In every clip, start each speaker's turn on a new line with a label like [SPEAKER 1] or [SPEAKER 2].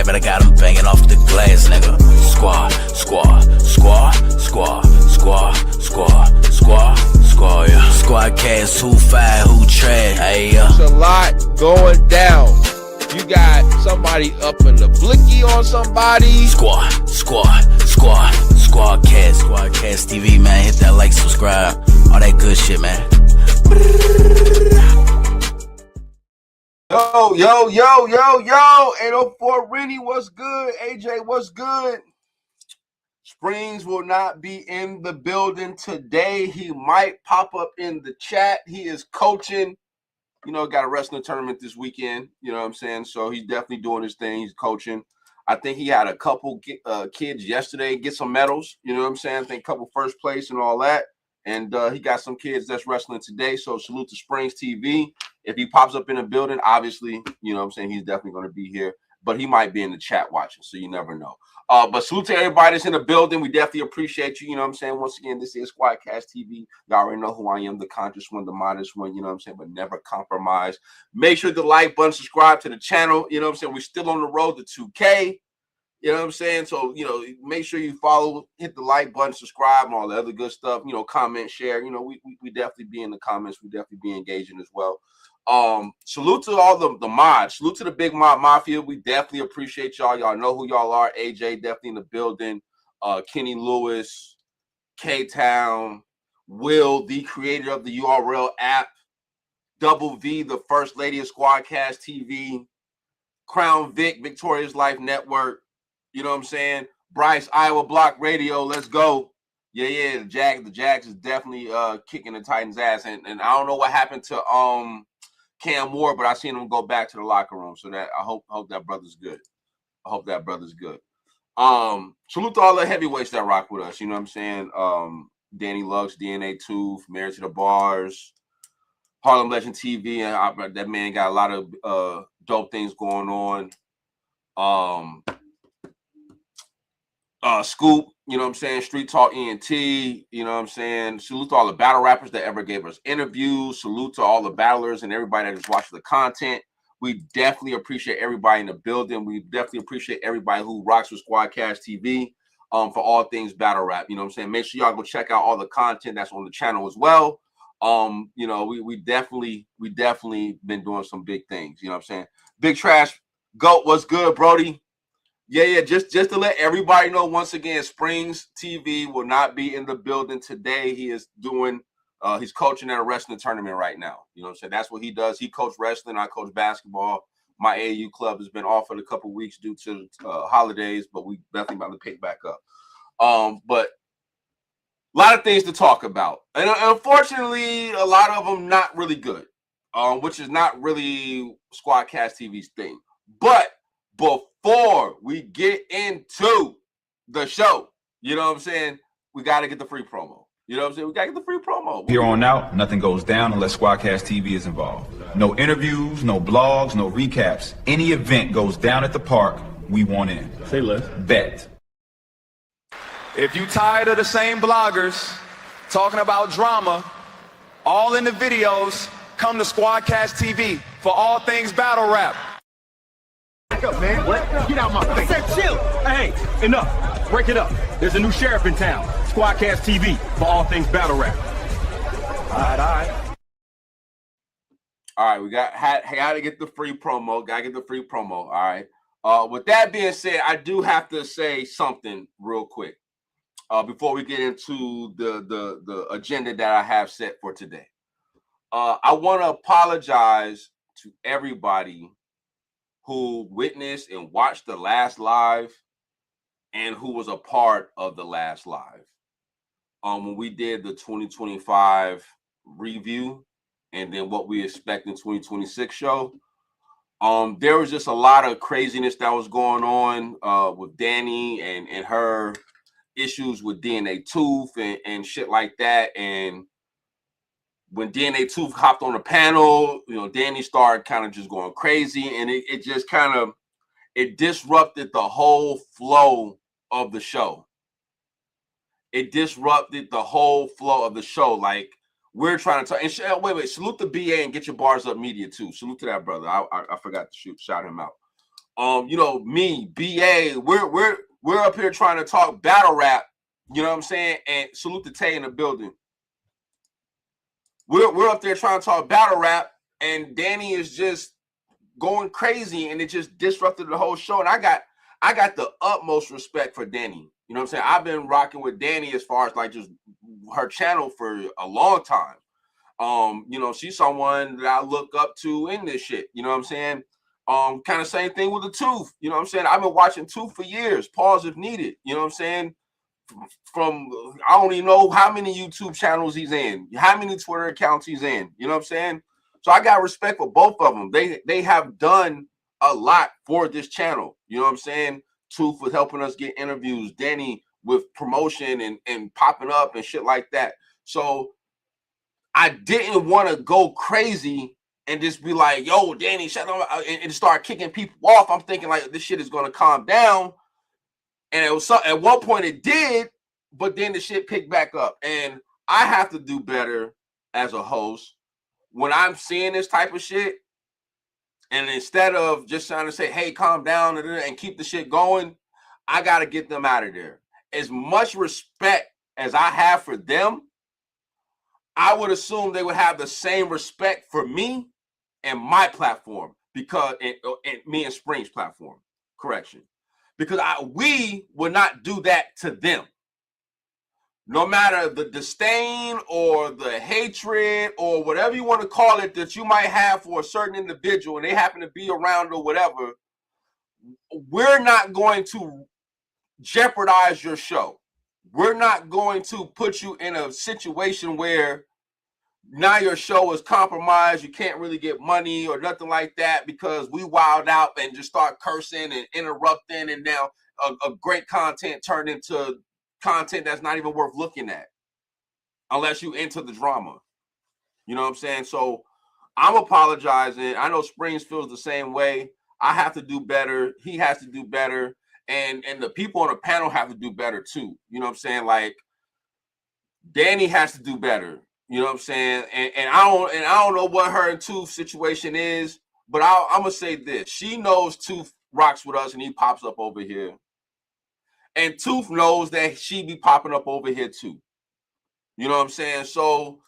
[SPEAKER 1] but I got them banging off the glass, nigga. Squad, yeah. Squadkast, who fire, who trash, hey, yeah.
[SPEAKER 2] There's a lot going down. You got somebody up in the blicky on somebody.
[SPEAKER 1] Squadkast TV, man. Hit that like, subscribe, all that good shit, man.
[SPEAKER 2] Yo. 804 Rennie, what's good? AJ, what's good? Springz will not be in the building today. He might pop up in the chat. He is coaching. You know, got a wrestling tournament this weekend. You know what I'm saying? So he's definitely doing his thing. He's coaching. I think he had a couple kids yesterday get some medals. You know what I'm saying? I think a couple first place and all that. And he got some kids that's wrestling today. So salute to Springz TV. If he pops up in the building, obviously, you know what I'm saying, he's definitely going to be here. But he might be in the chat watching, so you never know. But salute to everybody that's in the building. We definitely appreciate you. You know what I'm saying? Once again, this is Squadkast TV. Y'all already know who I am, the conscious one, the modest one, you know what I'm saying? But never compromise. Make sure to like button, subscribe to the channel. You know what I'm saying? We're still on the road to 2K. You know what I'm saying? So, you know, make sure you follow, hit the like button, subscribe, and all the other good stuff. You know, comment, share. You know, we definitely be in the comments. We definitely be engaging as well. Salute to all the mods. Salute to the big mod mafia. We definitely appreciate y'all. Y'all know who y'all are. AJ definitely in the building. Kenny Lewis, K-Town, Will, the creator of the URL app, Double V, the first lady of Squadkast TV, Crown Vic, Victoria's Life Network. You know what I'm saying? Bryce, Iowa Block Radio. Let's go. Yeah. The Jags is definitely kicking the Titans' ass. And I don't know what happened to Cam Moore, but I seen him go back to the locker room. So that I hope that brother's good. Salute to all the heavyweights that rock with us. You know what I'm saying? Danny Lux, DNA Tooth, Married to the Bars, Harlem Legend TV, and that man got a lot of dope things going on. Scoop, you know what I'm saying? Street Talk ENT, you know what I'm saying? Salute to all the battle rappers that ever gave us interviews. Salute to all the battlers and everybody that is watching the content. We definitely appreciate everybody in the building. We definitely appreciate everybody who rocks with Squadkast TV for all things battle rap. You know what I'm saying? Make sure y'all go check out all the content that's on the channel as well. You know, we definitely been doing some big things. You know what I'm saying? Big Trash Goat, what's good, Brody? Yeah. Just to let everybody know, once again, Springz TV will not be in the building today. He is doing, he's coaching at a wrestling tournament right now. You know what I'm saying? That's what he does. He coached wrestling. I coach basketball. My AAU club has been off for a couple of weeks due to holidays, but we definitely about to pick back up. But a lot of things to talk about. And unfortunately, a lot of them not really good, which is not really Squadkast TV's thing. But before we get into the show, you know what I'm saying, we got to get the free promo. You know what I'm saying? We got to get the free promo.
[SPEAKER 3] Here on out, nothing goes down unless Squadkast TV is involved. No interviews, no blogs, no recaps. Any event goes down at the park, we want in.
[SPEAKER 4] Say less.
[SPEAKER 3] Bet.
[SPEAKER 5] If you tired of the same bloggers talking about drama, all in the videos, come to Squadkast TV for all things battle rap.
[SPEAKER 4] Back up, man. What? Get out my face. I said chill. Hey, enough. Break it up. There's a new sheriff in town. Squadkast TV for all things battle rap. All
[SPEAKER 2] right. We had to get the free promo. Got to get the free promo. All right. With that being said, I do have to say something real quick before we get into the agenda that I have set for today. I want to apologize to everybody who witnessed and watched the last live and who was a part of the last live. When we did the 2025 review and then what we expect in 2026 show, there was just a lot of craziness that was going on with Danny and her issues with DNA Tooth and shit like that. And when DNA Tooth hopped on the panel, you know, Danny started kind of just going crazy, and it just kind of, it disrupted the whole flow of the show. It disrupted the whole flow of the show. Like, we're trying to talk, and wait, salute the BA and Get Your Bars Up Media too. Salute to that brother. I forgot to shout him out. You know, me, BA, we're up here trying to talk battle rap, you know what I'm saying? And salute to Tay in the building. We're up there trying to talk battle rap, and Danny is just going crazy, and it just disrupted the whole show. And I got the utmost respect for Danny. You know what I'm saying? I've been rocking with Danny as far as like just her channel for a long time. You know, she's someone that I look up to in this shit. You know what I'm saying? Kind of same thing with the Tooth. You know what I'm saying? I've been watching Tooth for years. Pause if needed. You know what I'm saying? From I don't even know how many YouTube channels he's in, how many Twitter accounts he's in. You know what I'm saying? So I got respect for both of them. They have done a lot for this channel. You know what I'm saying? Tooth with helping us get interviews, Danny with promotion and popping up and shit like that. So I didn't want to go crazy and just be like, yo, Danny, shut up, and start kicking people off. I'm thinking like this shit is going to calm down. And it was at one point it did, but then the shit picked back up. And I have to do better as a host when I'm seeing this type of shit. And instead of just trying to say, hey, calm down and keep the shit going, I got to get them out of there. As much respect as I have for them, I would assume they would have the same respect for me and my platform, because and me and Springz platform, correction. Because we would not do that to them. No matter the disdain or the hatred or whatever you want to call it that you might have for a certain individual and they happen to be around or whatever, we're not going to jeopardize your show. We're not going to put you in a situation where now your show is compromised, you can't really get money or nothing like that because we wild out and just start cursing and interrupting, and now a great content turned into content that's not even worth looking at unless you into the drama. You know what I'm saying? So I'm apologizing. I know Springz feels the same way. I have to do better. He has to do better. And the people on the panel have to do better too. You know what I'm saying? Like Danny has to do better. You know what I'm saying? And I don't know what her and Tooth situation is, but I'm gonna say this. She knows Tooth rocks with us and he pops up over here. And Tooth knows that she be popping up over here too. You know what I'm saying? So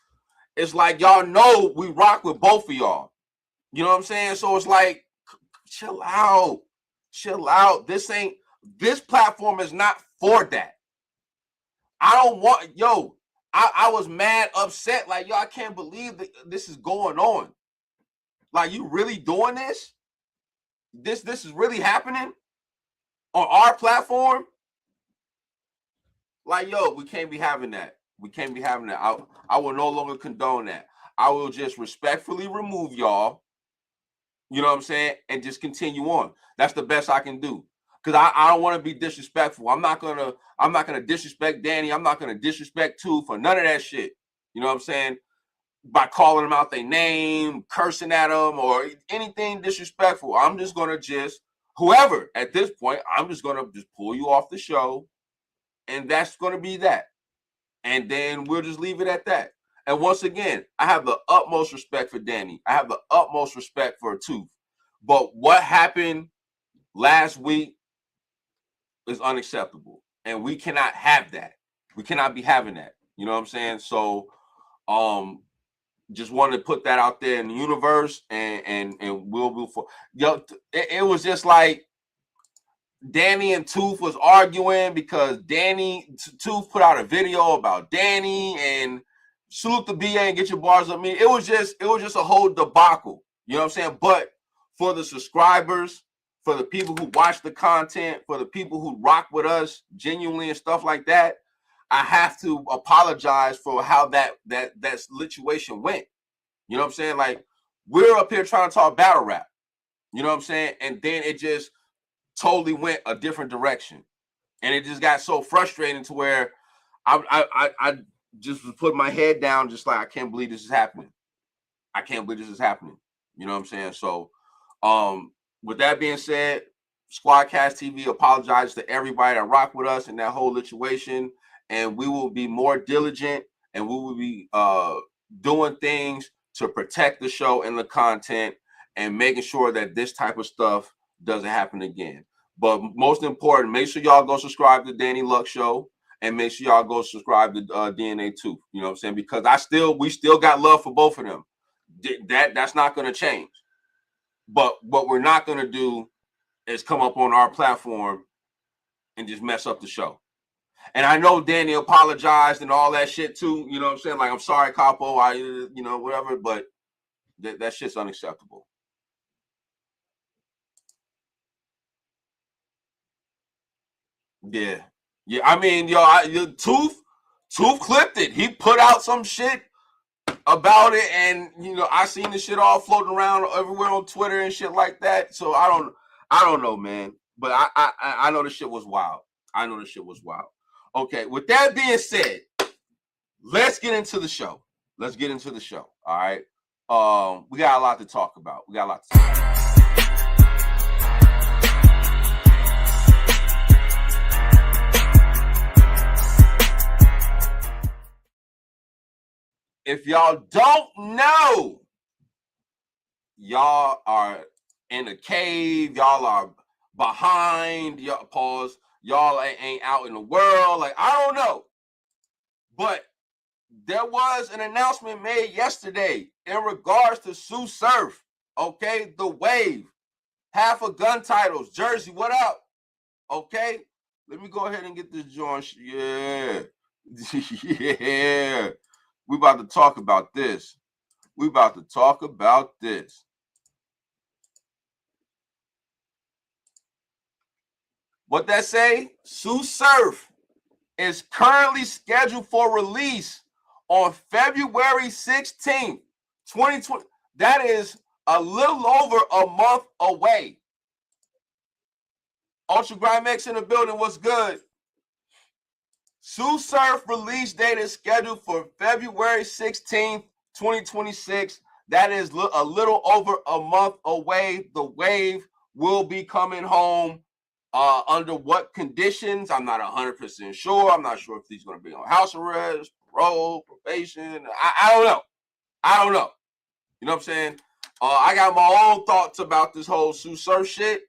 [SPEAKER 2] it's like y'all know we rock with both of y'all. You know what I'm saying? So it's like, chill out. Chill out. This platform is not for that. I don't want, I was mad, upset, like, yo, I can't believe that this is going on. Like, you really doing this? This is really happening on our platform? Like, yo, we can't be having that. We can't be having that. I will no longer condone that. I will just respectfully remove y'all, you know what I'm saying, and just continue on. That's the best I can do. Because I don't want to be disrespectful. I'm not gonna disrespect Danny. I'm not gonna disrespect Tooth for none of that shit. You know what I'm saying? By calling them out their name, cursing at them, or anything disrespectful. I'm just gonna whoever at this point, I'm just gonna pull you off the show, and that's gonna be that. And then we'll just leave it at that. And once again, I have the utmost respect for Danny. I have the utmost respect for Tooth. But what happened last week is unacceptable, and we cannot have that. We cannot be having that. You know what I'm saying? So, just wanted to put that out there in the universe, and we'll move forward. Yo, it was just like Danny and Tooth was arguing because Tooth put out a video about Danny, and salute the BA and get your bars up me. It was just a whole debacle. You know what I'm saying? But for the subscribers, for the people who watch the content, for the people who rock with us genuinely and stuff like that, I have to apologize for how that situation went. You know what I'm saying? Like, we're up here trying to talk battle rap. You know what I'm saying? And then it just totally went a different direction. And it just got so frustrating to where I just was putting my head down, just like, I can't believe this is happening. I can't believe this is happening. You know what I'm saying? So, with that being said, Squadkast TV apologizes to everybody that rock with us in that whole situation, and we will be more diligent, and we will be doing things to protect the show and the content, and making sure that this type of stuff doesn't happen again. But most important, make sure y'all go subscribe to Danny Luck Show, and make sure y'all go subscribe to DNA Tooth. You know what I'm saying? Because we still got love for both of them. That's not going to change. But what we're not going to do is come up on our platform and just mess up the show. And I know Danny apologized and all that shit too. You know what I'm saying? Like, I'm sorry, Capo. Whatever. But that shit's unacceptable. Yeah. I mean, Tooth clipped it. He put out some shit about it, and I seen the shit all floating around everywhere on Twitter and shit like that. So I don't know, man. But I know the shit was wild. Okay, with that being said, let's get into the show. All right. We got a lot to talk about. If y'all don't know, y'all are in a cave. Y'all are behind. Y'all ain't out in the world. Like, I don't know. But there was an announcement made yesterday in regards to Sue Surf. Okay, the Wave. Half a Gun Titles. Jersey, what up? Okay, let me go ahead and get this joint. Yeah. Yeah. We about to talk about this. What that say? Sue Surf is currently scheduled for release on February 16th, 2020. That is a little over a month away. Ultra Grimex in the building. What's good? Sue Surf release date is scheduled for February 16th, 2026. That is a little over a month away. The Wave will be coming home. Under what conditions? I'm not 100% sure. I'm not sure if he's going to be on house arrest, parole, probation. I don't know. You know what I'm saying? I got my own thoughts about this whole Sue Surf shit,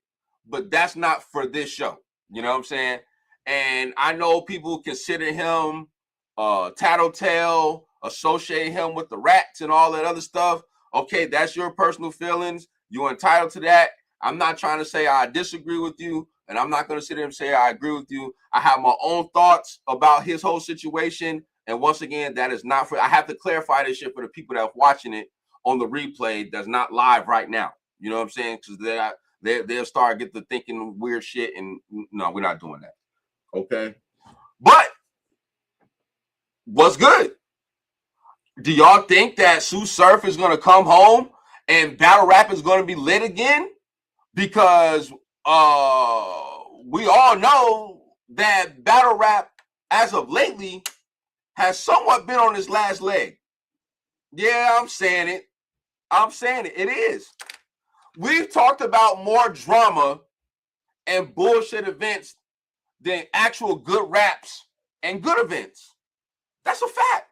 [SPEAKER 2] but that's not for this show. You know what I'm saying? And I know people consider him tattletale, associate him with the rats and all that other stuff. Okay, that's your personal feelings. You're entitled to that. I'm not trying to say I disagree with you, and I'm not going to sit there and say I agree with you. I have my own thoughts about his whole situation. And once again, that is not for, I have to clarify this shit for the people that are watching it on the replay that's not live right now. You know what I'm saying? Because they'll start get to thinking weird shit, and no, we're not doing that. Okay. But what's good? Do y'all think that Sue Surf is going to come home and battle rap is going to be lit again? Because we all know that battle rap, as of lately, has somewhat been on its last leg. Yeah, I'm saying it. It is. We've talked about more drama and bullshit events than actual good raps and good events. That's a fact.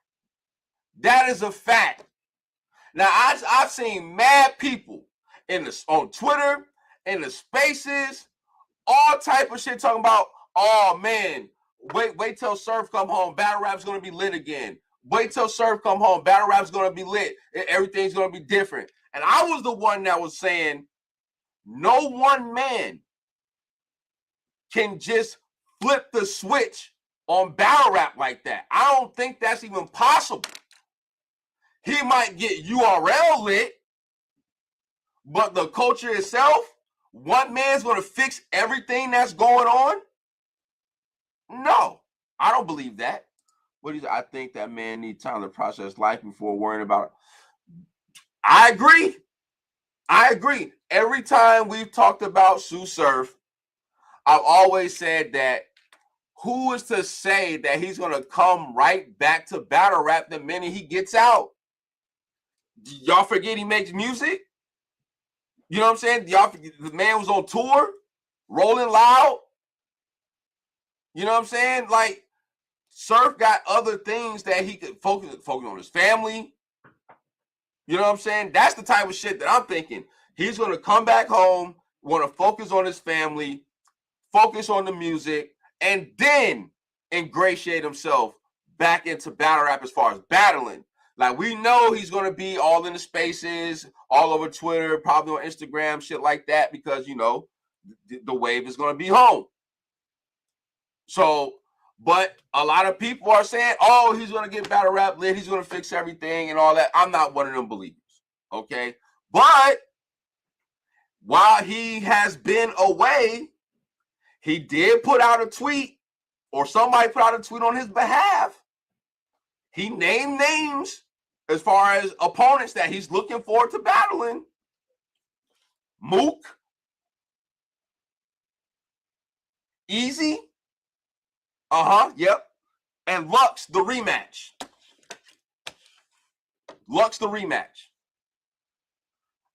[SPEAKER 2] That is a fact. Now, I've seen mad people on Twitter, in the spaces, all type of shit talking about, oh man, wait till Surf come home, battle rap's gonna be lit again. Wait till Surf come home, battle rap's gonna be lit. Everything's gonna be different. And I was the one that was saying, no one man can just flip the switch on battle rap like that. I don't think that's even possible. He might get URL lit, but the culture itself, one man's going to fix everything that's going on? No, I don't believe that. I think that man needs time to process life before worrying about it. I agree. Every time we've talked about Sue Surf, I've always said that who is to say that he's going to come right back to battle rap the minute he gets out? Y'all forget he makes music? You know what I'm saying? Y'all forget the man was on tour, rolling loud. You know what I'm saying? Like, Surf got other things that he could focus on his family. You know what I'm saying? That's the type of shit that I'm thinking. He's going to come back home want to focus on his family, focus on the music, and then ingratiate himself back into battle rap as far as battling. Like, we know he's going to be all in the spaces, all over Twitter, probably on Instagram, shit like that, because, you know, the wave is going to be home. So, but a lot of people are saying, oh, he's going to get battle rap lit, he's going to fix everything and all that. I'm not one of them believers, okay? But while he has been away, he did put out a tweet, or somebody put out a tweet on his behalf. He named names as far as opponents that he's looking forward to battling. Mook, Easy, yep, and Lux, the rematch. Lux, the rematch.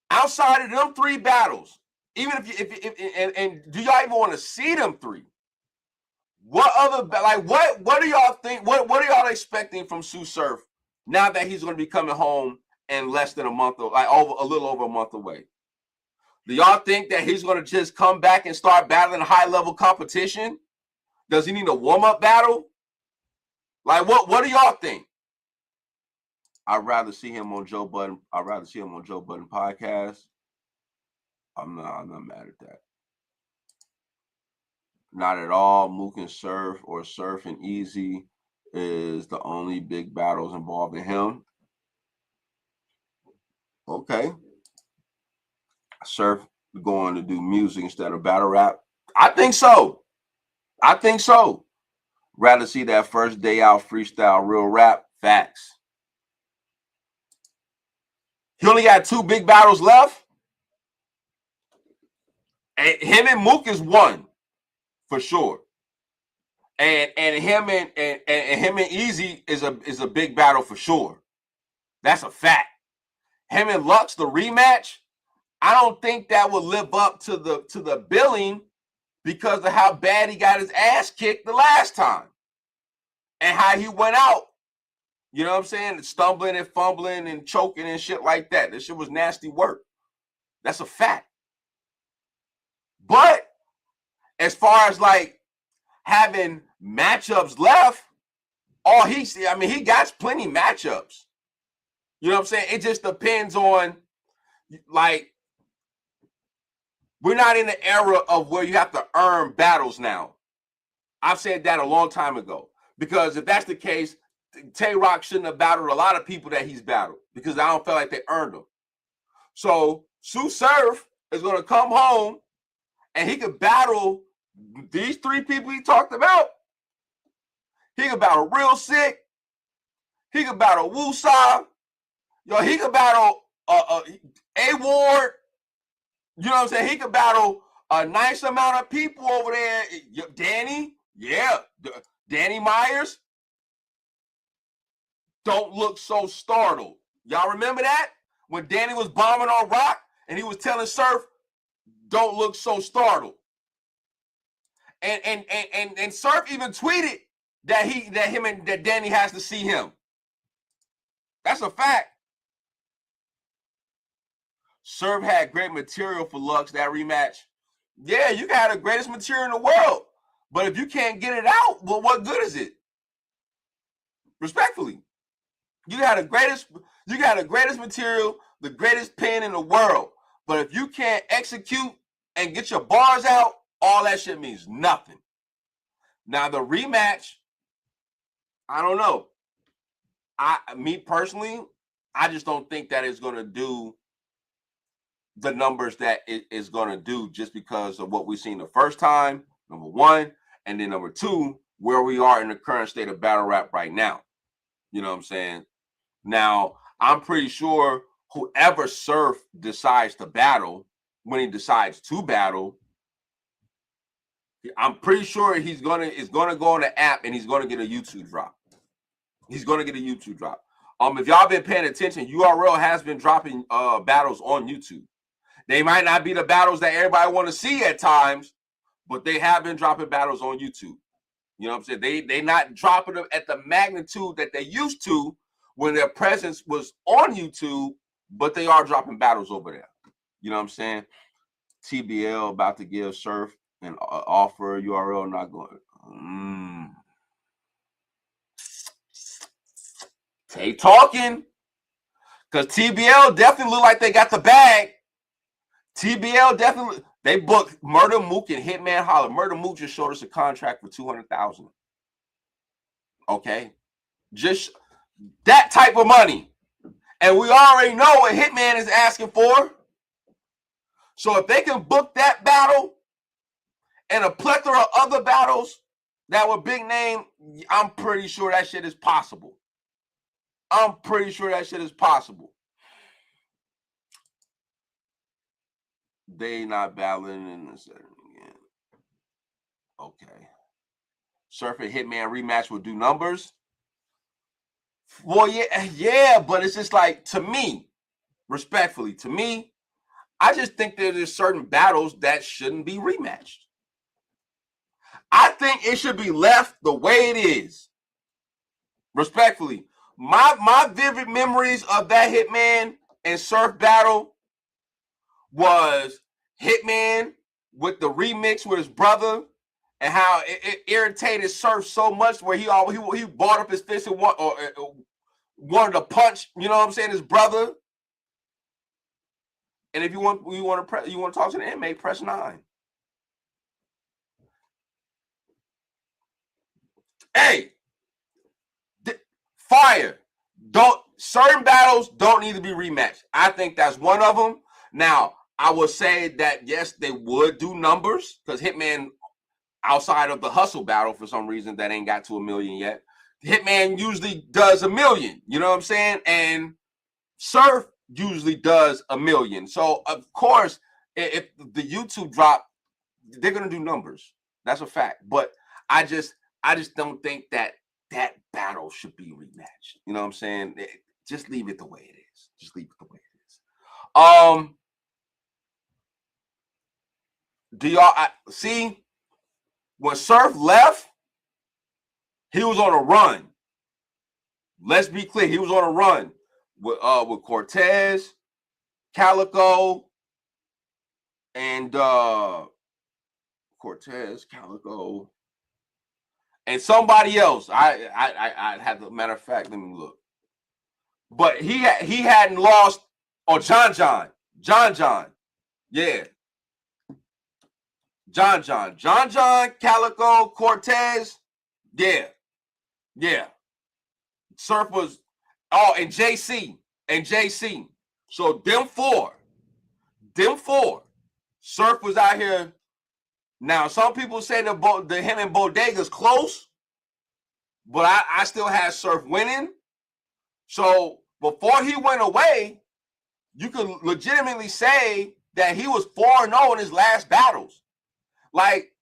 [SPEAKER 2] Outside of them 3 battles, even if do y'all even want to see them 3? What other, like, what do y'all think? What are y'all expecting from Sue Surf now that he's going to be coming home in less than a month, like a little over a month away? Do y'all think that he's going to just come back and start battling high-level competition? Does he need a warm-up battle? Like, what do y'all think? I'd rather see him on Joe Budden. I'd rather see him on Joe Budden podcast. I'm not mad at that. Not at all. Mook and Surf, or Surf and Easy, is the only big battles involving him. Okay. Surf going to do music instead of battle rap? I think so. I think so. Rather see that first day out freestyle real rap. Facts. He only got 2 big battles left. And him and Mook is 1 for sure. And him and Easy is a big battle for sure. That's a fact. Him and Lux, the rematch, I don't think that will live up to the billing because of how bad he got his ass kicked the last time and how he went out. You know what I'm saying? Stumbling and fumbling and choking and shit like that. This shit was nasty work. That's a fact. But as far as like having matchups left, he got plenty matchups. You know what I'm saying? It just depends on, like, we're not in the era of where you have to earn battles now. I've said that a long time ago. Because if that's the case, Tay-Rock shouldn't have battled a lot of people that he's battled because I don't feel like they earned them. So Sue Surf is going to come home and he could battle these 3 people he talked about. He could battle Real Sick. He could battle Woosah. He could battle A-Ward. You know what I'm saying? He could battle a nice amount of people over there. Danny, yeah. Danny Myers. Don't look so startled. Y'all remember that? When Danny was bombing on Rock and he was telling Surf, don't look so startled. And Surf even tweeted that Danny has to see him. That's a fact. Surf had great material for Lux, that rematch. Yeah, you got the greatest material in the world. But if you can't get it out, well, what good is it? Respectfully. You got the greatest material, the greatest pen in the world. But if you can't execute and get your bars out, all that shit means nothing. Now the rematch, I don't know. Me personally, I just don't think that it's going to do the numbers that it is going to do just because of what we've seen the first time, number 1, and then number 2, where we are in the current state of battle rap right now. You know what I'm saying? Now, I'm pretty sure whoever Surf decides to battle, when he decides to battle, I'm pretty sure is gonna go on the app and he's gonna get a YouTube drop. He's gonna get a YouTube drop. If y'all been paying attention, URL has been dropping battles on YouTube. They might not be the battles that everybody want to see at times, but they have been dropping battles on YouTube. You know what I'm saying? They not dropping them at the magnitude that they used to when their presence was on YouTube, but they are dropping battles over there. You know what I'm saying? TBL about to give Surf an offer URL. Not going. Keep talking, because TBL definitely look like they got the bag. TBL definitely, they booked Murder Mook and Hitman Holler. Murder Mook just showed us a contract for $200,000. Okay, just that type of money, and we already know what Hitman is asking for. So if they can book that battle and a plethora of other battles that were big name, I'm pretty sure that shit is possible. I'm pretty sure that shit is possible. They not battling in the second again. Okay. Surf and Hitman rematch will do numbers. Well, yeah, but it's just like, to me, respectfully, to me, I just think that there's certain battles that shouldn't be rematched. I think it should be left the way it is. Respectfully. My vivid memories of that Hitman and Surf battle was Hitman with the remix with his brother, and how it irritated Surf so much where he balled up his fist and wanted to punch, you know what I'm saying, his brother. And if you want to talk to the inmate, press 9. Hey, fire. Certain battles don't need to be rematched. I think that's one of them. Now, I would say that yes, they would do numbers, because Hitman, outside of the hustle battle, for some reason that ain't got to 1 million yet, Hitman usually does 1 million. You know what I'm saying? And Surf usually does 1 million. So of course, if the YouTube drop, they're gonna do numbers. That's a fact. But I just don't think that battle should be rematched. You know what I'm saying? Just leave it the way it is. Just leave it the way it is. Do y'all see when Surf left? He was on a run. Let's be clear. He was on a run with Cortez, Calico, and Cortez, Calico, and somebody else. I had the matter of fact. Let me look. But he hadn't lost. Oh, John, yeah. John, Calico, Cortez, yeah. Surf was, and JC. So them four. Surf was out here. Now, some people say the him and Bodega's close, but I still had Surf winning. So before he went away, you could legitimately say that he was 4-0 in his last battles. Like,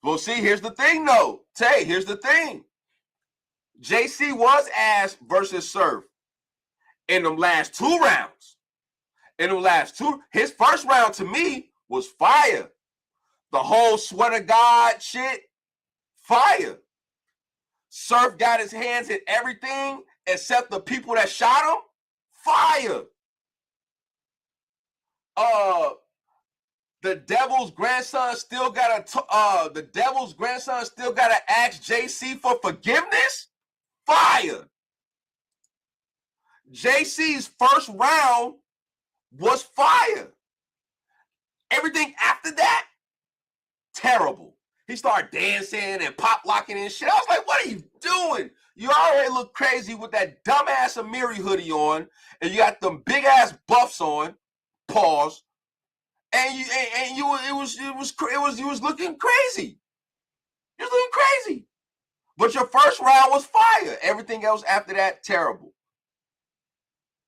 [SPEAKER 2] well, see, here's the thing, though. Here's the thing. JC was ass versus Surf in them last 2 rounds. His first round to me was fire. The whole swear to God shit, fire. Surf got his hands in everything except the people that shot him, fire. The devil's grandson still gotta ask JC for forgiveness, fire. JC's first round was fire. Everything after that, terrible. He started dancing and pop locking and shit. I was like, what are you doing? You already look crazy with that dumbass Amiri hoodie on, and you got them big ass buffs on. Pause. And you was looking crazy. You was looking crazy. But your first round was fire. Everything else after that, terrible.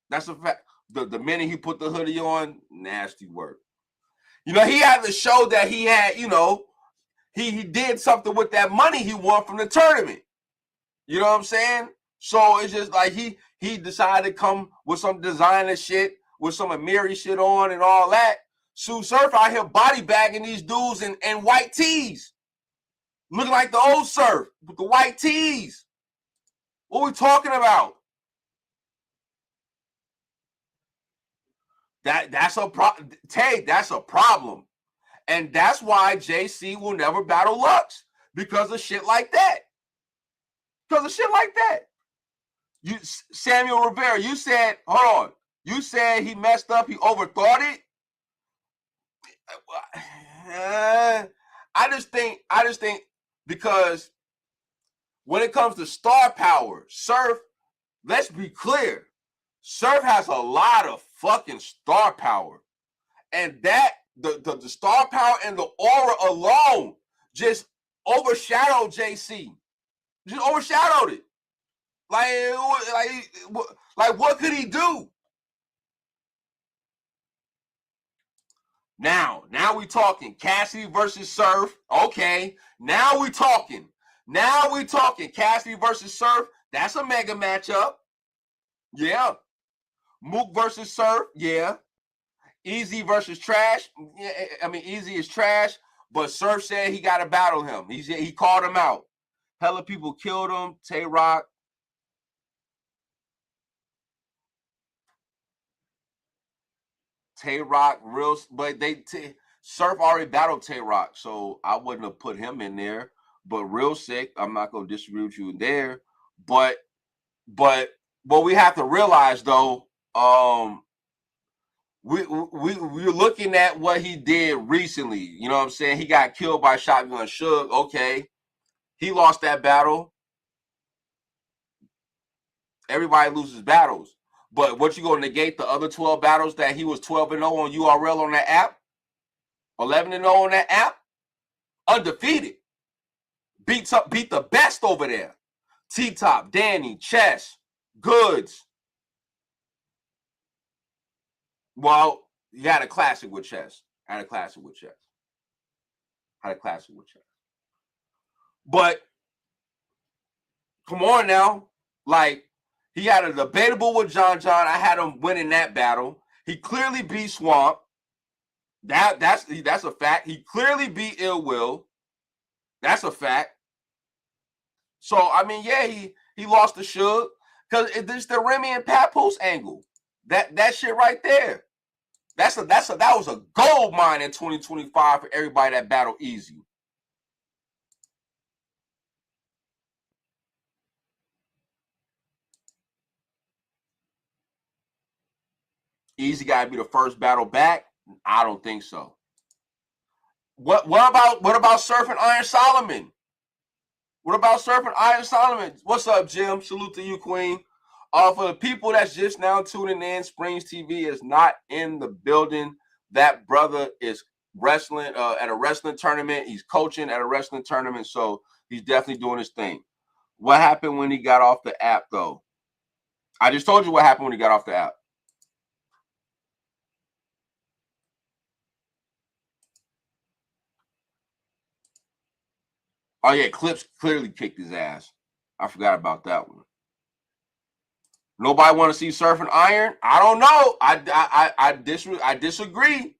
[SPEAKER 2] That's a fact. The minute he put the hoodie on, nasty work. You know, he had to show that he had, you know, he did something with that money he won from the tournament. You know what I'm saying? So it's just like he decided to come with some designer shit, with some Amiri shit on and all that. Sue Surf out here body bagging these dudes in white tees. Looking like the old Surf with the white tees. What we talking about? That's a problem. Tay, that's a problem. And that's why JC will never battle Lux, because of shit like that. Because of shit like that. You, Samuel Rivera, you said, hold on. You said he messed up, he overthought it. I just think because when it comes to star power, Surf, let's be clear, Surf has a lot of fucking star power. And that, the star power and the aura alone just overshadowed JC. Just overshadowed it. Like what could he do? Now we talking Cassidy versus Surf. Okay, now we talking. Cassidy versus Surf. That's a mega matchup. Yeah. Mook versus Surf. Yeah. Easy versus Trash. Yeah, I mean, Easy is trash, but Surf said he got to battle him. He called him out. Hella people killed him. Tay Rock. Tay Rock, real, but Surf already battled Tay Rock, so I wouldn't have put him in there. But real sick, I'm not gonna disagree with you there. But what we have to realize though, we're looking at what he did recently. You know what I'm saying? He got killed by Shotgun Suge. Okay, he lost that battle. Everybody loses battles. But what, you going to negate the other 12 battles that he was 12-0 on URL on that app? 11-0 on that app? Undefeated. Beat the best over there. T-Top, Danny, Chess, Goods. Well, you had a classic with Chess. But come on now. Like, he had a debatable with John. I had him winning that battle. He clearly beat Swamp. That's a fact. He clearly beat Ill Will. That's a fact. So, I mean, yeah, he lost to Suge. Because it's the Remy and Papoose angle. That shit right there. That was a gold mine in 2025 for everybody that battled Easy. Easy got to be the first battle back? I don't think so. What about Surf and Iron Solomon? What's up, Jim? Salute to you, Queen. For the people that's just now tuning in, Springz TV is not in the building. That brother is wrestling at a wrestling tournament. He's coaching at a wrestling tournament, so he's definitely doing his thing. What happened when he got off the app, though? I just told you what happened when he got off the app. Oh, yeah, Clips clearly kicked his ass. I forgot about that one. Nobody want to see Surf and Iron? I don't know. I disagree.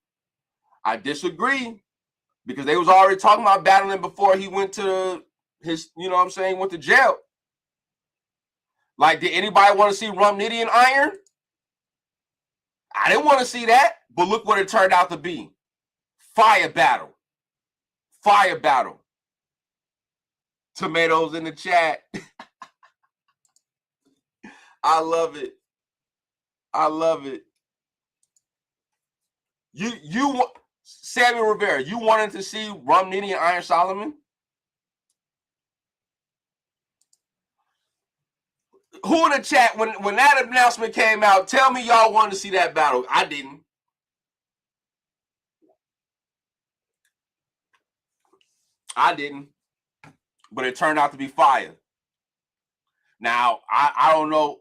[SPEAKER 2] Because they was already talking about battling before he went to his, you know what I'm saying, went to jail. Like, did anybody want to see Rum Nitty and Iron? I didn't want to see that, but look what it turned out to be. Fire battle. Tomatoes in the chat. I love it. You Samuel Rivera, you wanted to see Rum Nitty and Iron Solomon? Who in the chat, when that announcement came out, tell me y'all wanted to see that battle. I didn't. But it turned out to be fire. Now, I don't know.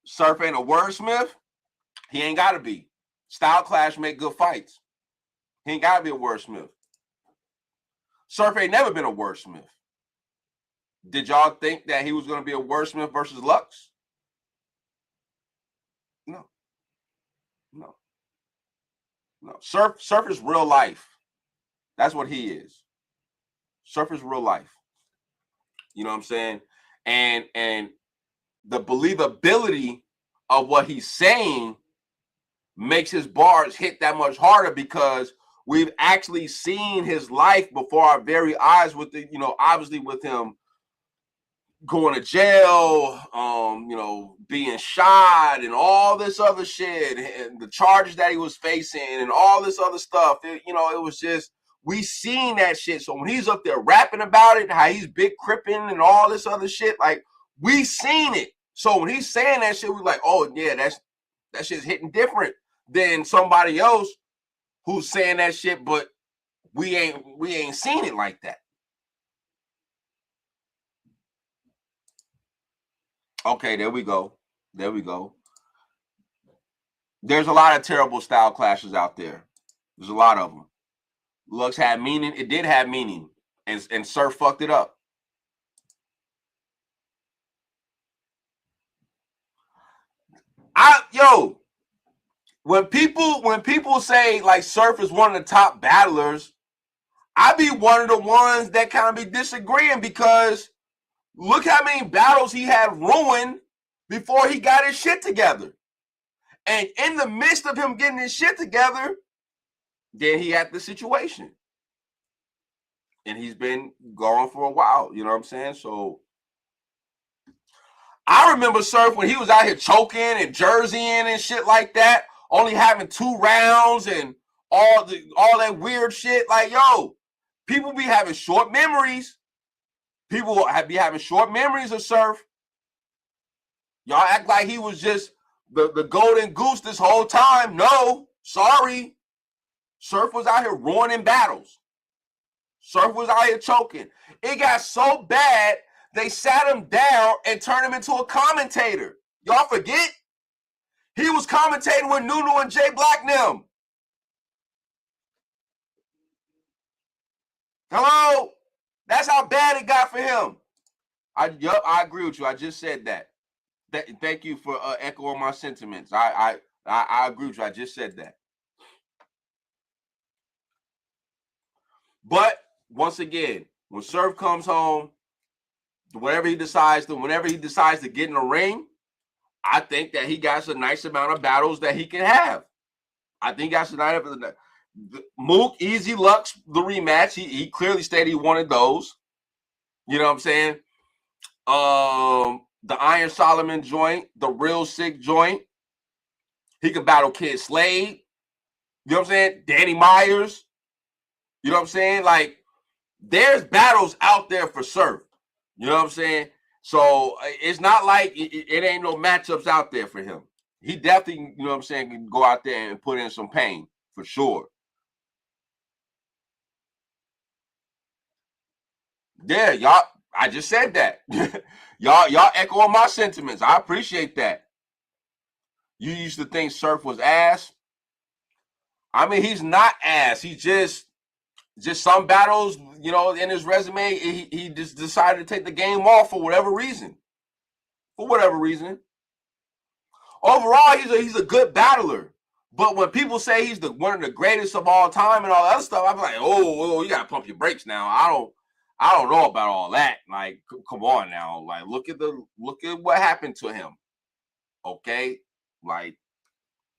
[SPEAKER 2] Surf ain't a wordsmith. He ain't got to be. Style clash make good fights. He ain't got to be a wordsmith. Surf ain't never been a wordsmith. Did y'all think that he was going to be a wordsmith versus Lux? No. Surf is real life. That's what he is. Surf is real life. You know what I'm saying? And the believability of what he's saying makes his bars hit that much harder, because we've actually seen his life before our very eyes with the, obviously with him going to jail, being shot and all this other shit, and the charges that he was facing and all this other stuff. It was just, we seen that shit. So when he's up there rapping about it, how he's big cripping and all this other shit, like, we seen it. So when he's saying that shit, we're like, oh yeah, that shit's hitting different than somebody else who's saying that shit, but we ain't seen it like that. Okay, there we go. There's a lot of terrible style clashes out there. There's a lot of them. Looks had meaning. It did have meaning, and Surf fucked it up. When people say like Surf is one of the top battlers, I be one of the ones that kind of be disagreeing, because look how many battles he had ruined before he got his shit together. And in the midst of him getting his shit together, then he had the situation. And he's been gone for a while, you know what I'm saying? So I remember Surf when he was out here choking and jerseying and shit like that, only having 2 rounds and all that weird shit. Like, people be having short memories. People be having short memories of Surf. Y'all act like he was just the golden goose this whole time. No, sorry. Surf was out here ruining battles. Surf was out here choking. It got so bad, they sat him down and turned him into a commentator. Y'all forget? He was commentating with Nunu and Jay Black and them. Hello? That's how bad it got for him. I agree with you. I just said that. Thank you for echoing my sentiments. I agree with you. I just said that. But once again, when Surf comes home, whenever he decides to get in the ring, I think that he got a nice amount of battles that he can have. I think that's the night of the Mook, Easy Lux, the rematch. He clearly stated he wanted those. You know what I'm saying? The Iron Solomon joint, the Real Sick joint. He can battle Kid Slade. You know what I'm saying? Danny Myers. You know what I'm saying? Like, there's battles out there for Surf. You know what I'm saying? So it's not like it ain't no matchups out there for him. He definitely, you know what I'm saying, can go out there and put in some pain for sure. Yeah, y'all, I just said that. y'all echoing my sentiments. I appreciate that. You used to think Surf was ass. I mean, he's not ass. He's just some battles, in his resume, he just decided to take the game off for whatever reason. Overall, he's a good battler. But when people say he's one of the greatest of all time and all that stuff, I'm like, oh, you gotta pump your brakes now. I don't know about all that. Like, come on now. Like, look at what happened to him. Okay? Like,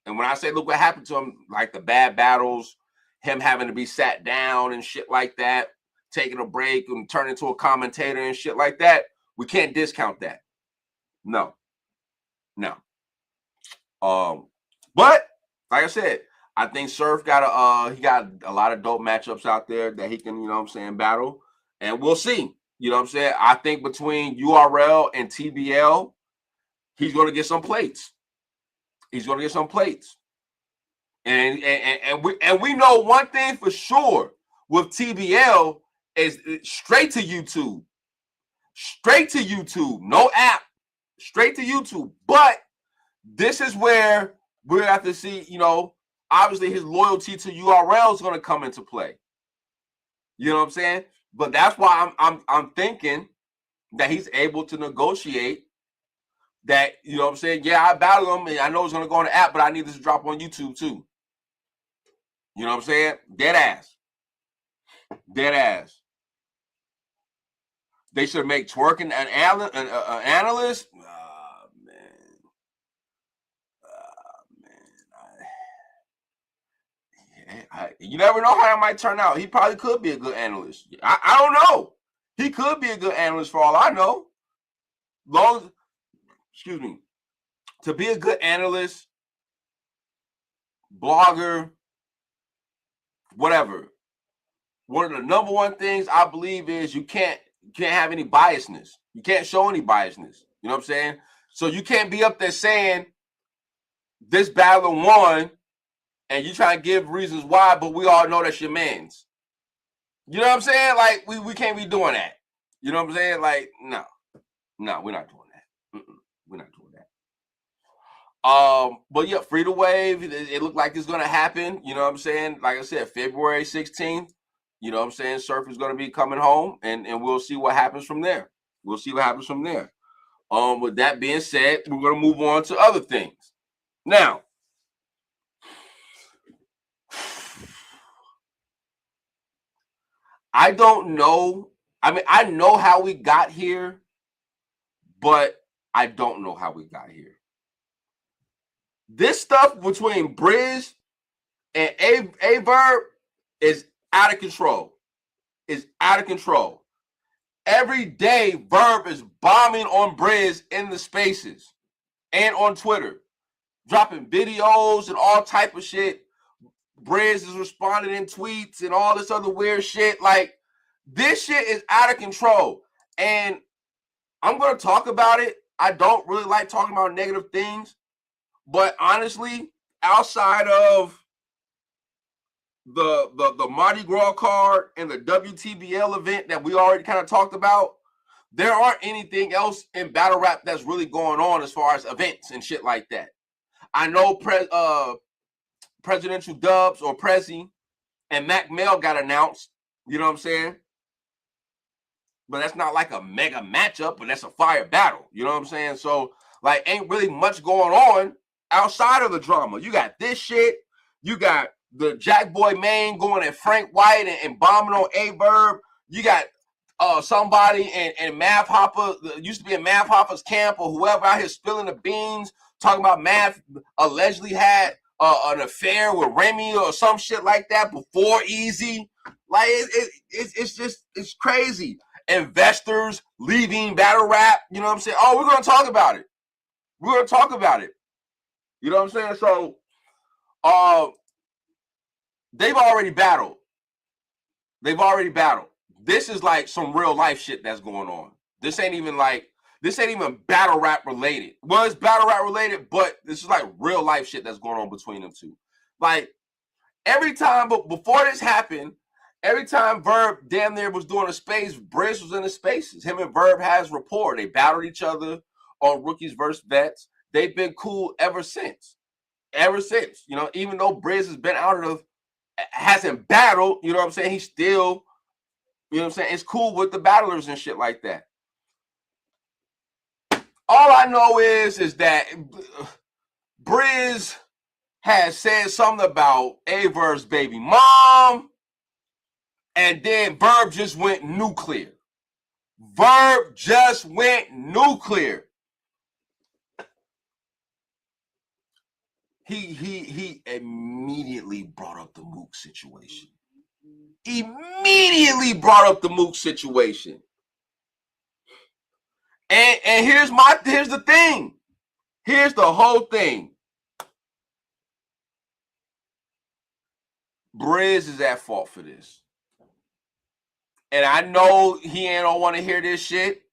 [SPEAKER 2] and when I say look what happened to him, like the bad battles, him having to be sat down and shit like that, taking a break and turning into a commentator and shit like that, we can't discount that. No. But like I said, I think Surf got a lot of dope matchups out there that he can, battle. And we'll see. You know what I'm saying? I think between URL and TBL, he's going to get some plates. And we know one thing for sure with TBL is straight to YouTube. No app. Straight to YouTube. But this is where we're going to have to see, obviously his loyalty to URL is going to come into play. You know what I'm saying? But that's why I'm thinking that he's able to negotiate that, you know what I'm saying? Yeah, I battle him and I know it's going to go on the app, but I need this to drop on YouTube too. You know what I'm saying? Dead ass. They should make twerking an analyst. You never know how it might turn out. He probably could be a good analyst. I don't know. He could be a good analyst for all I know. Excuse me. To be a good analyst, blogger, whatever. One of the number one things I believe is you can't have any biasness. You can't show any biasness. You know what I'm saying? So you can't be up there saying this battle won and you try to give reasons why, but we all know that's your man's. You know what I'm saying? Like, we can't be doing that. You know what I'm saying? Like, no, we're not doing that. We're not doing that. But yeah, Free the Wave, it looked like it's going to happen. You know what I'm saying? Like I said, February 16th, you know what I'm saying? Surf is going to be coming home, and we'll see what happens from there. We'll see what happens from there. With that being said, we're going to move on to other things. Now, I don't know. I mean, I know how we got here, but I don't know how we got here. This stuff between Brizz and a Verb is out of control. Is out of control. Every day, Verb is bombing on Brizz in the spaces and on Twitter, dropping videos and all type of shit. Brizz is responding in tweets and all this other weird shit. Like, this shit is out of control. And I'm going to talk about it. I don't really like talking about negative things. But honestly, outside of the Mardi Gras card and the WTBL event that we already kind of talked about, there aren't anything else in battle rap that's really going on as far as events and shit like that. I know Presidential Dubs or Prezi and Mac Mel got announced. You know what I'm saying? But that's not like a mega matchup, but that's a fire battle. You know what I'm saying? So, like, ain't really much going on outside of the drama. You got this shit. You got the Jack Boy Main going at Frank White and bombing on A Verb. You got somebody in Math Hopper, used to be in Math Hopper's camp or whoever out here spilling the beans, talking about Math allegedly had an affair with Remy or some shit like that before Easy. Like, it's crazy. Investors leaving battle rap. You know what I'm saying? Oh, we're going to talk about it. We're going to talk about it. You know what I'm saying? So, they've already battled. This is like some real life shit that's going on. This ain't even battle rap related. Well, it's battle rap related, but this is like real life shit that's going on between them two. Like, every time, but before this happened, every time Verb damn near was doing a space, Brizz was in the spaces. Him and Verb has rapport. They battled each other on Rookies versus Vets. They've been cool ever since. You know, even though Brizz has been hasn't battled, you know what I'm saying? He's still, you know what I'm saying? It's cool with the battlers and shit like that. All I know is that Brizz has said something about A-Verb's baby mom, and then Verb just went nuclear. He immediately brought up the Mook situation. And here's the thing. Here's the whole thing. Brizz is at fault for this. And I know he ain't don't want to hear this shit.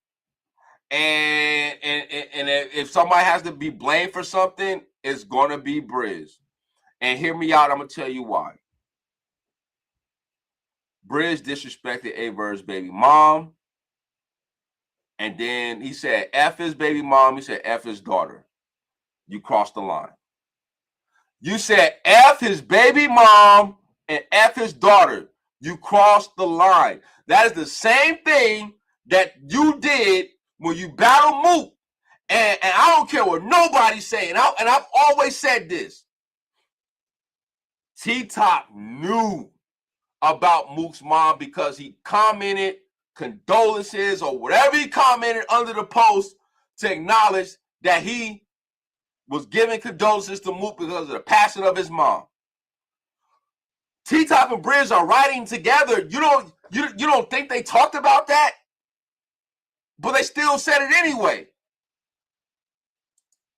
[SPEAKER 2] And if somebody has to be blamed for something, it's gonna be Brizz. And hear me out, I'm gonna tell you why. Brizz disrespected A-Verb's baby mom. And then he said F his baby mom, he said F his daughter. You crossed the line. You said F his baby mom and F his daughter. You crossed the line. That is the same thing that you did when you battled Mook. And I don't care what nobody's saying. And I've always said this. T-Top knew about Mook's mom because he commented condolences or whatever he commented under the post to acknowledge that he was giving condolences to Mook because of the passing of his mom. T-Top and Brizz are riding together. You don't think they talked about that? But they still said it anyway.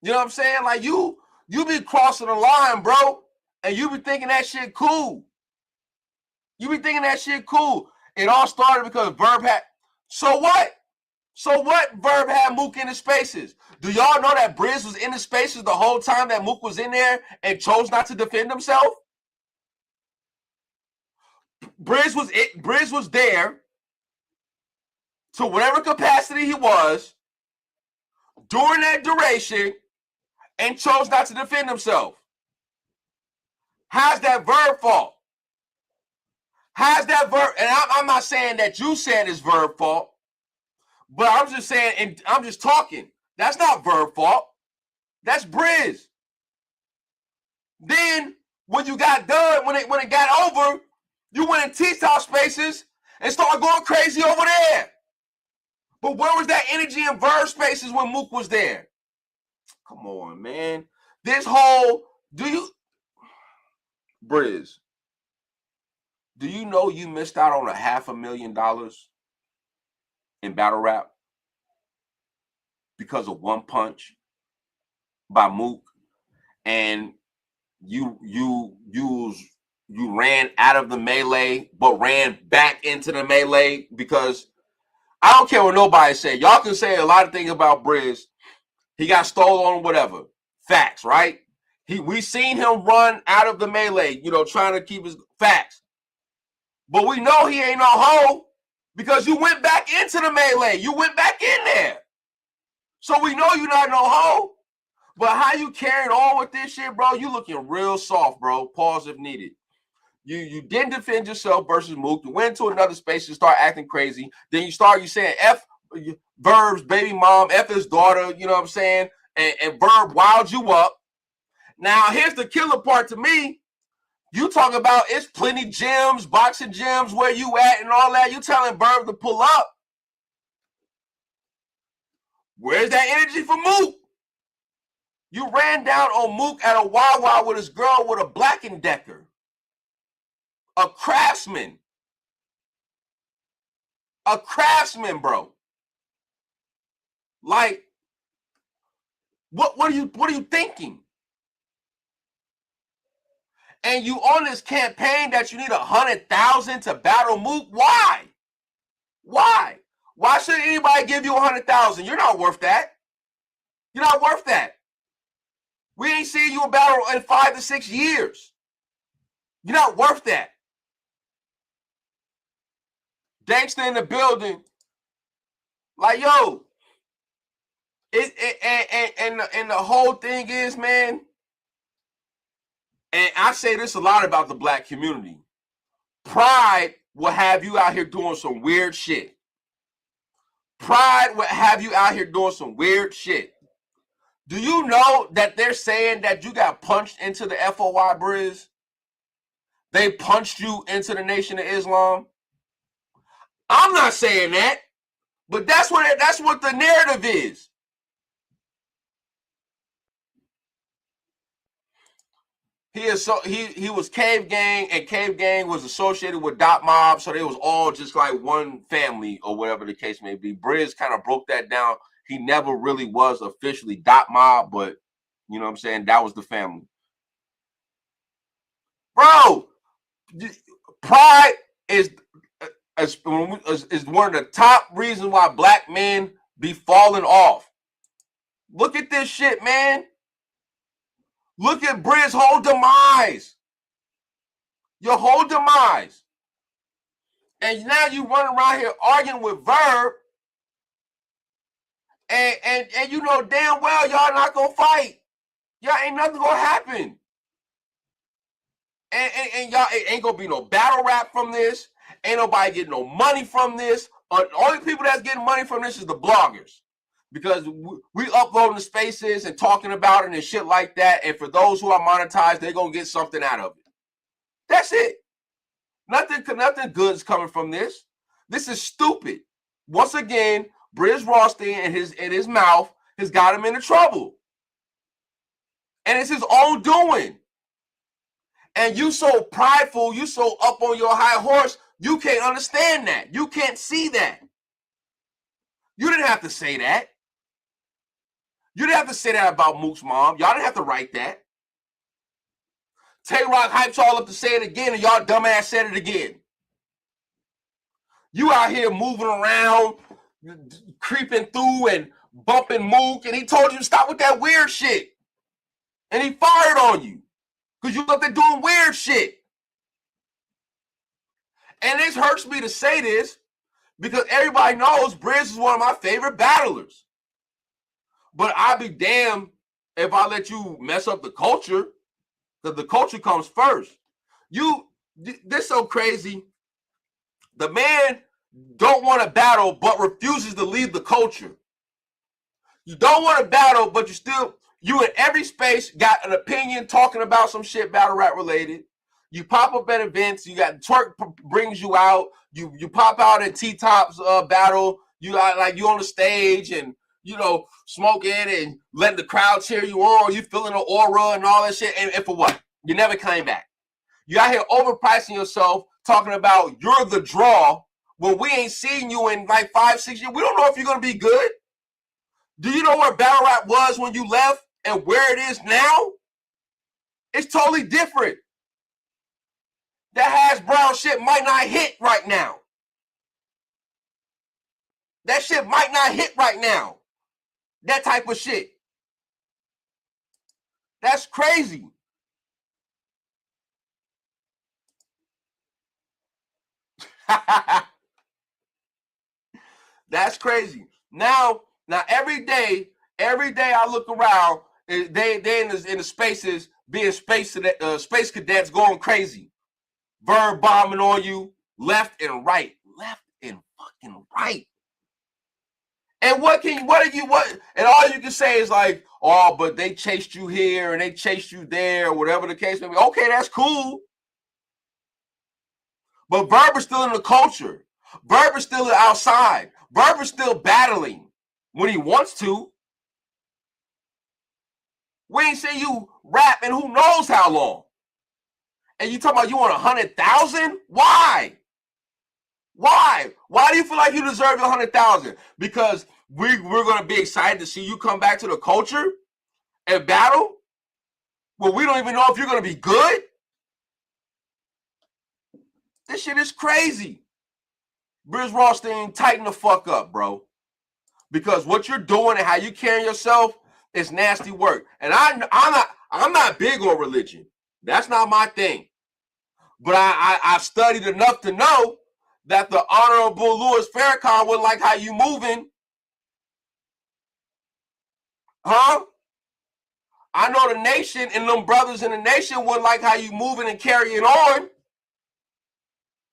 [SPEAKER 2] You know what I'm saying? Like, you be crossing the line, bro, and you be thinking that shit cool. You be thinking that shit cool. It all started because Verb had... So what? So what? Verb had Mook in the spaces. Do y'all know that Brizz was in the spaces the whole time that Mook was in there and chose not to defend himself? Brizz was there to whatever capacity he was during that duration and chose not to defend himself. How's that Verb fault? How's that Verb? And I'm not saying that you said it's Verb fault, but I'm just saying, and I'm just talking. That's not Verb fault. That's Brizz. Then when you got done, when it got over, you went in T-Top spaces and started going crazy over there. But where was that energy in Verb spaces when Mook was there? Come on, man. Brizz, do you know you missed out on $500,000 in battle rap because of one punch by Mook, and you ran out of the melee but ran back into the melee? Because I don't care what nobody say. Y'all can say a lot of things about Brizz. He got stolen, whatever. Facts, right? We seen him run out of the melee, trying to keep his facts. But we know he ain't no hoe because you went back into the melee. You went back in there. So we know you're not no hoe. But how you carrying on with this shit, bro? You looking real soft, bro. Pause if needed. You didn't defend yourself versus Mook. You went to another space and start acting crazy. Then you saying F Verb's baby mom, F his daughter, you know what I'm saying? And Verb wild you up. Now, here's the killer part to me. You talk about it's plenty gyms, boxing gyms, where you at and all that. You telling Verb to pull up. Where's that energy for Mook? You ran down on Mook at a Wawa with his girl with a Black & Decker. A craftsman. A craftsman, bro. Like, what are you thinking? And you on this campaign that you need 100,000 to battle Mook? Why? Why? Why should anybody give you 100,000? You're not worth that. You're not worth that. We ain't seen you in battle in 5 to 6 years. You're not worth that. Gangsta in the building. Like, yo. And the whole thing is, man, and I say this a lot about the black community, pride will have you out here doing some weird shit. Pride will have you out here doing some weird shit. Do you know that they're saying that you got punched into the FOI, Brizz? They punched you into the Nation of Islam? I'm not saying that, but that's what the narrative is. He was Cave Gang, and Cave Gang was associated with Dot Mob, so they was all just like one family or whatever the case may be. Brizz kind of broke that down. He never really was officially Dot Mob, but you know what I'm saying? That was the family. Bro, pride is one of the top reasons why black men be falling off. Look at this shit, man. Look at Brizz's whole demise. Your whole demise. And now you run around here arguing with Verb. And you know damn well y'all not gonna fight. Y'all ain't nothing gonna happen. And y'all ain't gonna be no battle rap from this. Ain't nobody getting no money from this. The only people that's getting money from this is the bloggers. Because we uploading the spaces and talking about it and shit like that. And for those who are monetized, they're going to get something out of it. That's it. Nothing good is coming from this. This is stupid. Once again, Brizz Rothstein and his mouth has got him into trouble. And it's his own doing. And you so prideful, you so up on your high horse, you can't understand that. You can't see that. You didn't have to say that. You didn't have to say that about Mook's mom. Y'all didn't have to write that. Tay-Rock hyped y'all up to say it again, and y'all dumbass said it again. You out here moving around, creeping through and bumping Mook, and he told you to stop with that weird shit. And he fired on you because you up there doing weird shit. And this hurts me to say this because everybody knows Brizz is one of my favorite battlers. But I'll be damned if I let you mess up the culture, because the culture comes first. This so crazy. The man don't want to battle, but refuses to leave the culture. You don't want to battle, but you in every space got an opinion talking about some shit battle rap related. You pop up at events. You got Twerk brings you out. You pop out at T-Top's battle. You got like you on the stage and smoking and letting the crowd cheer you on. You feeling the aura and all that shit. And for what? You never came back. You out here overpricing yourself, talking about you're the draw when we ain't seen you in like 5-6 years. We don't know if you're gonna be good. Do you know where battle rap was when you left and where it is now? It's totally different. That hash brown shit might not hit right now. That shit might not hit right now. That type of shit. That's crazy. That's crazy. Now every day I look around, they in the spaces being space cadets going crazy. Verb bombing on you left and right. Left and fucking right. And what and all you can say is like, oh, but they chased you here and they chased you there, or whatever the case may be. Okay, that's cool. But Verb is still in the culture. Verb is still outside. Verb is still battling when he wants to. We ain't seen you rap in who knows how long. And you talking about you want 100,000? Why? Why? Why do you feel like you deserve your 100,000? Because we're going to be excited to see you come back to the culture and battle? Well, we don't even know if you're going to be good? This shit is crazy. Brizz Rothstein, tighten the fuck up, bro. Because what you're doing and how you carry yourself is nasty work. And I'm not big on religion. That's not my thing. But I studied enough to know that the Honorable Louis Farrakhan wouldn't like how you moving. Huh? I know the nation and them brothers in the nation wouldn't like how you moving and carrying on.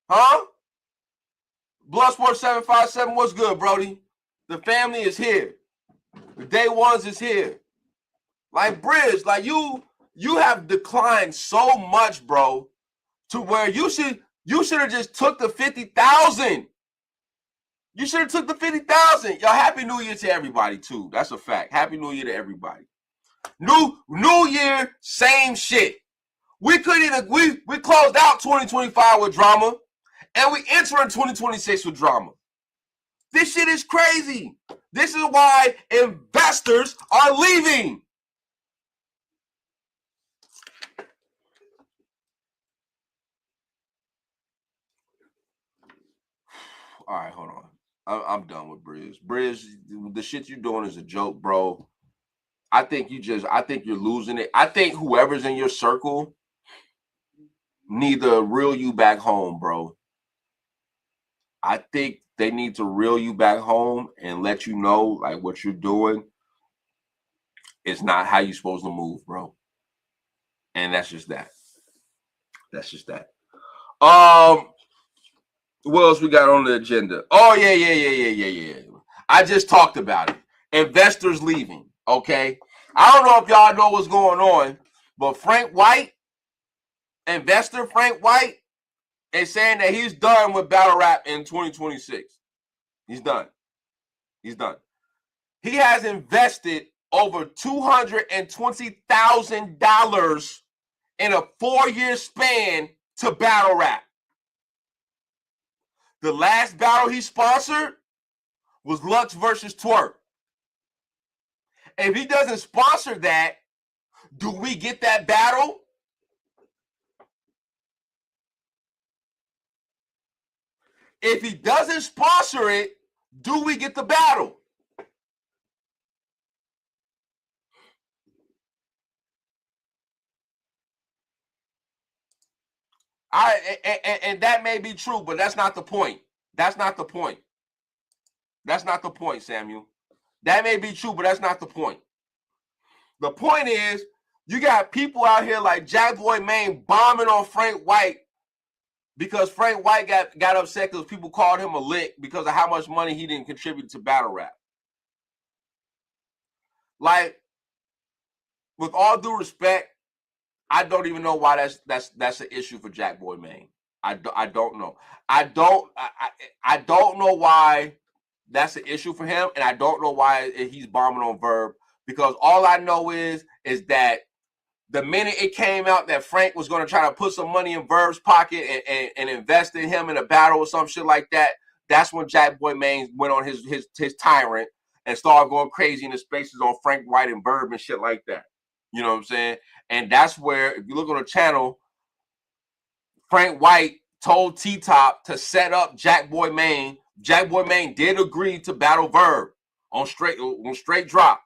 [SPEAKER 2] Huh? Bloodsport 757, what's good, Brody? The family is here. The day ones is here. Like Brizz, like you have declined so much, bro, to where you should have just took the 50,000. You should have took the 50,000. Yo, Happy New Year to everybody too. That's a fact. Happy New Year to everybody. New Year, same shit. We closed out 2025 with drama, and we entering 2026 with drama. This shit is crazy. This is why investors are leaving. All right, hold on. I'm done with Brizz. Brizz, the shit you're doing is a joke, bro. I think you're losing it. I think whoever's in your circle need to reel you back home, bro. I think they need to reel you back home and let you know, like, what you're doing is not how you're supposed to move, bro. And that's just that. That's just that. What else we got on the agenda? Oh, yeah. I just talked about it. Investors leaving, okay? I don't know if y'all know what's going on, but Frank White, investor Frank White, is saying that he's done with battle rap in 2026. He's done. He's done. He has invested over $220,000 in a 4-year span to battle rap. The last battle he sponsored was Lux versus Twerk. If he doesn't sponsor that, do we get that battle? If he doesn't sponsor it, do we get the battle? And that may be true, but that's not the point. That's not the point. That's not the point, Samuel. That may be true, but that's not the point. The point is, you got people out here like Jack Boy Maine bombing on Frank White because Frank White got upset because people called him a lick because of how much money he didn't contribute to battle rap. Like, with all due respect, I don't even know why that's an issue for Jack Boy Maine. I don't know. I don't know why that's an issue for him, and I don't know why he's bombing on Verb, because all I know is that the minute it came out that Frank was going to try to put some money in Verb's pocket and invest in him in a battle or some shit like that, that's when Jack Boy Maine went on his tyrant and started going crazy in the spaces on Frank White and Verb and shit like that. You know what I'm saying? And that's where, if you look on the channel, Frank White told T-Top to set up Jack Boy Maine. Jack Boy Maine did agree to battle Verb on straight drop.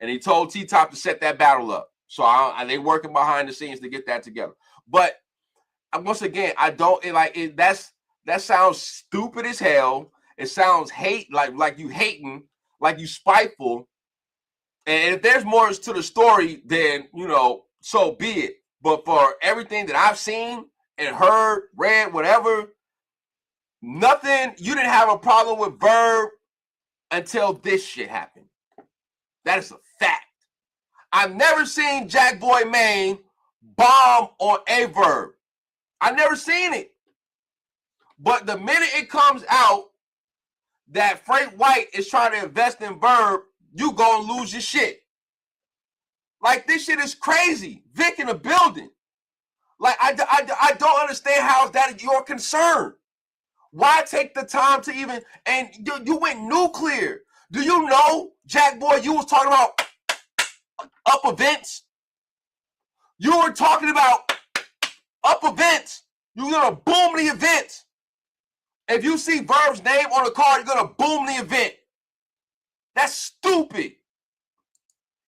[SPEAKER 2] And he told T-Top to set that battle up. So they working behind the scenes to get that together. But once again, I don't like it. That sounds stupid as hell. It sounds like you hating, like you spiteful. And if there's more to the story, then, you know, so be it. But for everything that I've seen and heard, read, whatever, nothing, you didn't have a problem with Verb until this shit happened. That is a fact. I've never seen Jack Boy Maine bomb on a Verb. I've never seen it. But the minute it comes out that Frank White is trying to invest in Verb, you gonna lose your shit. Like, this shit is crazy. Vic in the building. Like, I don't understand how that your concern. Why take the time to even, and you went nuclear. Do you know, Jack Boy, you was talking about up events? You were talking about up events. You're gonna boom the events. If you see Verb's name on the card, you're gonna boom the event. That's stupid.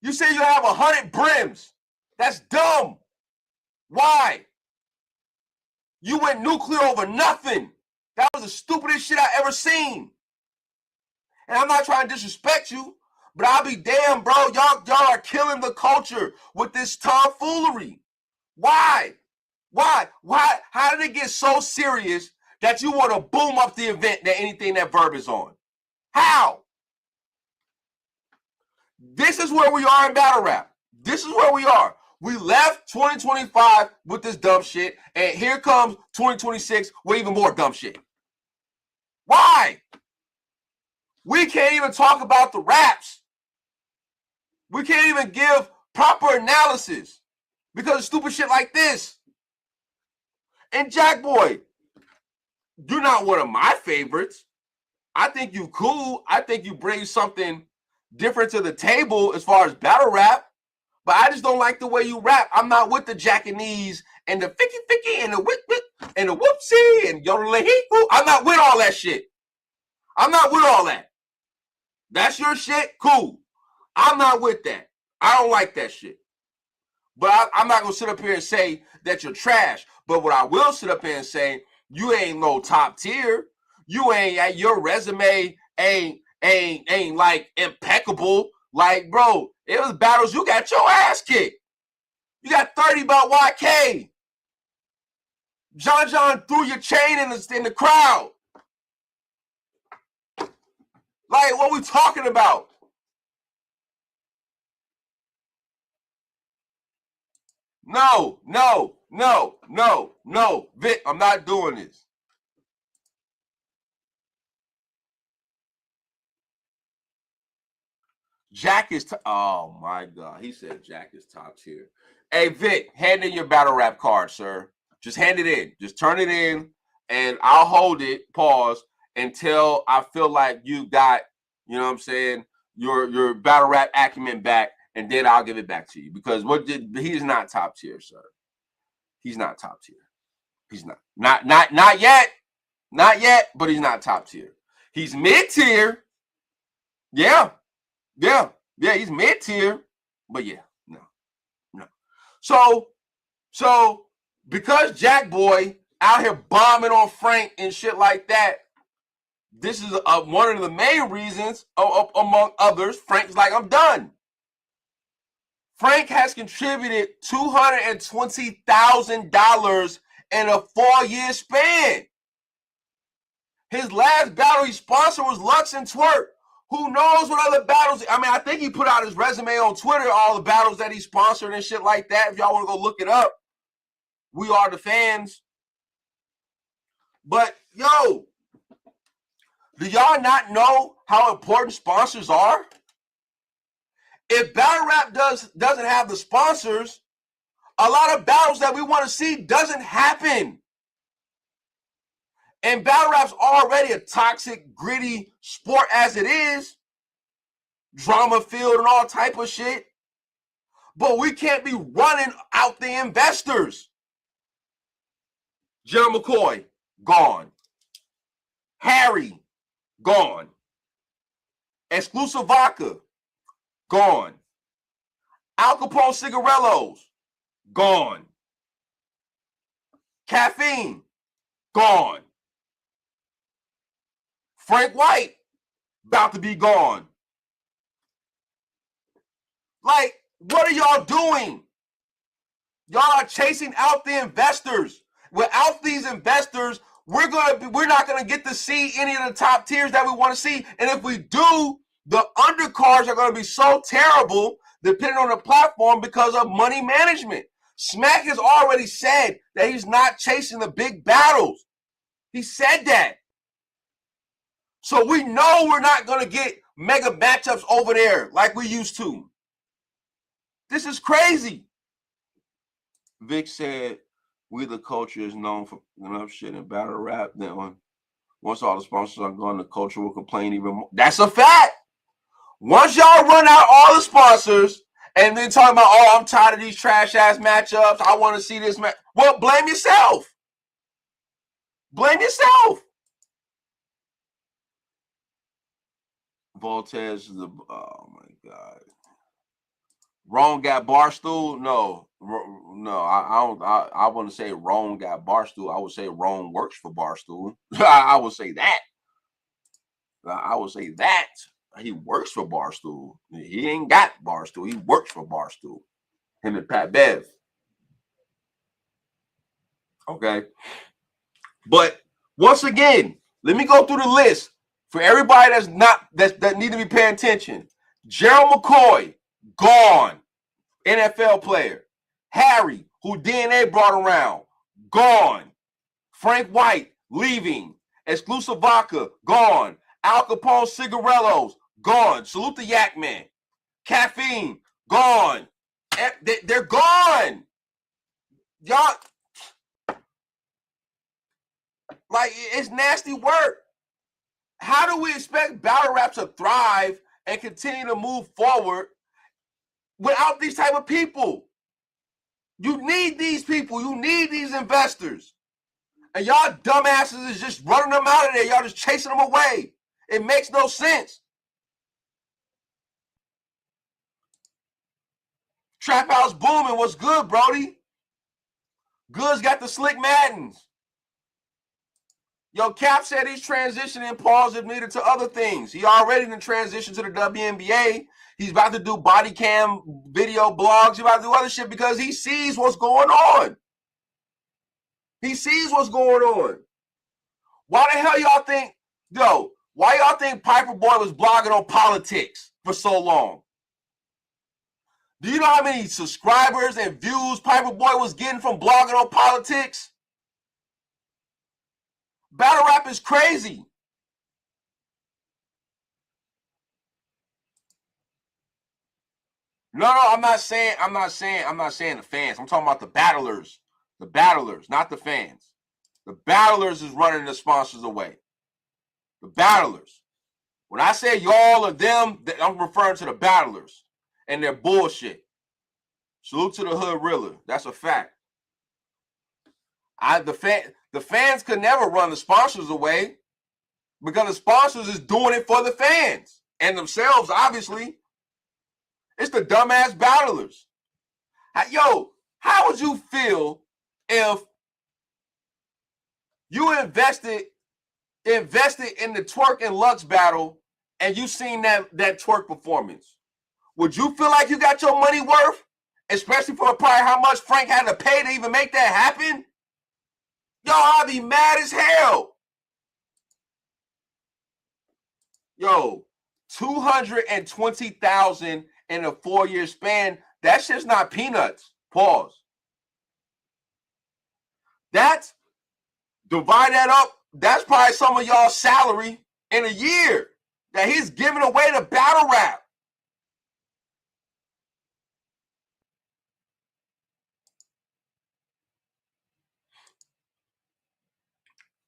[SPEAKER 2] You say you have 100 brims. That's dumb. Why? You went nuclear over nothing. That was the stupidest shit I ever seen. And I'm not trying to disrespect you, but I'll be damned, bro. Y'all are killing the culture with this tomfoolery. Why? Why? How did it get so serious that you want to boom up the event than anything that Verb is on? How? This is where we are in battle rap. This is where we are. We left 2025 with this dumb shit, and here comes 2026 with even more dumb shit. Why? We can't even talk about the raps. We can't even give proper analysis because of stupid shit like this. And Jack Boy, you're not one of my favorites. I think you cool. I think you bring something different to the table as far as battle rap, but I just don't like the way you rap. I'm not with the Jackanese and the ficky and the whip and the whoopsie and yodelahee. I'm not with all that shit. I'm not with all that. That's your shit? Cool. I'm not with that. I don't like that shit. But I'm not going to sit up here and say that you're trash. But what I will sit up here and say, you ain't no top tier. You ain't, your resume ain't like impeccable. Like, bro, it was battles you got your ass kicked. You got 30 about YK. John threw your chain in the crowd. Like, what we talking about? No. Vic, I'm not doing this. Jack is, oh my God. He said Jack is top tier. Hey, Vic, hand in your battle rap card, sir. Just hand it in. Just turn it in, and I'll hold it, pause, until I feel like you got, you know what I'm saying, your battle rap acumen back, and then I'll give it back to you. Because he's not top tier, sir. He's not top tier. He's not. Not yet. Not yet, but he's not top tier. He's mid-tier. Yeah. Yeah. Yeah, he's mid-tier. But yeah, no. So because Jack Boy out here bombing on Frank and shit like that, this is one of the main reasons, among others, Frank's like, I'm done. Frank has contributed $220,000 in a 4-year span. His last battle he sponsored was Lux and Twerk. Who knows what other battles? I mean, I think he put out his resume on Twitter, all the battles that he sponsored and shit like that. If y'all want to go look it up, we are the fans. But, yo, do y'all not know how important sponsors are? If battle rap doesn't have the sponsors, a lot of battles that we want to see doesn't happen. And battle rap's already a toxic, gritty sport as it is. Drama-filled and all type of shit. But we can't be running out the investors. Gerald McCoy, gone. Harry, gone. Exclusive Vodka, gone. Al Capone Cigarillos, gone. Caffeine, gone. Frank White, about to be gone. Like, what are y'all doing? Y'all are chasing out the investors. Without these investors, we're not gonna get to see any of the top tiers that we want to see. And if we do, the undercards are gonna be so terrible, depending on the platform, because of money management. Smack has already said that he's not chasing the big battles. He said that. So we know we're not going to get mega matchups over there like we used to. This is crazy. Vic said, we the culture is known for enough shit in battle rap. Then once all the sponsors are gone, the culture will complain even more. That's a fact. Once y'all run out all the sponsors and then talking about, oh, I'm tired of these trash-ass matchups. I want to see this match. Well, blame yourself. Blame yourself. Voltaire, oh my God. Wrong got Barstool? No. I wouldn't say wrong got Barstool. I would say wrong works for Barstool. I would say that. I would say that. He works for Barstool. He ain't got Barstool. He works for Barstool. Him and Pat Bev. Okay. But once again, let me go through the list for everybody that need to be paying attention. Gerald McCoy, gone. NFL player. Harry, who DNA brought around, gone. Frank White, leaving. Exclusive Vodka, gone. Al Capone Cigarillos, gone. Salute the Yak Man. Caffeine, gone. They're gone. Y'all, like, it's nasty work. How do we expect battle rap to thrive and continue to move forward without these type of people? You need these people. You need these investors. And y'all dumbasses is just running them out of there. Y'all just chasing them away. It makes no sense. Trap House booming. What's good, Brody? Good's got the slick Maddens. Yo, Cap said he's transitioning, pause if needed, to other things. He already in transition to the WNBA. He's about to do body cam video blogs. He's about to do other shit because he sees what's going on. He sees what's going on. Why the hell y'all think, why y'all think Piper Boy was blogging on politics for so long? Do you know how many subscribers and views Piper Boy was getting from blogging on politics? Battle rap is crazy. No, I'm not saying the fans. I'm talking about the battlers. The battlers, not the fans. The battlers is running the sponsors away. The battlers. When I say y'all or them, I'm referring to the battlers and their bullshit. Salute to the hood realer. That's a fact. The fans could never run the sponsors away because the sponsors is doing it for the fans and themselves, obviously. It's the dumbass battlers. Yo, how would you feel if you invested in the Twerk and Lux battle and you seen that Twerk performance? Would you feel like you got your money worth? Especially for probably how much Frank had to pay to even make that happen? Yo, I'd be mad as hell. Yo, $220,000 in a 4-year span, that shit's not peanuts. Pause. Divide that up, that's probably some of y'all's salary in a year that he's giving away to battle rap.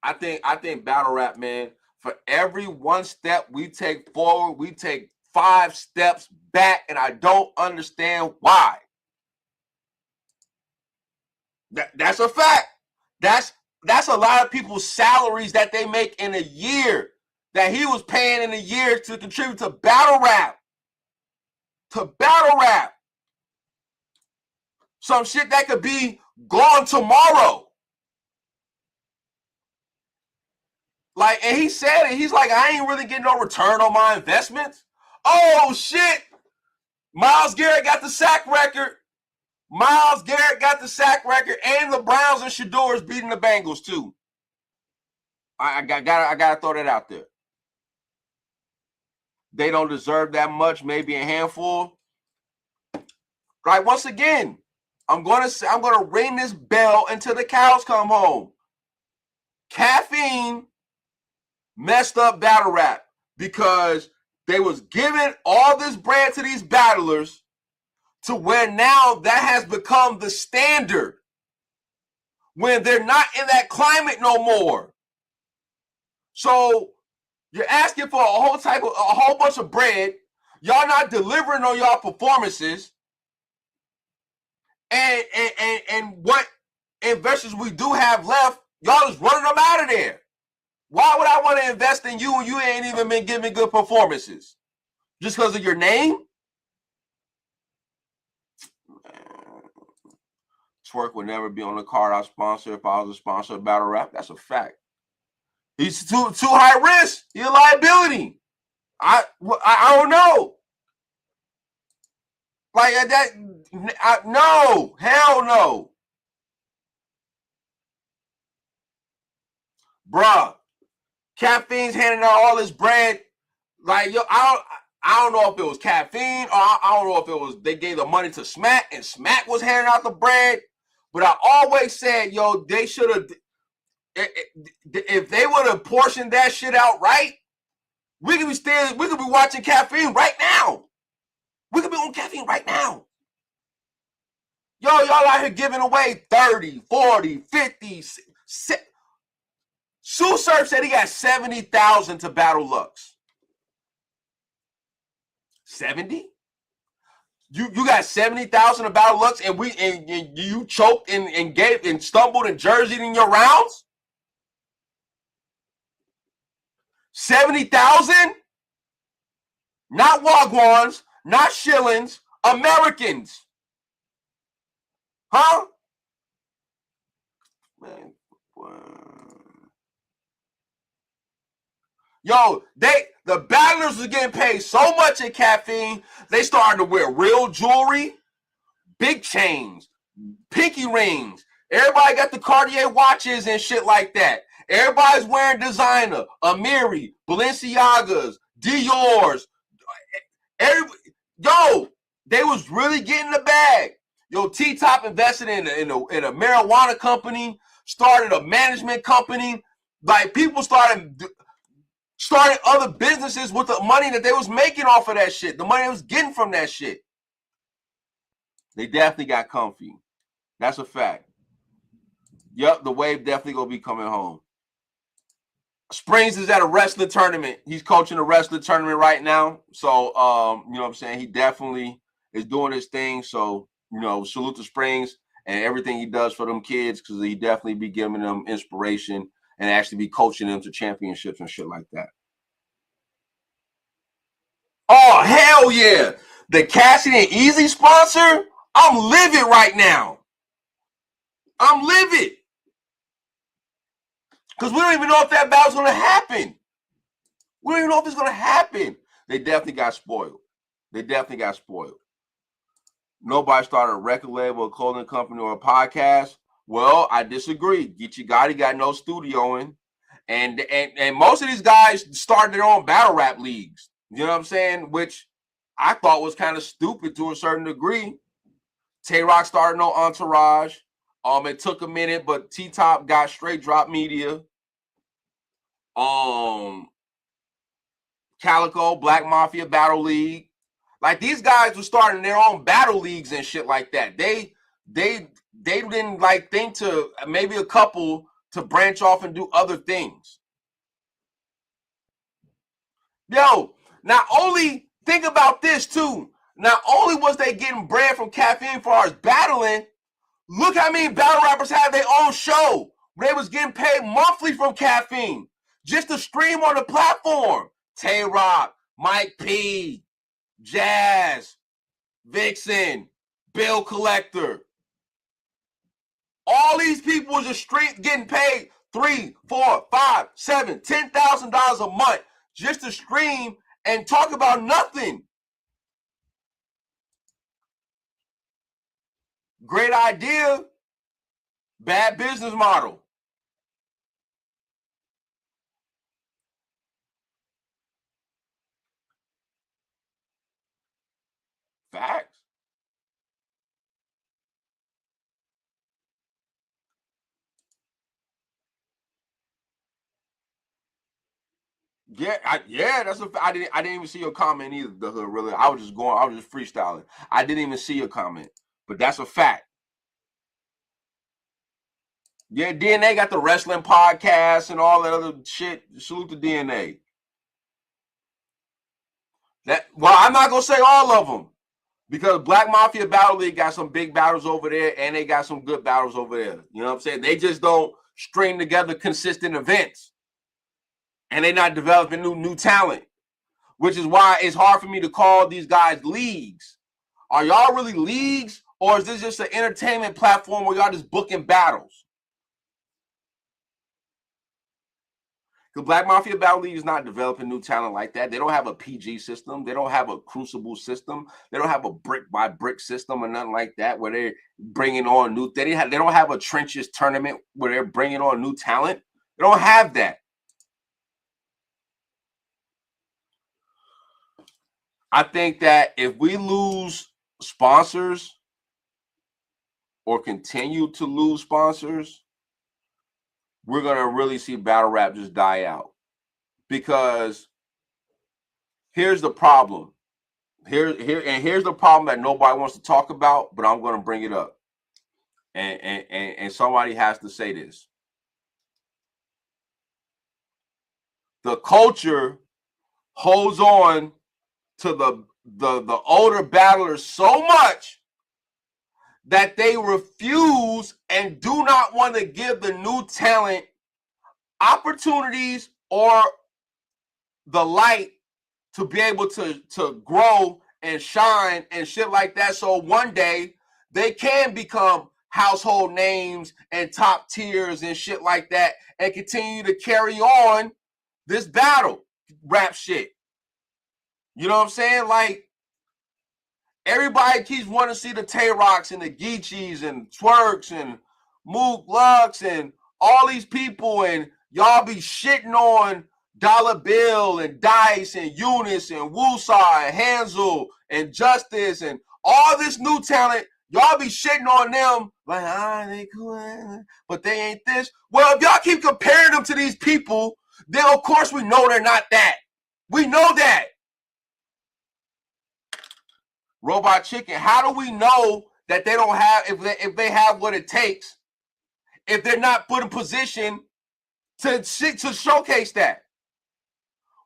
[SPEAKER 2] I think battle rap, man, for every one step we take forward, we take 5 steps back, and I don't understand why. That's a fact. That's a lot of people's salaries that they make in a year that he was paying in a year to contribute to battle rap. To battle rap. Some shit that could be gone tomorrow. Like, and he said it. He's like, I ain't really getting no return on my investments. Oh, shit. Myles Garrett got the sack record. Myles Garrett got the sack record, and the Browns and Shador's beating the Bengals, too. I gotta throw that out there. They don't deserve that much, maybe a handful. Right, once again, I'm gonna ring this bell until the cows come home. Caffeine messed up battle rap because they was giving all this bread to these battlers to where now that has become the standard when they're not in that climate no more. So you're asking for a whole bunch of bread. Y'all not delivering on y'all performances. And what investors we do have left, y'all is running them out of there. Why would I want to invest in you and you ain't even been giving good performances? Just because of your name? Man. Twerk would never be on the card I sponsor if I was a sponsor of battle rap. That's a fact. He's too high risk. He's a liability. I don't know. Like that. No. Hell no. Bruh. Caffeine's handing out all this bread. Like, yo, I don't know if it was caffeine or I don't know if it was they gave the money to Smack and Smack was handing out the bread. But I always said, yo, they should have, if they would have portioned that shit out right, we could be watching Caffeine right now. We could be on Caffeine right now. Yo, y'all out here giving away 30, 40, 50, Sue Surf said he got 70,000 to battle Lux. 70? You got 70,000 to battle Lux and you choked and gave and stumbled and jerseyed in your rounds? 70,000? Not Wagwans, not shillings, Americans. Huh? Man, yo, the battlers was getting paid so much in Caffeine, they started to wear real jewelry, big chains, pinky rings. Everybody got the Cartier watches and shit like that. Everybody's wearing designer, Amiri, Balenciagas, Dior's. Yo, they was really getting the bag. Yo, T-Top invested in a marijuana company, started a management company. Like, people started other businesses with the money that they was making off of that shit, the money they was getting from that shit. They definitely got comfy. That's a fact. Yep, the wave definitely gonna be coming home. Springz is at a wrestling tournament. He's coaching a wrestling tournament right now. So, you know what I'm saying? He definitely is doing his thing. So, you know, salute to Springz and everything he does for them kids, because he definitely be giving them inspiration and actually be coaching them to championships and shit like that. Oh, hell yeah. The Cassidy and Easy sponsor, I'm livid right now. I'm livid. Because we don't even know if that battle's going to happen. We don't even know if it's going to happen. They definitely got spoiled. They definitely got spoiled. Nobody started a record label, a clothing company, or a podcast. Well, I disagree. Geechee Gotti got no studioing. And most of these guys started their own battle rap leagues. You know what I'm saying? Which I thought was kind of stupid to a certain degree. Tay-Rock started no Entourage. It took a minute, but T-Top got Straight Drop Media. Calico, Black Mafia Battle League. Like, these guys were starting their own battle leagues and shit like that. They didn't like think to maybe a couple to branch off and do other things. Yo, not only think about this too. Not only was they getting bread from Caffeine for our battling, look how many battle rappers had their own show. They was getting paid monthly from Caffeine just to stream on the platform. Tay-Rock, Mike P, Jazz, Vixen, Bill Collector. All these people was just getting paid $3, $4, $5, $7, $10,000 a month just to stream and talk about nothing. Great idea, bad business model. Facts. Yeah, that's a. I didn't even see your comment either. The hood, really. I was just freestyling. I didn't even see your comment, but that's a fact. Yeah, DNA got the wrestling podcast and all that other shit. Salute to DNA. Well, I'm not gonna say all of them, because Black Mafia Battle League got some big battles over there, and they got some good battles over there. You know what I'm saying? They just don't string together consistent events. And they're not developing new talent, which is why it's hard for me to call these guys leagues. Are y'all really leagues, or is this just an entertainment platform where y'all just booking battles? The Black Mafia Battle League is not developing new talent like that. They don't have a PG system. They don't have a Crucible system. They don't have a brick-by-brick system or nothing like that where they're bringing on new. They don't have a trenches tournament where they're bringing on new talent. They don't have that. I think that if we lose sponsors or continue to lose sponsors, we're going to really see battle rap just die out. Because here's the problem. Here's the problem that nobody wants to talk about, but I'm going to bring it up. And somebody has to say this. The culture holds on to the older battlers so much that they refuse and do not want to give the new talent opportunities or the light to be able to grow and shine and shit like that, so one day they can become household names and top tiers and shit like that and continue to carry on this battle rap shit. You know what I'm saying? Like, everybody keeps wanting to see the Tay-Rocks and the Geechees and Twerks and Mook Lux and all these people, and y'all be shitting on Dollar Bill and Dice and Eunice and Woosah and Hansel and Justice and all this new talent. Y'all be shitting on them like, they cool, but they ain't this. Well, if y'all keep comparing them to these people, then of course we know they're not that. We know that. Robot Chicken, how do we know that they don't have, if they have what it takes, if they're not put in position to showcase that.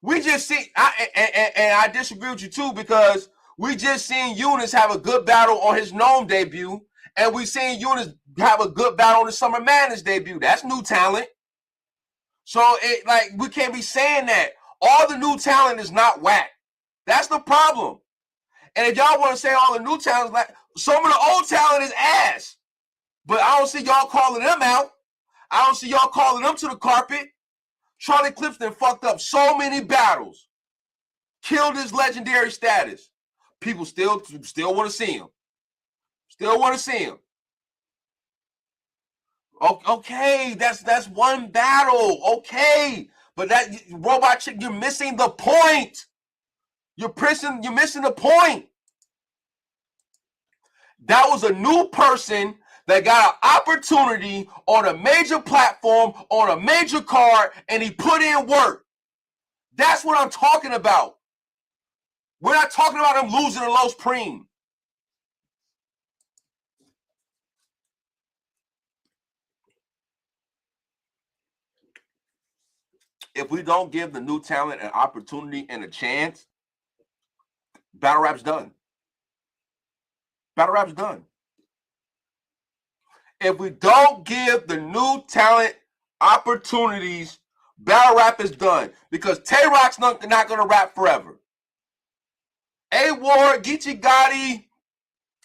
[SPEAKER 2] We just see, and I disagree with you too, because we just seen Eunice have a good battle on his Gnome debut, and we seen Eunice have a good battle on the Summer Madness debut. That's new talent. So we can't be saying that all the new talent is not whack. That's the problem. And if y'all want to say all the new talent is like, some of the old talent is ass. But I don't see y'all calling them out. I don't see y'all calling them to the carpet. Charlie Clifton fucked up so many battles, killed his legendary status. People still want to see him. Still want to see him. Okay, that's one battle. Okay, but that Robot Chick, you're missing the point. You're missing the point. That was a new person that got an opportunity on a major platform, on a major card, and he put in work. That's what I'm talking about. We're not talking about him losing to Los Preem. If we don't give the new talent an opportunity and a chance, battle rap's done. Battle rap's done. If we don't give the new talent opportunities, battle rap is done. Because Tay-Rock's not going to rap forever. A-Ward, Geechee Gotti,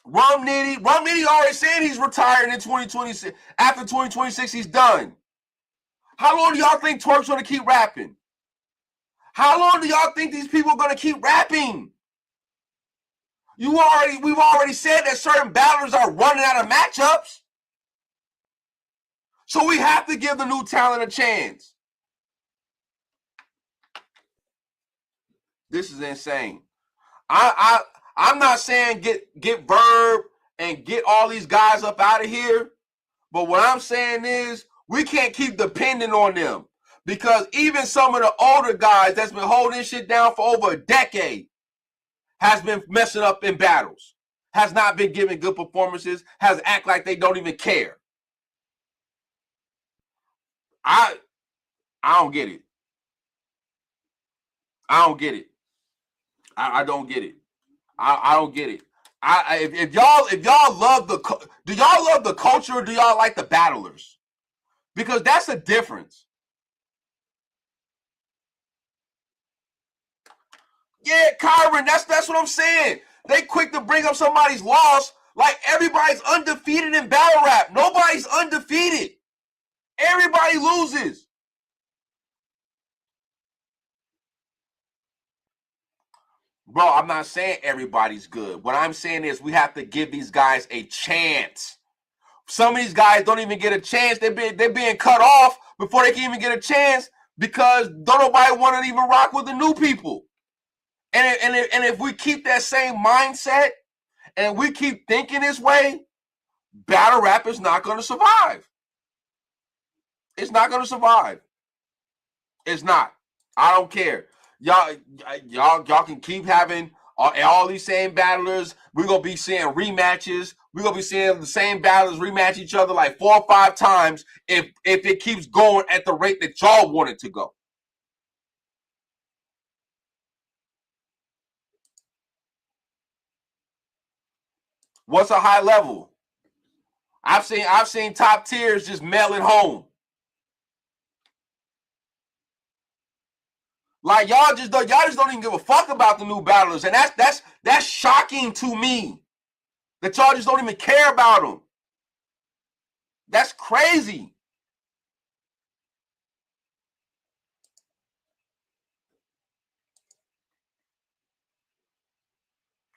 [SPEAKER 2] Rum Nitty already said he's retiring in 2026. After 2026, he's done. How long do y'all think Twerk's going to keep rapping? How long do y'all think these people are going to keep rapping? We've already said that certain battlers are running out of matchups. So we have to give the new talent a chance. This is insane. I'm not saying get Verb and get all these guys up out of here, but what I'm saying is we can't keep depending on them, because even some of the older guys that's been holding shit down for over a decade has been messing up in battles, has not been giving good performances, has act like they don't even care. I don't get it. I don't get it. I don't get it. I don't get it. If y'all love do y'all love the culture, or do y'all like the battlers? Because that's a difference. Yeah, Kyron, that's what I'm saying. They quick to bring up somebody's loss like everybody's undefeated in battle rap. Nobody's undefeated. Everybody loses. Bro, I'm not saying everybody's good. What I'm saying is we have to give these guys a chance. Some of these guys don't even get a chance. They're being cut off before they can even get a chance because don't nobody want to even rock with the new people. And if we keep that same mindset and we keep thinking this way, battle rap is not going to survive. It's not going to survive. It's not. I don't care. Y'all can keep having all these same battlers. We're going to be seeing rematches. We're going to be seeing the same battlers rematch each other like 4 or 5 times if it keeps going at the rate that y'all want it to go. What's a high level? I've seen top tiers just mail it home. Like y'all just don't even give a fuck about the new battlers, and that's shocking to me that y'all just don't even care about them. That's crazy.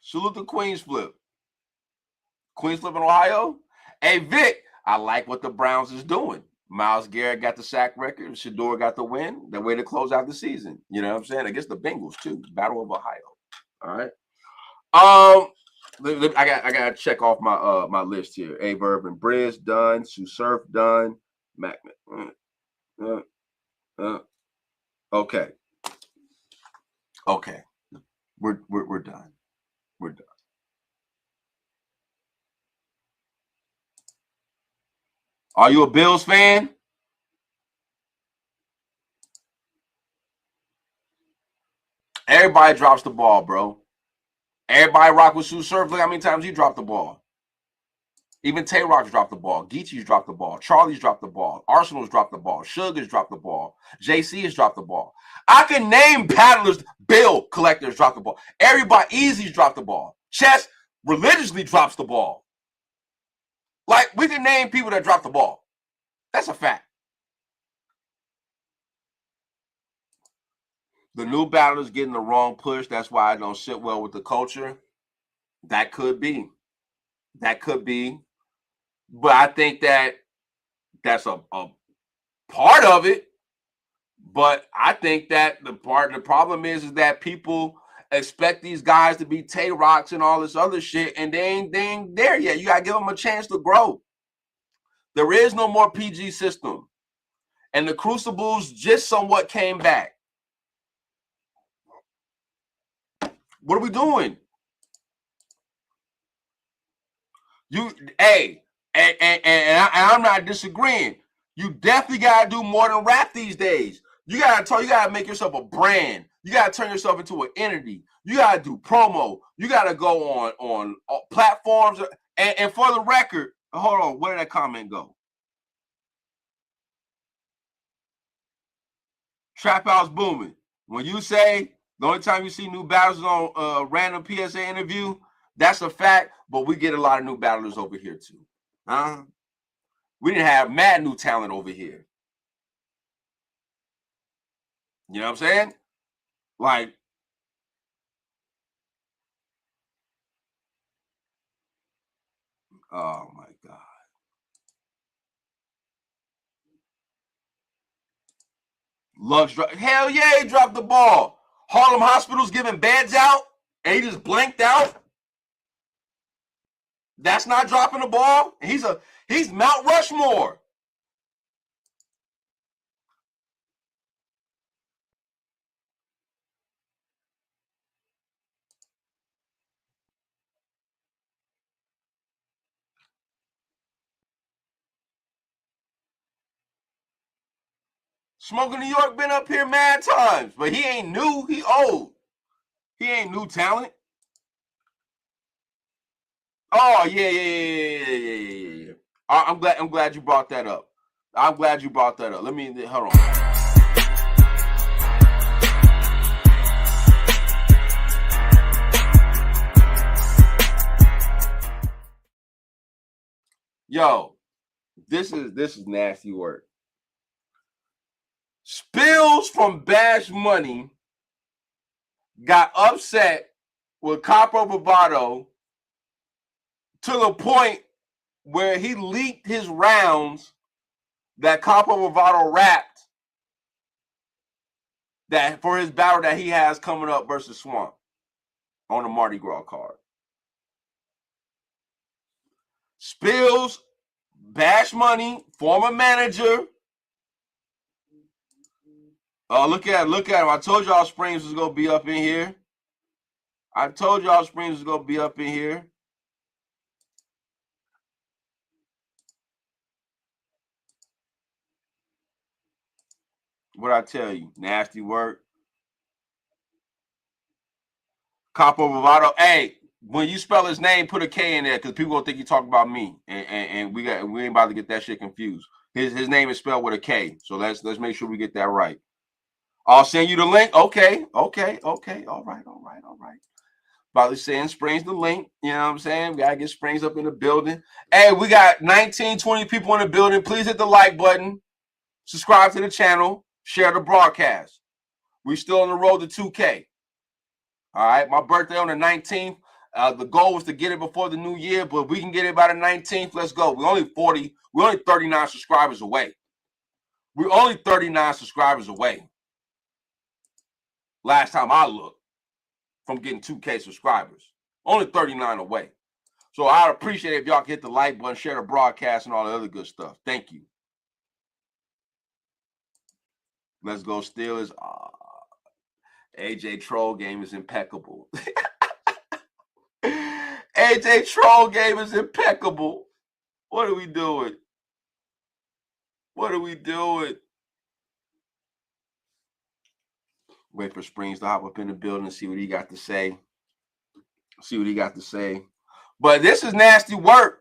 [SPEAKER 2] Salute to Queens Flip. Queens Flip in Ohio. Hey Vic, I like what the Browns is doing. Myles Garrett got the sack record. Shedeur got the win. The way to close out the season. You know what I'm saying? Against the Bengals too. Battle of Ohio. All right. I gotta check off my my list here. Verb and Brizz done. Sue Surf done. Mac. Okay. Okay. We're done. We're done. Are you a Bills fan? Everybody drops the ball, bro. Everybody rock with Sue Surf. Look how many times he dropped the ball. Even Tay-Rock's dropped the ball. Geechee's dropped the ball. Charlie's dropped the ball. Arsenal's dropped the ball. Sugar's dropped the ball. JC has dropped the ball. I can name paddlers, bill collectors drop the ball. Everybody, Easy's dropped the ball. Chess religiously drops the ball. Like, we can name people that drop the ball. That's a fact. The new battlers getting the wrong push. That's why I don't sit well with the culture. That could be. That could be. But I think that that's a part of it. But I think that the problem is that people expect these guys to be Tay-Rocks and all this other shit, and they ain't there yet. You got to give them a chance to grow. There is no more PG system. And the Crucibles just somewhat came back. What are we doing? I'm not disagreeing. You definitely gotta do more than rap these days. You gotta make yourself a brand. You gotta turn yourself into an entity. You gotta do promo. You gotta go on platforms. And for the record, hold on, where did that comment go? Trap House booming. When you say the only time you see new battlers on a random PSA interview, that's a fact, but we get a lot of new battlers over here too. We didn't have mad new talent over here. You know what I'm saying? Like, oh my God. Lux, hell yeah, he dropped the ball. Harlem Hospital's giving beds out, and he just blanked out. That's not dropping the ball. He's Mount Rushmore. Smoking New York been up here mad times, but he ain't new. He old. He ain't new talent. Oh yeah. I'm glad you brought that up. Let me hold on. Yo, this is nasty work. Spills from Bash Money got upset with Capo Bravado to the point where he leaked his rounds that Capo Bravado rapped that for his battle that he has coming up versus Swamp on the Mardi Gras card. Spills, Bash Money, former manager. Look at him. I told y'all Springz was going to be up in here. What'd I tell you? Nasty work. Capo Bravado. Hey, when you spell his name, put a K in there because people gonna think you talk about me, and we ain't about to get that shit confused. His name is spelled with a K, so let's make sure we get that right. I'll send you the link. Okay. All right. Probably send Springz the link. You know what I'm saying? We gotta get Springz up in the building. Hey, we got 19, 20 people in the building. Please hit the like button. Subscribe to the channel. Share the broadcast. We still on the road to 2K. All right, my birthday on the 19th. The goal was to get it before the new year, but if we can get it by the 19th, let's go. We're only 39 subscribers away. Last time I looked from getting 2K subscribers. Only 39 away. So I'd appreciate it if y'all hit the like button, share the broadcast, and all the other good stuff. Thank you. Let's go Steelers. AJ Troll game is impeccable. AJ Troll game is impeccable. What are we doing? What are we doing? Wait for Springz to hop up in the building and see what he got to say. But this is nasty work.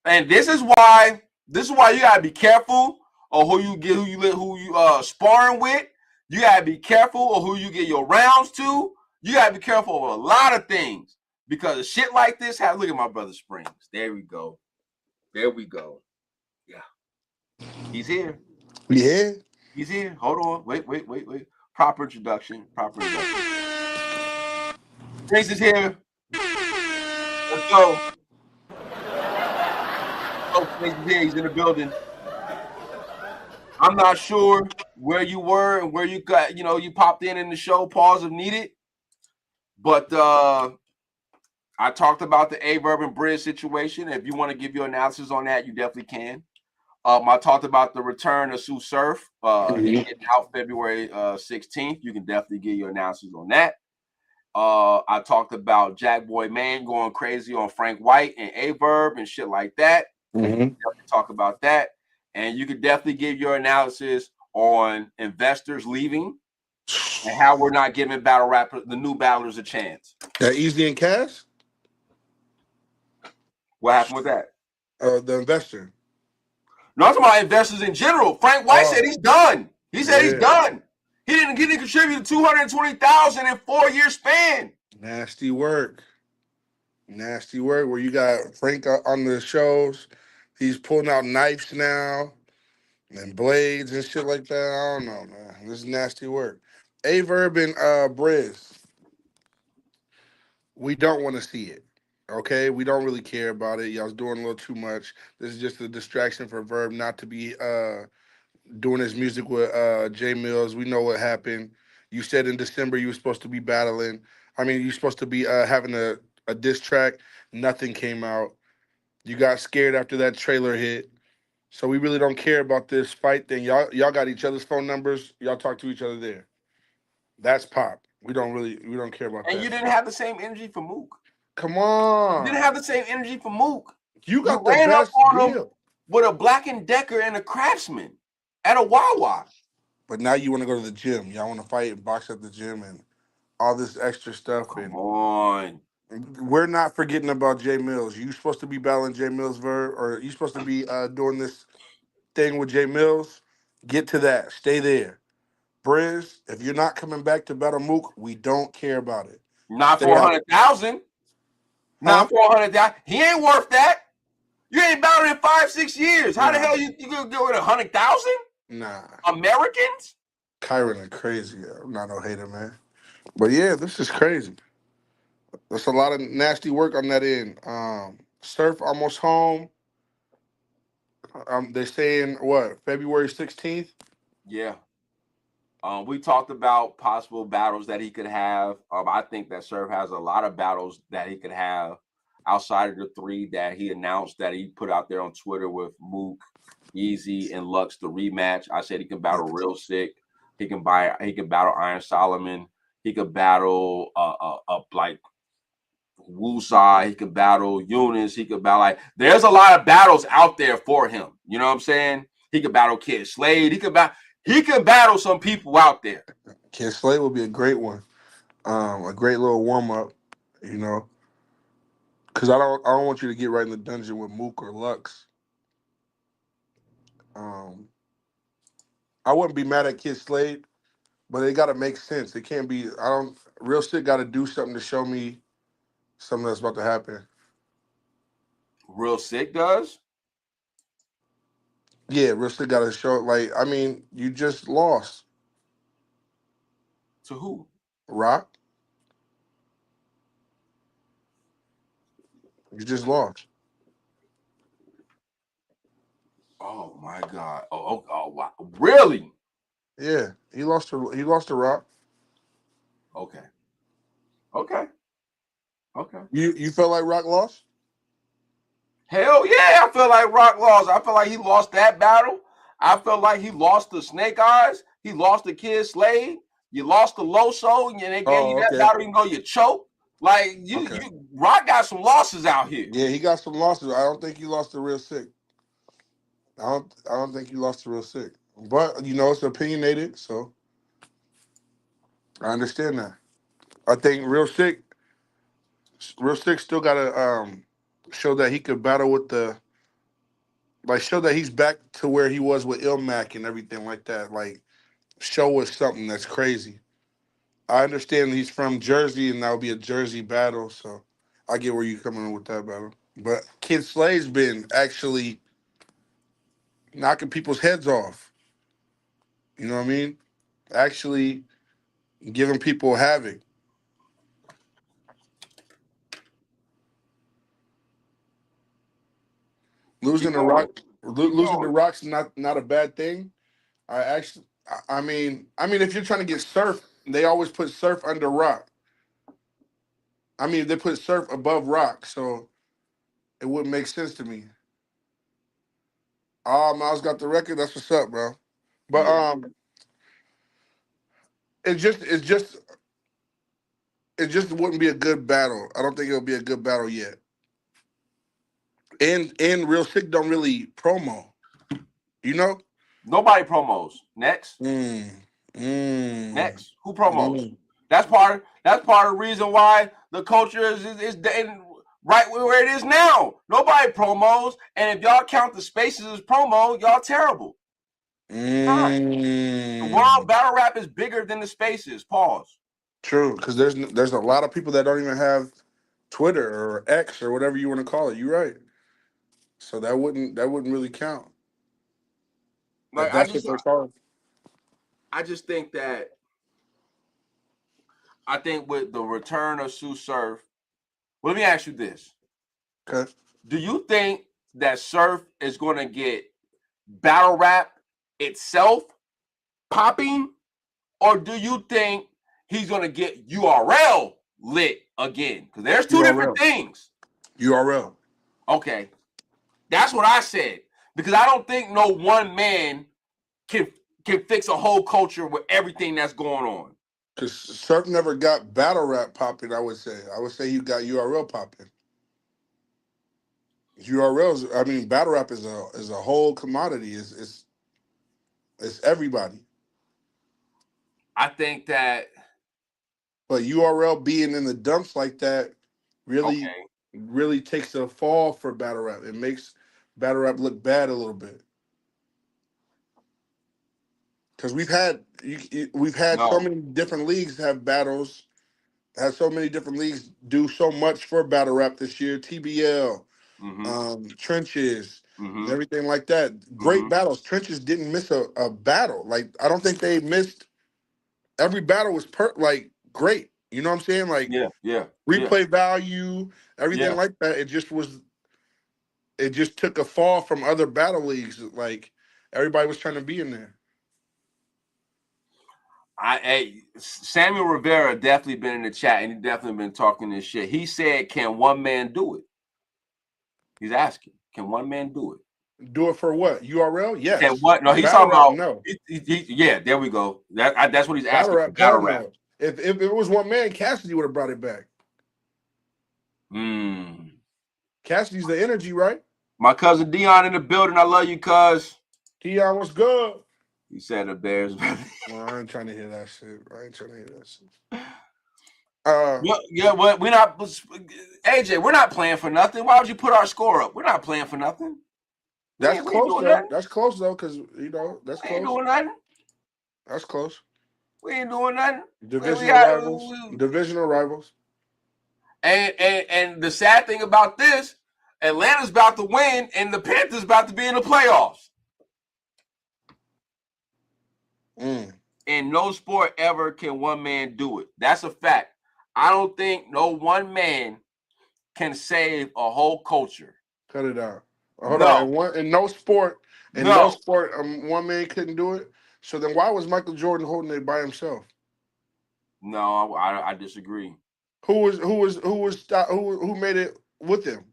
[SPEAKER 2] And this is why you gotta be careful of who you sparring with. You gotta be careful of who you get your rounds to. You gotta be careful of a lot of things because of shit like this. Look at my brother Springz. There we go. Yeah, he's here.
[SPEAKER 6] Yeah,
[SPEAKER 2] he's here. Hold on. Wait. Proper introduction. Springz is here. Let's go. Oh, Springz is here. He's in the building. I'm not sure where you were and where you got, you popped in the show, pause if needed. But I talked about the Verb and Brizz situation. If you want to give your analysis on that, you definitely can. I talked about the return of Sue Surf getting out February 16th. You can definitely get your analysis on that. I talked about Jack Boy Man going crazy on Frank White and Verb and shit like that. Definitely talk about that. And you could definitely give your analysis on investors leaving and how we're not giving battle rappers, the new battlers, a chance.
[SPEAKER 6] that Easy and Cash.
[SPEAKER 2] What happened with that?
[SPEAKER 6] The investor.
[SPEAKER 2] No, I'm talking about investors in general. Frank White said he's done. He said he's done. He didn't contribute $220,000 in 4-year span.
[SPEAKER 6] Nasty work. Where you got Frank on the shows. He's pulling out knives now and blades and shit like that. I don't know, man. This is nasty work. Verb and Brizz. We don't want to see it. Okay? We don't really care about it. Y'all's doing a little too much. This is just a distraction for Verb not to be doing his music with J Mills. We know what happened. You said in December you were supposed to be battling. I mean, you're supposed to be having a diss track. Nothing came out. You got scared after that trailer hit. So we really don't care about this fight thing. Y'all got each other's phone numbers. Y'all talk to each other there. That's pop. We don't care about that.
[SPEAKER 2] And you didn't have the same energy for Mook.
[SPEAKER 6] Come on.
[SPEAKER 2] You didn't have the same energy for Mook.
[SPEAKER 6] You got the
[SPEAKER 2] ran
[SPEAKER 6] best
[SPEAKER 2] up on him
[SPEAKER 6] deal.
[SPEAKER 2] with a Black & Decker and a Craftsman at a Wawa.
[SPEAKER 6] But now you want to go to the gym. Y'all want to fight and box at the gym and all this extra stuff.
[SPEAKER 2] Come on.
[SPEAKER 6] We're not forgetting about J Mills. You supposed to be battling J Mills, Verb, or you supposed to be doing this thing with J Mills. Get to that. Stay there. Brizz, if you're not coming back to battle Mook, we don't care about it.
[SPEAKER 2] Not $400,000. Not $400,000. He ain't worth that. You ain't battled in 5-6 years. How the hell you gonna go with $100,000?
[SPEAKER 6] Nah.
[SPEAKER 2] Americans?
[SPEAKER 6] Kyron is crazy. I'm not no hater, man. But yeah, this is crazy. There's a lot of nasty work on that end. Surf almost home. They're saying what, February 16th?
[SPEAKER 2] Yeah. We talked about possible battles that he could have. I think that Surf has a lot of battles that he could have outside of the 3 that he announced that he put out there on Twitter with Mook, Easy, and Lux, the rematch. I said he can battle Real Sick. He can battle Iron Solomon. He could battle like Woosai. He could battle Eunice. He could battle there's a lot of battles out there for him. You know what I'm saying? He could battle Kid Slade. He could battle some people out there.
[SPEAKER 6] Kid Slade would be a great one. A great little warm up, because I don't want you to get right in the dungeon with Mook or Lux. I wouldn't be mad at Kid Slade, but it got to make sense. It can't be. Real Sick got to do something to show me something that's about to happen.
[SPEAKER 2] Real Sick does?
[SPEAKER 6] Yeah, Real Sick got to show. You just lost.
[SPEAKER 2] To who?
[SPEAKER 6] Rock. You just lost.
[SPEAKER 2] Oh my God! Oh wow! Really?
[SPEAKER 6] Yeah, he lost to Rock.
[SPEAKER 2] Okay.
[SPEAKER 6] You felt like Rock lost?
[SPEAKER 2] Hell yeah! I feel like Rock lost. I feel like he lost that battle. I felt like he lost the Snake Eyes. He lost the Kid Slade. You lost the Loso, and they gave you that battle. Even though you choked, Rock got some losses out here.
[SPEAKER 6] Yeah, he got some losses. I don't think he lost the Real Sick. I don't think he lost to Real Sick. But you know, it's opinionated, so I understand that. I think Real Sick still gotta show that he could battle with the show that he's back to where he was with Ilmac and everything like that. Like show us something that's crazy. I understand he's from Jersey and that would be a Jersey battle, so I get where you're coming in with that battle. But Kid Slay's been actually knocking people's heads off. You know what I mean? Actually giving people havoc. Losing
[SPEAKER 2] Keep
[SPEAKER 6] the
[SPEAKER 2] going.
[SPEAKER 6] rock,
[SPEAKER 2] Keep
[SPEAKER 6] losing the
[SPEAKER 2] going.
[SPEAKER 6] rocks, not a bad thing. I mean, if you're trying to get Surf, they always put Surf under Rock. I mean, they put Surf above Rock, so it wouldn't make sense to me. Miles got the record. That's what's up, bro. But
[SPEAKER 2] Yeah.
[SPEAKER 6] it just wouldn't be a good battle. I don't think it'll be a good battle yet. And Real Sick don't really promo, you know.
[SPEAKER 2] Nobody promos. Next.
[SPEAKER 6] Mm,
[SPEAKER 2] Next. Who promos?
[SPEAKER 6] mm.
[SPEAKER 2] That's part of the reason why the culture is right where it is now. Nobody promos, and if y'all count the spaces as promo, y'all terrible. The world battle rap is bigger than the spaces. Pause.
[SPEAKER 6] True, because there's a lot of people that don't even have Twitter or X or whatever you want to call it. You're right. So that wouldn't really count. If
[SPEAKER 2] Like
[SPEAKER 6] that's what they're called.
[SPEAKER 2] I just think that with the return of Sue Surf, well, let me ask you this.
[SPEAKER 6] Okay.
[SPEAKER 2] Do you think that Surf is going to get battle rap itself popping, or do you think he's going to get URL lit again? Because there's two different things.
[SPEAKER 6] URL.
[SPEAKER 2] Okay. That's what I said. Because I don't think no one man can fix a whole culture with everything that's going on.
[SPEAKER 6] Because Surf never got battle rap popping, I would say he got URL popping. URLs, I mean, battle rap is a whole commodity. It's everybody.
[SPEAKER 2] I think that.
[SPEAKER 6] But URL being in the dumps like that really takes a fall for battle rap. It makes battle rap look bad a little bit. Because we've had so many different leagues have battles, had so many different leagues do so much for battle rap this year. TBL, Trenches, and everything like that. Great battles. Trenches didn't miss a battle. Like I don't think they missed. Every battle was great. You know what I'm saying? Like replay value, everything like that. It just took a fall from other battle leagues. Like everybody was trying to be in there.
[SPEAKER 2] Samuel Rivera definitely been in the chat and he definitely been talking this shit. He said, "Can one man do it?" He's asking, "Can one man do it?"
[SPEAKER 6] Do it for what? URL? Yes.
[SPEAKER 2] Can what? No, he's
[SPEAKER 6] battle
[SPEAKER 2] talking
[SPEAKER 6] rap,
[SPEAKER 2] about. No. Yeah, there we go. That's what he's asking.
[SPEAKER 6] Battle rap. If it was one man, Cassidy would have brought it back. Cassidy's the energy, right?
[SPEAKER 2] My cousin Dion in the building. I love you, cuz.
[SPEAKER 6] Dion, what's good?
[SPEAKER 2] He said the Bears.
[SPEAKER 6] Well, I ain't trying to hear that shit.
[SPEAKER 2] What we're not, AJ. We're not playing for nothing. Why would you put our score up? We're not playing for nothing.
[SPEAKER 6] That's close though. That's close though, because that's close.
[SPEAKER 2] We ain't doing nothing.
[SPEAKER 6] That's close.
[SPEAKER 2] We ain't doing nothing.
[SPEAKER 6] Divisional rivals.
[SPEAKER 2] And the sad thing about this, Atlanta's about to win, and the Panthers about to be in the playoffs. In no sport ever can one man do it. That's a fact. I don't think no one man can save a whole culture.
[SPEAKER 6] Cut it out. Hold on. In no sport, one man couldn't do it. So then why was Michael Jordan holding it by himself?
[SPEAKER 2] No, I disagree.
[SPEAKER 6] Who made it with him?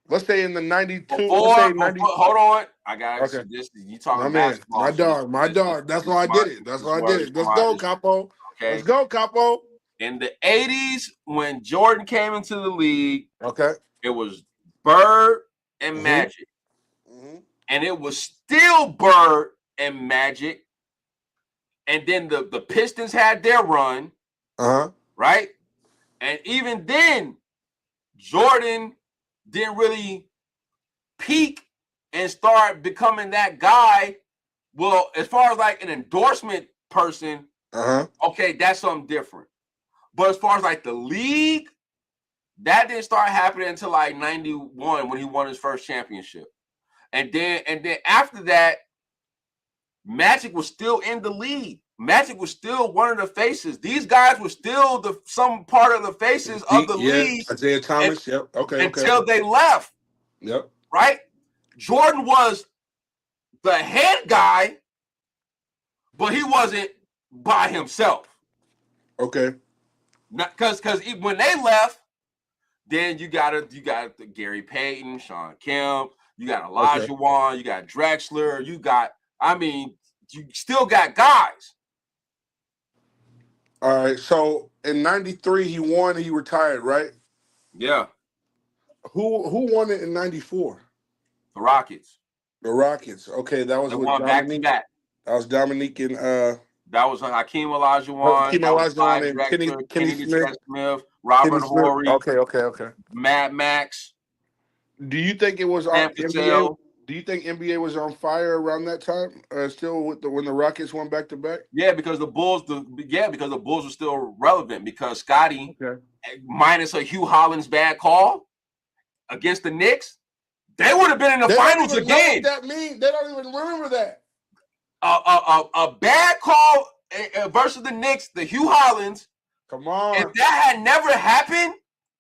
[SPEAKER 6] Let's say in the 92.
[SPEAKER 2] Hold on. I got this. You talking basketball.
[SPEAKER 6] My dog. That's why I did it. Let's go, Capo. Okay. Let's go, Capo.
[SPEAKER 2] In the 80s, when Jordan came into the league,
[SPEAKER 6] okay,
[SPEAKER 2] it was Verb and Magic. and it was still Bird and Magic. And then the Pistons had their run, right? And even then, Jordan didn't really peak and start becoming that guy. Well, as far as like an endorsement person, okay, that's something different. But as far as like the league, that didn't start happening until like 91 when he won his first championship. And then after that, Magic was still in the league. Magic was still one of the faces. These guys were still some part of the faces of the league.
[SPEAKER 6] Isaiah Thomas,
[SPEAKER 2] until they left.
[SPEAKER 6] Yep.
[SPEAKER 2] Right? Jordan was the head guy, but he wasn't by himself.
[SPEAKER 6] Okay.
[SPEAKER 2] Because when they left, then you got the Gary Payton, Sean Kemp, you got Elijah Wan, you got Drexler, you still got guys.
[SPEAKER 6] All right. So in '93 he won and he retired, right?
[SPEAKER 2] Yeah.
[SPEAKER 6] Who won it in '94?
[SPEAKER 2] The Rockets.
[SPEAKER 6] The Rockets. Okay, that was
[SPEAKER 2] they
[SPEAKER 6] with
[SPEAKER 2] won
[SPEAKER 6] Dominique.
[SPEAKER 2] Back.
[SPEAKER 6] That was Dominique and
[SPEAKER 2] that was Hakeem Olajuwon,
[SPEAKER 6] and Kenny
[SPEAKER 2] Smith, Robert Horry.
[SPEAKER 6] Okay.
[SPEAKER 2] Mad Max.
[SPEAKER 6] Do you think it was on NBA? Do you think NBA was on fire around that time? Still when the Rockets won back to back?
[SPEAKER 2] Yeah, because the Bulls were still relevant because Scotty, minus a Hugh Hollins bad call against the Knicks, they would have been in the finals again.
[SPEAKER 6] Know what that mean? They don't even remember that.
[SPEAKER 2] A bad call versus the Knicks, the Hugh Hollins.
[SPEAKER 6] Come on.
[SPEAKER 2] If that had never happened,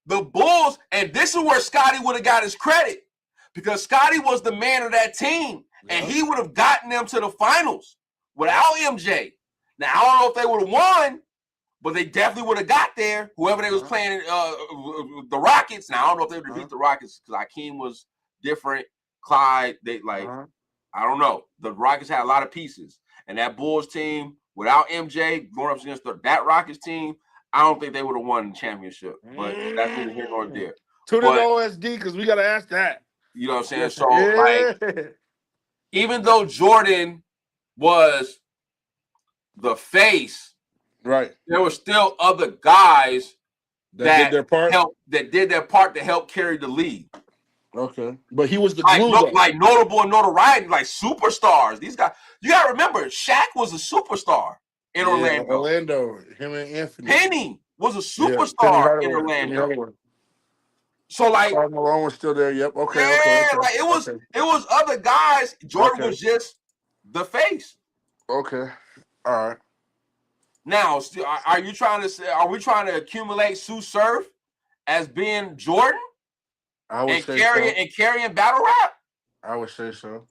[SPEAKER 2] the Bulls, and this is where Scotty would have got his credit because Scotty was the man of that team, and he would have gotten them to the finals without MJ. Now, I don't know if they would have won, but they definitely would have got there, whoever they was playing, the Rockets. Now, I don't know if they would have beat the Rockets because Hakeem was different. Clyde, I don't know. The Rockets had a lot of pieces. And that Bulls team, without MJ going up against that Rockets team, I don't think they would have won the championship. But that's neither here nor there.
[SPEAKER 6] Tune in to OSD because we got to ask that.
[SPEAKER 2] You know what I'm saying? So, like, even though Jordan was the face,
[SPEAKER 6] right,
[SPEAKER 2] there were still other guys that
[SPEAKER 6] did their part
[SPEAKER 2] to help carry the league.
[SPEAKER 6] Okay, but he was the glue,
[SPEAKER 2] like notable and notoriety, like superstars. These guys, you gotta remember, Shaq was a superstar in Orlando.
[SPEAKER 6] Him and Anthony.
[SPEAKER 2] Penny was a superstar in Orlando. So like,
[SPEAKER 6] Karl Malone was still there. Yep. Okay.
[SPEAKER 2] Yeah, okay. Like it was other guys. Jordan was just the face.
[SPEAKER 6] Okay. All right.
[SPEAKER 2] Now, are we trying to accumulate Sue Surf as being Jordan?
[SPEAKER 6] I would say so.
[SPEAKER 2] And carrying battle rap?
[SPEAKER 6] I would say so.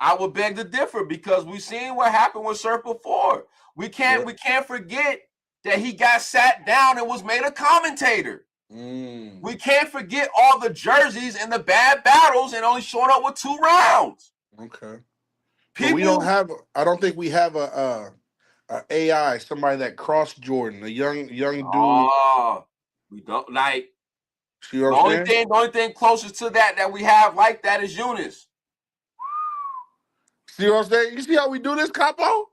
[SPEAKER 2] I would beg to differ because we've seen what happened with Surf before. We can't forget that he got sat down and was made a commentator. We can't forget all the jerseys and the bad battles and only showing up with 2 rounds.
[SPEAKER 6] Okay. We don't have. I don't think we have a AI, somebody that crossed Jordan, a young dude.
[SPEAKER 2] Oh, we don't like.
[SPEAKER 6] The
[SPEAKER 2] only thing closest to that we have like that is Eunice.
[SPEAKER 6] See what I'm saying? You see how we do this, Capo?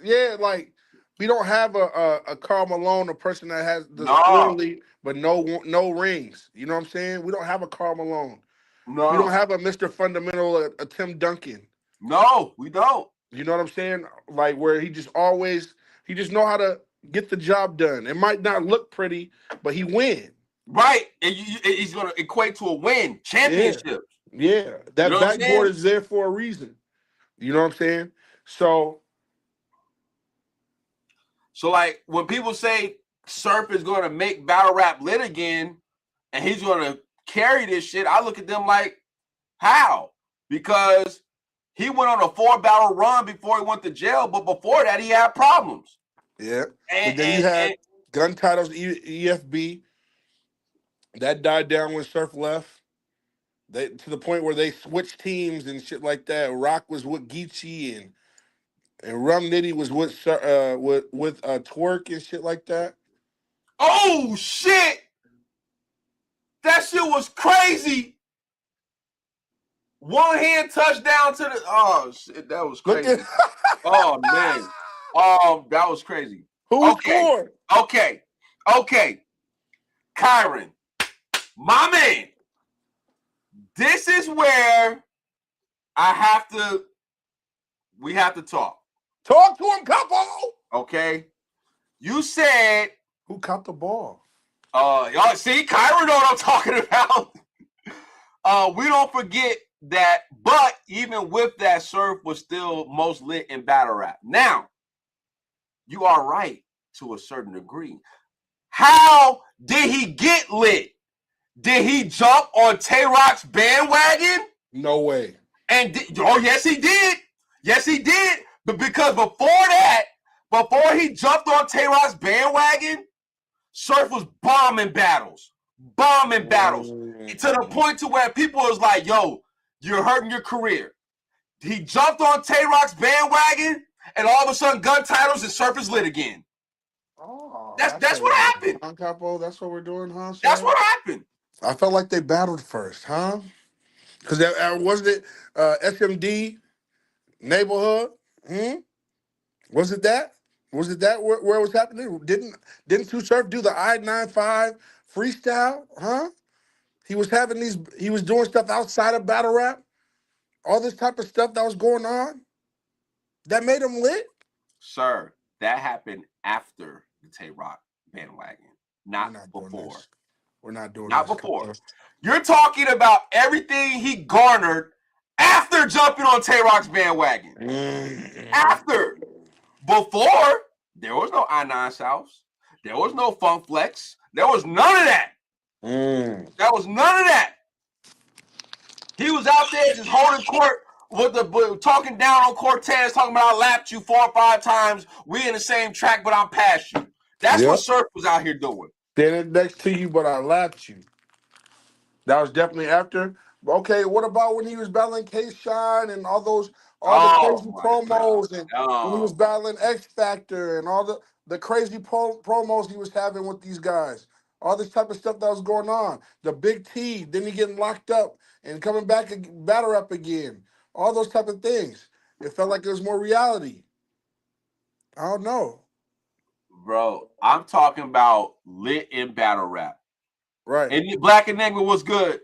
[SPEAKER 6] Yeah, like we don't have a Karl Malone, a person that has the squirrely, but no rings. You know what I'm saying? We don't have a Karl Malone.
[SPEAKER 2] No.
[SPEAKER 6] We don't have a Mr. Fundamental, a Tim Duncan.
[SPEAKER 2] No, we don't.
[SPEAKER 6] You know what I'm saying? Like where he just know how to get the job done. It might not look pretty, but he win.
[SPEAKER 2] Right, and he's going to equate to a win, championships.
[SPEAKER 6] Yeah. That backboard is there for a reason. You know what I'm saying? So
[SPEAKER 2] like when people say Surf is going to make battle rap lit again, and he's going to carry this shit, I look at them like, how? Because he went on a 4-battle run before he went to jail, but before that he had problems.
[SPEAKER 6] Yeah, and then you had gun titles, EFB. That died down when Surf left. To the point where they switched teams and shit like that. Rock was with Geechee and Rum Nitty was with Twerk and shit like that.
[SPEAKER 2] Oh shit! That shit was crazy. One hand touchdown to the. Oh shit, that was crazy. Oh man, that was crazy.
[SPEAKER 6] Who scored?
[SPEAKER 2] Okay. Kyron, my man. This is where we have to talk.
[SPEAKER 6] Talk to him, Capo.
[SPEAKER 2] Okay. You said
[SPEAKER 6] who caught the ball?
[SPEAKER 2] Y'all see, Kyron know what I'm talking about. We don't forget that, but even with that, Surf was still most lit in battle rap. Now, you are right to a certain degree. How did he get lit? Did he jump on Tay-Rock's bandwagon?
[SPEAKER 6] No way.
[SPEAKER 2] And yes, he did. Yes, he did. But because before he jumped on Tay-Rock's bandwagon, Surf was bombing battles to the point to where people was like, yo, you're hurting your career. He jumped on Tay-Rock's bandwagon, and all of a sudden, gun titles and Surf is lit again.
[SPEAKER 6] Oh,
[SPEAKER 2] that's what happened.
[SPEAKER 6] Capo, that's what we're doing, huh? Sir?
[SPEAKER 2] That's what happened.
[SPEAKER 6] I felt like they battled first, huh? Because wasn't it SMD neighborhood? Was it that? Was it that where it was happening? Didn't Two Surf do the I-95 freestyle? Huh? He was doing stuff outside of battle rap. All this type of stuff that was going on. That made him lit?
[SPEAKER 2] Sir, that happened after the Tay-Rock bandwagon, not before.
[SPEAKER 6] We're not doing
[SPEAKER 2] Not before. You're talking about everything he garnered after jumping on Tay-Rock's bandwagon. After. Before, there was no I-9 Souths. There was no Funk Flex. There was none of that. There was none of that. He was out there just holding court talking down on Cortez, talking about I lapped you 4 or 5 times. We in the same track, but I'm past you. That's what Surf was out here doing.
[SPEAKER 6] Standing next to you, but I lapped you. That was definitely after. Okay, what about when he was battling K-Shine and all the crazy promos and when he was battling X Factor and all the crazy promos he was having with these guys? All this type of stuff that was going on. The Big T, then he getting locked up and coming back and battle rap again. All those type of things. It felt like it was more reality. I don't know.
[SPEAKER 2] Bro, I'm talking about lit in battle rap.
[SPEAKER 6] Right.
[SPEAKER 2] And Black Enigma was good.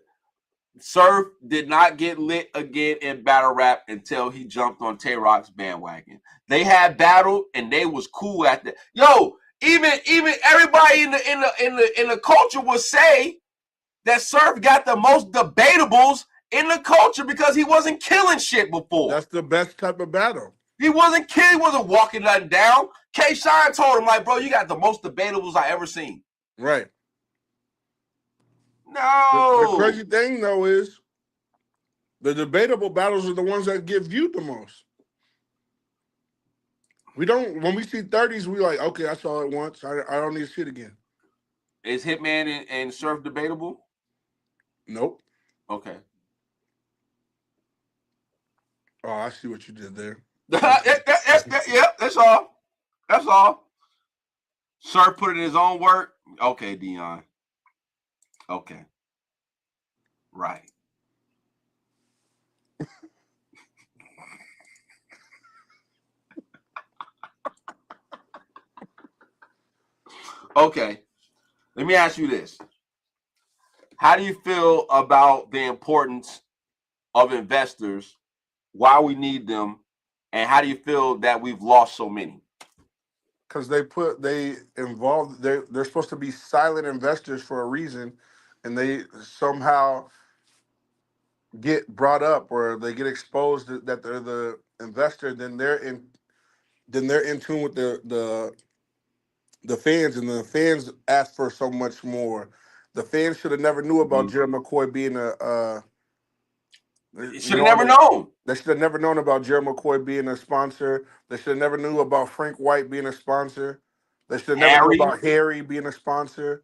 [SPEAKER 2] Surf did not get lit again in battle rap until he jumped on Tay-Rock's bandwagon. They had battle and they was cool at that. Yo, even everybody in the culture would say that Surf got the most debatables in the culture because he wasn't killing shit before.
[SPEAKER 6] That's the best type of battle.
[SPEAKER 2] He wasn't killing, he wasn't walking nothing down. K-Shine told him, like, bro, you got the most debatables I ever seen.
[SPEAKER 6] Right.
[SPEAKER 2] No.
[SPEAKER 6] The crazy thing, though, is the debatable battles are the ones that get viewed the most. When we see 30s, we like, okay, I saw it once. I don't need to see it again.
[SPEAKER 2] Is Hitman and Surf debatable?
[SPEAKER 6] Nope.
[SPEAKER 2] Okay.
[SPEAKER 6] Oh, I see what you did there.
[SPEAKER 2] Yeah, that's all. That's all. Surf put in his own work. Okay, Dion. Okay. Right. Okay. Let me ask you this. How do you feel about the importance of investors, why we need them, and how do you feel that we've lost so many?
[SPEAKER 6] Because they're supposed to be silent investors for a reason, and they somehow get brought up or they get exposed that they're the investor. Then they're in tune with the fans, and the fans ask for so much more. The fans should have never knew about Jerry McCoy being
[SPEAKER 2] should have never known.
[SPEAKER 6] They should have never known about Jerry McCoy being a sponsor. They should have never knew about Frank White being a sponsor. They should have never knew about Harry being a sponsor.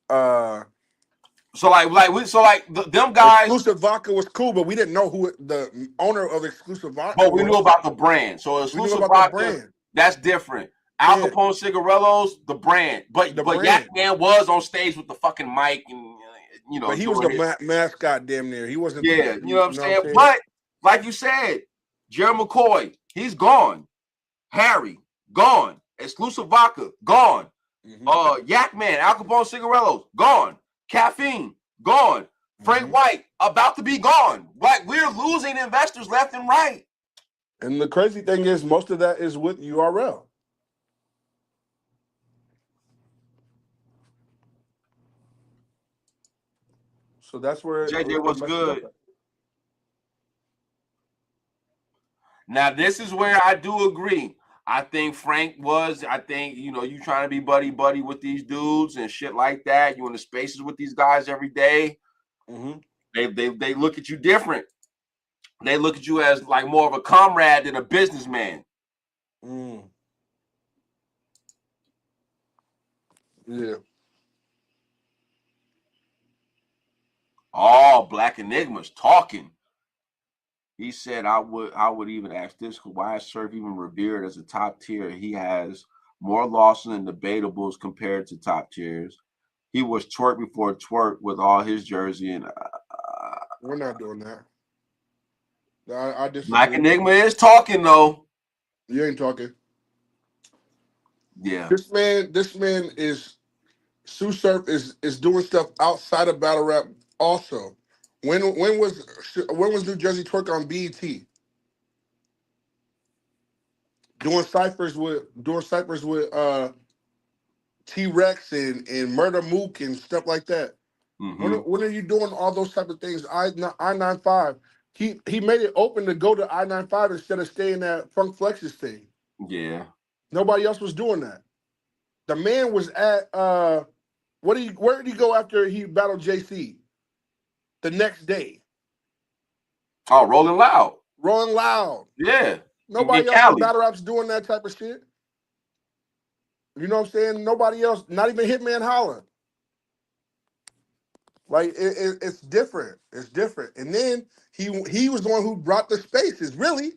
[SPEAKER 6] Them guys.
[SPEAKER 2] Exclusive
[SPEAKER 6] Vodka was cool, but we didn't know who the owner of Exclusive Vodka
[SPEAKER 2] was. But we knew about the brand. So Exclusive Vodka, that's different. Al Capone Cigarillos, the brand. But Yak Man was on stage with the fucking mic, and you know.
[SPEAKER 6] But he was the mascot damn near. He wasn't.
[SPEAKER 2] Yeah, you know what I'm saying? But like you said, Jerry McCoy, he's gone. Harry, gone. Exclusive Vodka, gone. Yak Man, Al Capone Cigarillos, gone. Caffeine, gone. Frank White, about to be gone. Like, we're losing investors left and right.
[SPEAKER 6] And the crazy thing is, most of that is with URL. So that's where
[SPEAKER 2] JJ, what's good? Now, this is where I do agree. I think Frank you know, you trying to be buddy with these dudes and shit like that. You in the spaces with these guys every day. They look at you different. They look at you as like more of a comrade than a businessman.
[SPEAKER 6] Yeah.
[SPEAKER 2] Oh, Black Enigma's talking. He said, I would even ask this: why is Surf even revered as a top tier? He has more losses and debateables compared to top tiers. He was twerk before twerk with all his jersey, and
[SPEAKER 6] we're not doing that. I disagree.
[SPEAKER 2] Black Enigma is talking though.
[SPEAKER 6] You ain't talking.
[SPEAKER 2] Yeah.
[SPEAKER 6] This man is Sue Surf is doing stuff outside of battle rap also. When was New Jersey Twerk on BET? Doing ciphers with T-Rex and Murder Mook and stuff like that. When are you doing all those type of things? I-95. He made it open to go to I-95 instead of staying at Funk Flex's thing.
[SPEAKER 2] Yeah.
[SPEAKER 6] Nobody else was doing that. The man was at where did he go after he battled JC? The next day.
[SPEAKER 2] Oh, Rolling Loud.
[SPEAKER 6] Rolling Loud.
[SPEAKER 2] Yeah.
[SPEAKER 6] Nobody else in battle rap's doing that type of shit. You know what I'm saying? Nobody else, not even Hitman Holla. Like it's different. It's different. And then he was the one who brought the spaces. Really,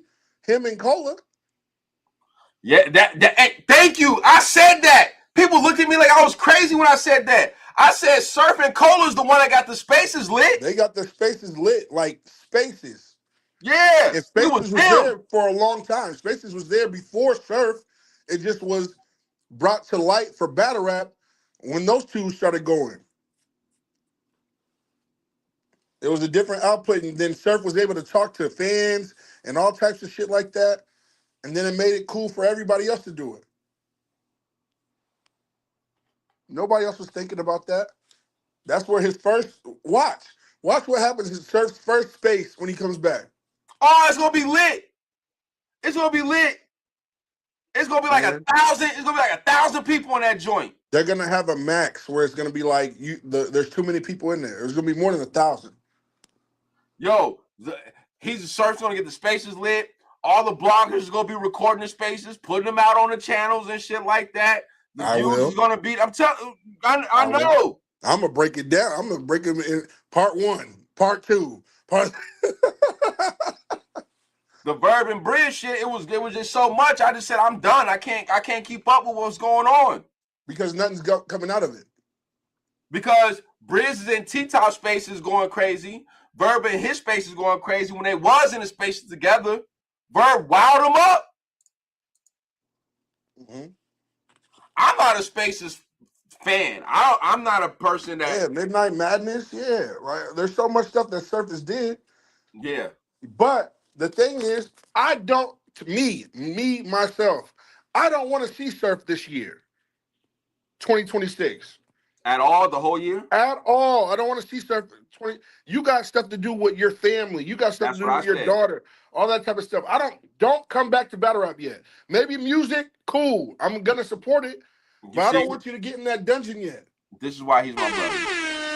[SPEAKER 6] him and Cola.
[SPEAKER 2] Yeah. Hey, thank you. I said that. People looked at me like I was crazy when I said that. I said Surf and Cola's the one that got the spaces lit.
[SPEAKER 6] They got the spaces lit, like spaces.
[SPEAKER 2] Yeah.
[SPEAKER 6] And Spaces was there for a long time. Spaces was there before Surf. It just was brought to light for battle rap when those two started going. It was a different output, and then Surf was able to talk to fans and all types of shit like that, and then it made it cool for everybody else to do it. Nobody else was thinking about that. That's where his first watch what happens in Surf's first space when he comes back.
[SPEAKER 2] Oh, it's gonna be lit. It's gonna be lit. It's gonna be like 1,000. It's gonna be like 1,000 people in that joint.
[SPEAKER 6] They're gonna have a max where it's gonna be like there's too many people in there. There's gonna be more than 1,000.
[SPEAKER 2] Yo, he's Surf's gonna get the spaces lit. All the bloggers are gonna be recording the spaces, putting them out on the channels and shit like that. The views is gonna be. I'm telling. I know.
[SPEAKER 6] I'm gonna break it down. I'm gonna break it in part 1, part 2, part.
[SPEAKER 2] The Verb and Brizz shit. It was just so much. I just said I'm done. I can't keep up with what's going on
[SPEAKER 6] because nothing's coming out of it.
[SPEAKER 2] Because Brizz is in T-Top spaces going crazy. Verb in his space is going crazy. When they was in the spaces together, Verb wowed them up. I'm not a spaces fan. I'm not a person that.
[SPEAKER 6] Yeah, Midnight Madness. Yeah, right. There's so much stuff that Surface did.
[SPEAKER 2] Yeah.
[SPEAKER 6] But the thing is, myself, I don't want to see Surf this year. 2026.
[SPEAKER 2] At all, the whole year?
[SPEAKER 6] At all. I don't want to see Surf 20. You got stuff to do with your family. You got stuff to do with your daughter. All that type of stuff. Don't come back to battle rap yet. Maybe music, cool. I'm gonna support it. But I don't want you to get in that dungeon yet.
[SPEAKER 2] This is why he's my brother.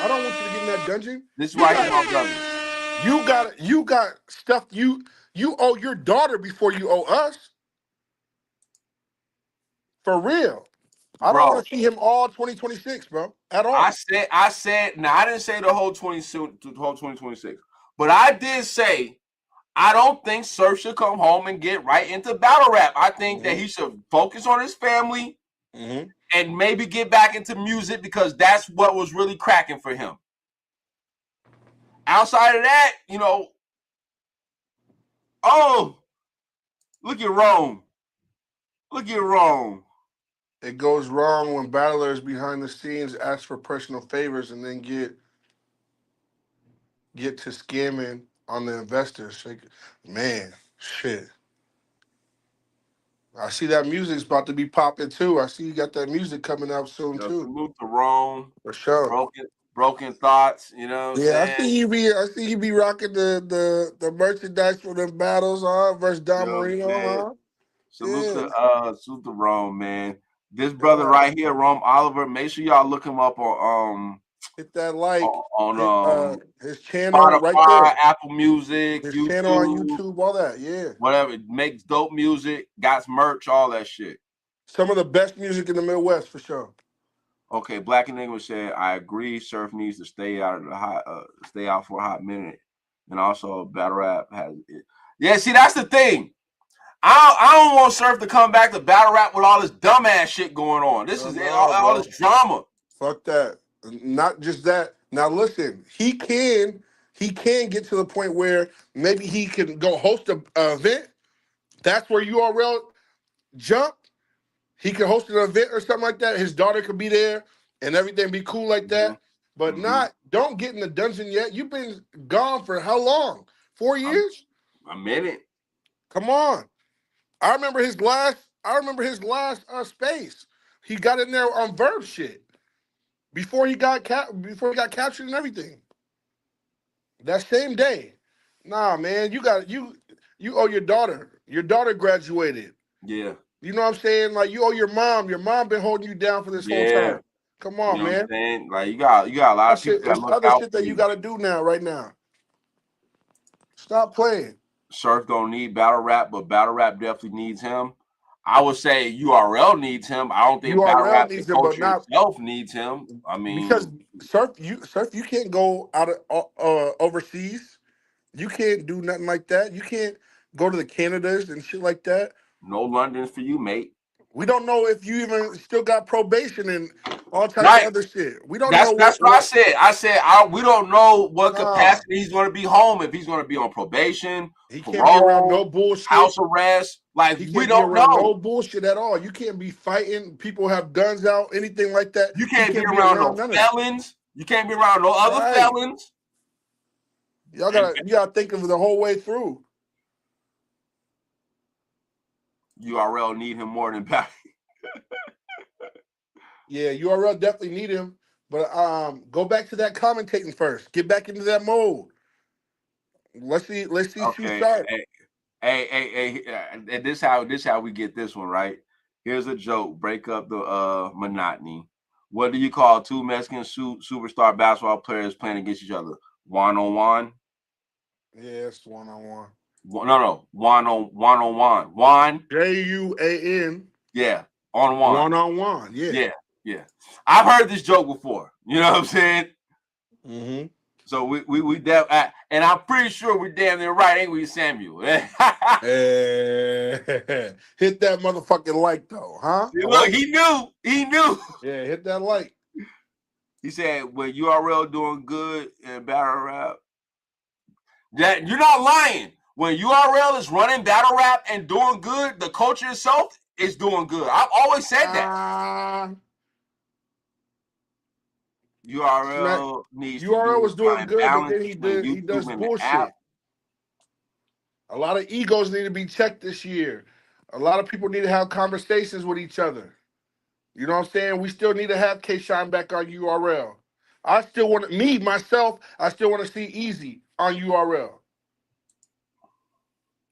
[SPEAKER 6] I don't want you to get in that dungeon.
[SPEAKER 2] This is why he's my brother.
[SPEAKER 6] You got stuff you owe your daughter before you owe us. For real. I don't want to see him all 2026, bro. At all.
[SPEAKER 2] I said, now I didn't say the whole 2026. But I did say I don't think Surf should come home and get right into battle rap. I think that he should focus on his family and maybe get back into music because that's what was really cracking for him. outside of that, you know, oh, look at Rome. Look at Rome.
[SPEAKER 6] It goes wrong when battlers behind the scenes ask for personal favors and then get to scamming on the investors. Like, man, shit. I see that music's about to be popping too. I see you got that music coming out soon too.
[SPEAKER 2] Salute to Rome.
[SPEAKER 6] For sure.
[SPEAKER 2] Broken thoughts, you know what I'm
[SPEAKER 6] Yeah,
[SPEAKER 2] saying?
[SPEAKER 6] I see you be rocking the merchandise for them battles, versus Don
[SPEAKER 2] You know what I'm
[SPEAKER 6] Marino,
[SPEAKER 2] saying? Salute to Rome, man. This brother right here, Rome Oliver. Make sure y'all look him up on
[SPEAKER 6] hit that like
[SPEAKER 2] on
[SPEAKER 6] his channel right
[SPEAKER 2] Spotify,
[SPEAKER 6] there.
[SPEAKER 2] Apple Music,
[SPEAKER 6] His
[SPEAKER 2] YouTube,
[SPEAKER 6] channel on YouTube, all that, yeah.
[SPEAKER 2] whatever. Makes dope music, got merch, all that shit.
[SPEAKER 6] Some of the best music in the Midwest for sure.
[SPEAKER 2] Okay, Black and English said, I agree. Surf needs to stay out for a hot minute, and also battle rap has it. Yeah, see, that's the thing. I don't want Surf to come back to battle rap with all this dumbass shit going on. This is all this drama.
[SPEAKER 6] Fuck that. Not just that. Now listen, he can get to the point where maybe he can go host an event. That's where URL jump. He can host an event or something like that. His daughter could be there and everything be cool like that. But don't get in the dungeon yet. You've been gone for how long? 4 years?
[SPEAKER 2] A minute.
[SPEAKER 6] Come on. I remember his last space. He got in there on Verb shit before he got captured and everything. That same day. Nah, man, you owe your daughter. Your daughter graduated.
[SPEAKER 2] Yeah.
[SPEAKER 6] You know what I'm saying? Like, you owe your mom. Your mom been holding you down for this whole time. Come on,
[SPEAKER 2] you know
[SPEAKER 6] man.
[SPEAKER 2] What I'm saying? Like, you got a lot of people that look
[SPEAKER 6] other
[SPEAKER 2] out
[SPEAKER 6] shit
[SPEAKER 2] for
[SPEAKER 6] that you got to do now, right now. Stop playing.
[SPEAKER 2] Surf don't need battle rap, but battle rap definitely needs him. I would say URL needs him. I don't think
[SPEAKER 6] URL
[SPEAKER 2] battle rap
[SPEAKER 6] needs
[SPEAKER 2] the
[SPEAKER 6] him, but
[SPEAKER 2] culture itself needs him. I mean,
[SPEAKER 6] because Surf, you can't go out of overseas. You can't do nothing like that. You can't go to the Canadas and shit like that.
[SPEAKER 2] No Londons for you, mate.
[SPEAKER 6] We don't know if you even still got probation and all types of other shit. We don't know.
[SPEAKER 2] That's what I said. I said we don't know what capacity he's going to be home. If he's going to be on probation,
[SPEAKER 6] he can't be around no bullshit,
[SPEAKER 2] house arrest. Like, we don't know.
[SPEAKER 6] No bullshit at all. You can't be fighting. People have guns out, anything like that.
[SPEAKER 2] You can't be around no felons. You can't be around no other felons.
[SPEAKER 6] You gotta think of the whole way through.
[SPEAKER 2] URL need him more than Patty.
[SPEAKER 6] Yeah, URL definitely need him. But go back to that commentating first. Get back into that mode. Let's see who starts.
[SPEAKER 2] Hey, and this how we get this one, right? Here's a joke. Break up the monotony. What do you call two Mexican superstar basketball players playing against each other? One-on-one?
[SPEAKER 6] Yeah, it's one-on-one.
[SPEAKER 2] No, one-on-one. One.
[SPEAKER 6] J-U-A-N.
[SPEAKER 2] Yeah, on one.
[SPEAKER 6] One-on-one, yeah.
[SPEAKER 2] Yeah. I've heard this joke before. You know what I'm saying?
[SPEAKER 6] Mm-hmm.
[SPEAKER 2] So we and I'm pretty sure we're damn near right, ain't we, Samuel?
[SPEAKER 6] Hit that motherfucking like though, huh?
[SPEAKER 2] See, look, he knew.
[SPEAKER 6] Yeah, hit that like.
[SPEAKER 2] He said, when URL doing good in battle rap, that you're not lying. When URL is running battle rap and doing good, the culture itself is doing good. I've always said that. URL
[SPEAKER 6] was doing good, but then he does bullshit. A lot of egos need to be checked this year. A lot of people need to have conversations with each other. You know what I'm saying? We still need to have K-Shine back on URL. I still want to see Easy on URL.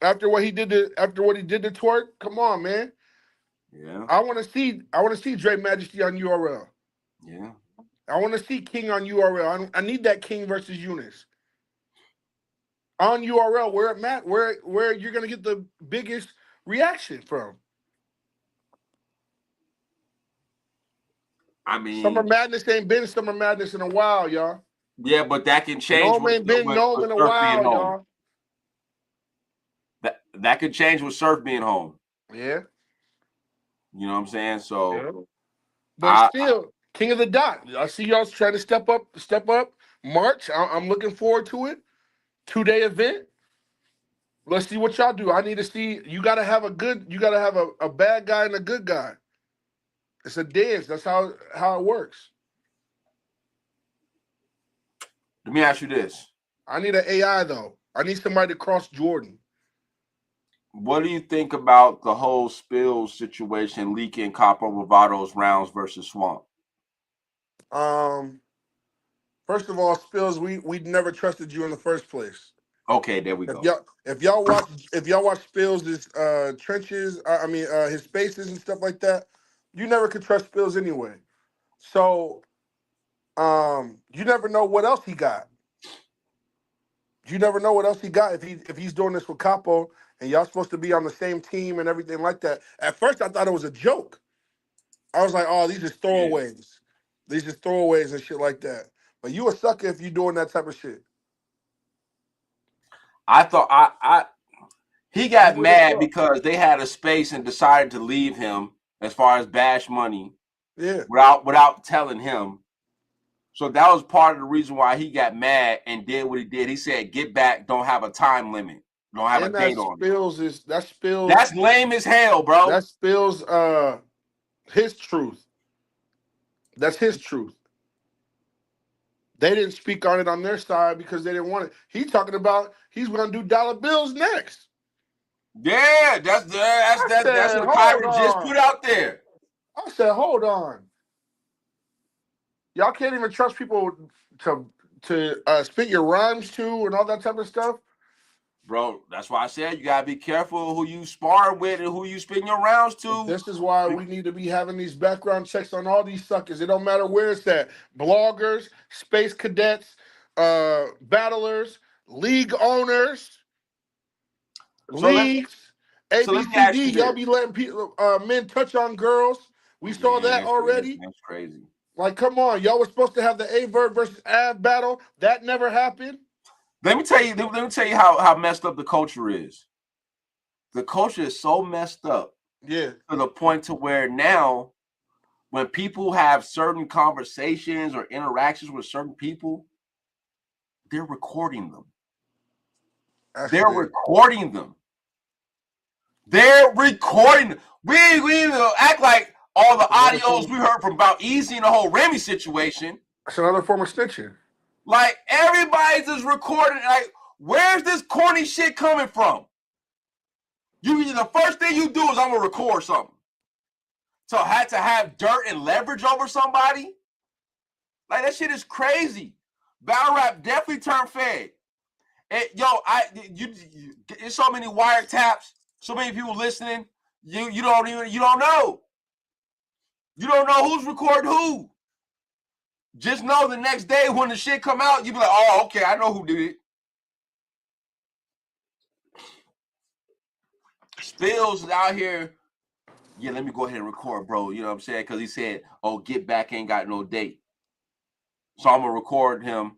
[SPEAKER 6] After what he did to Twerk, come on, man.
[SPEAKER 2] Yeah.
[SPEAKER 6] I want to see Dre Majesty on URL.
[SPEAKER 2] Yeah.
[SPEAKER 6] I want to see King on URL. I need that King versus Eunice. On URL, where you're gonna get the biggest reaction from.
[SPEAKER 2] I mean,
[SPEAKER 6] Summer Madness ain't been Summer Madness in a while, y'all.
[SPEAKER 2] Yeah, but that can change.
[SPEAKER 6] Gnome ain't been Gnome in a while, y'all.
[SPEAKER 2] That could change with Surf being home.
[SPEAKER 6] Yeah.
[SPEAKER 2] You know what I'm saying? So,
[SPEAKER 6] but still, King of the Dot. I see y'all trying to step up March. I'm looking forward to it. 2-day event. Let's see what y'all do. I need to see. You gotta have a bad guy and a good guy. It's a dance. That's how it works.
[SPEAKER 2] Let me ask you this.
[SPEAKER 6] I need an AI though. I need somebody to cross Jordan.
[SPEAKER 2] What do you think about the whole Spillz situation, leaking Capo Bravado's rounds versus Swamp?
[SPEAKER 6] First of all, Spillz, we never trusted you in the first place.
[SPEAKER 2] Okay, there we go.
[SPEAKER 6] If y'all watch Spillz' trenches, his spaces and stuff like that, you never could trust Spillz anyway. So, you never know what else he got. You never know what else he got if he's doing this with Capo and y'all supposed to be on the same team and everything like that. At first, I thought it was a joke. I was like, oh, these are throwaways. Yeah. These are throwaways and shit like that. But you a sucker if you doing that type of shit.
[SPEAKER 2] I thought he got mad because they had a space and decided to leave him as far as Bash Money.
[SPEAKER 6] Yeah.
[SPEAKER 2] Without telling him. So that was part of the reason why he got mad and did what he did. He said, "Get back, don't have a time limit. Don't have a date on it." That's lame as hell, bro.
[SPEAKER 6] That Spillz his truth. That's his truth. They didn't speak on it on their side because they didn't want it. He's talking about he's going to do dollar bills next.
[SPEAKER 2] Yeah, that's what Kyrie just put out there.
[SPEAKER 6] I said, hold on. Y'all can't even trust people to spit your rhymes to and all that type of stuff.
[SPEAKER 2] Bro, that's why I said you gotta be careful who you spar with and who you spitting your rounds to.
[SPEAKER 6] This is why we need to be having these background checks on all these suckers. It don't matter where it's at. Bloggers, space cadets, battlers, league owners, leagues, ABCD. Y'all be letting people men touch on girls. We saw that already.
[SPEAKER 2] That's crazy.
[SPEAKER 6] Like, come on, y'all were supposed to have the Verb versus Av battle. That never happened.
[SPEAKER 2] Let me tell you how messed up the culture is. The culture is so messed up.
[SPEAKER 6] Yeah.
[SPEAKER 2] To the point to where now, when people have certain conversations or interactions with certain people, they're recording them. They're recording them. They're recording. We act like all the audios we heard from about Easy and the whole Remy situation.
[SPEAKER 6] That's another form of snitching.
[SPEAKER 2] Like, everybody's just recording. Like, where's this corny shit coming from? The first thing you do is I'm gonna record something. So I had to have dirt and leverage over somebody. Like, that shit is crazy. Battle rap definitely turned fed. There's so many wiretaps, so many people listening. You don't know. You don't know who's recording who. Just know the next day when the shit come out, you be like, oh, okay, I know who did it. Spillz is out here. Yeah, let me go ahead and record, bro. You know what I'm saying? Because he said, oh, Get Back ain't got no date. So I'm going to record him,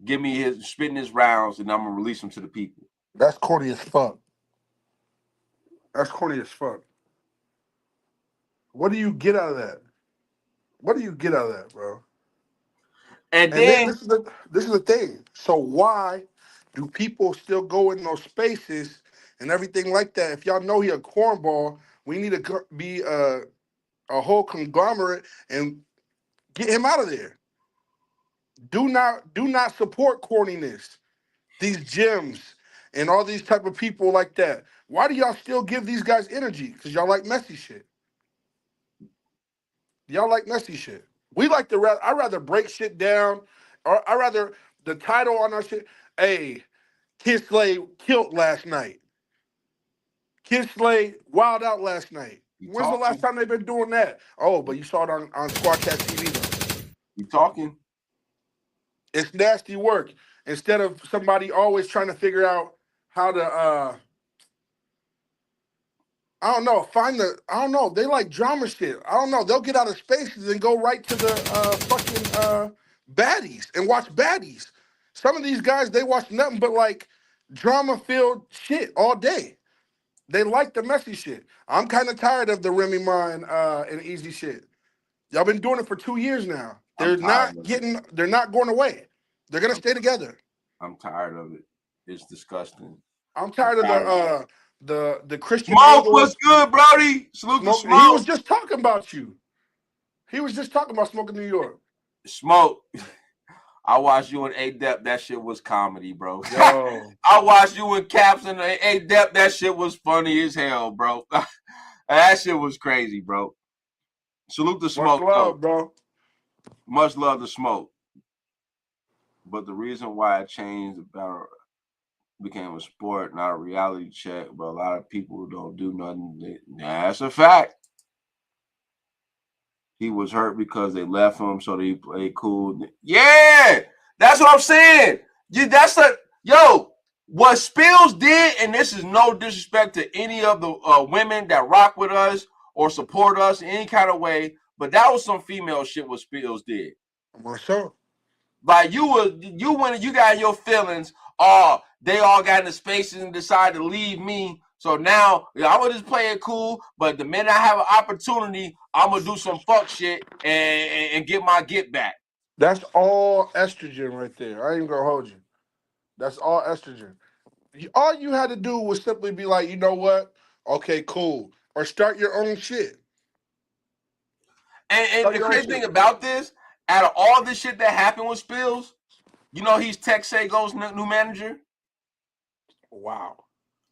[SPEAKER 2] give me his, spitting his rounds, and I'm going to release him to the people.
[SPEAKER 6] That's corny as fuck. That's corny as fuck. What do you get out of that? What do you get out of that, bro?
[SPEAKER 2] And then
[SPEAKER 6] this is the thing. So why do people still go in those spaces and everything like that? If y'all know he a cornball, we need to be a whole conglomerate and get him out of there. Do not support corniness. These gyms and all these type of people like that. Why do y'all still give these guys energy? Because y'all like messy shit. Y'all like messy shit. We like I'd rather break shit down, or I'd rather the title on our shit. Hey, Kid Slay killed last night. Kid Slay wild out last night. When's the last time they've been doing that? Oh, but you saw it on Squadkast TV though.
[SPEAKER 2] You talking?
[SPEAKER 6] It's nasty work. Instead of somebody always trying to figure out how to I don't know. They like drama shit. I don't know. They'll get out of spaces and go right to the fucking baddies and watch baddies. Some of these guys, they watch nothing but like drama-filled shit all day. They like the messy shit. I'm kind of tired of the Remy Mine and easy shit. Y'all been doing it for 2 years now. They're not going away. They're gonna stay together.
[SPEAKER 2] I'm tired of it. It's disgusting.
[SPEAKER 6] I'm tired of the Christian
[SPEAKER 2] Smoke,
[SPEAKER 6] Angel.
[SPEAKER 2] what's good, Brody? Salute to Smoke.
[SPEAKER 6] He was just talking about you. He was just talking about Smoke in New York.
[SPEAKER 2] Smoke. I watched you in A-Dep. That shit was comedy, bro.
[SPEAKER 6] Yo.
[SPEAKER 2] I watched you in Caps and A-Dep. That shit was funny as hell, bro. That shit was crazy, bro. Salute to Smoke,
[SPEAKER 6] much love, bro.
[SPEAKER 2] Much love to Smoke. But the reason why it changed about became a sport, not a reality check, but a lot of people don't do nothing. That's a fact. He was hurt because they left him, so they played cool. Yeah, that's what I'm saying. What Spillz did, and this is no disrespect to any of the women that rock with us or support us in any kind of way, but that was some female shit what Spillz did.
[SPEAKER 6] For sure.
[SPEAKER 2] Like you got your feelings. They all got in the spaces and decided to leave me. So now I'm gonna just play it cool. But the minute I have an opportunity, I'm gonna do some fuck shit and get my get back.
[SPEAKER 6] That's all estrogen right there. I ain't gonna hold you. That's all estrogen. All you had to do was simply be like, you know what? Okay, cool. Or start your own shit.
[SPEAKER 2] And the crazy thing about this, out of all this shit that happened with Spillz, you know he's Texago's new manager.
[SPEAKER 6] Wow.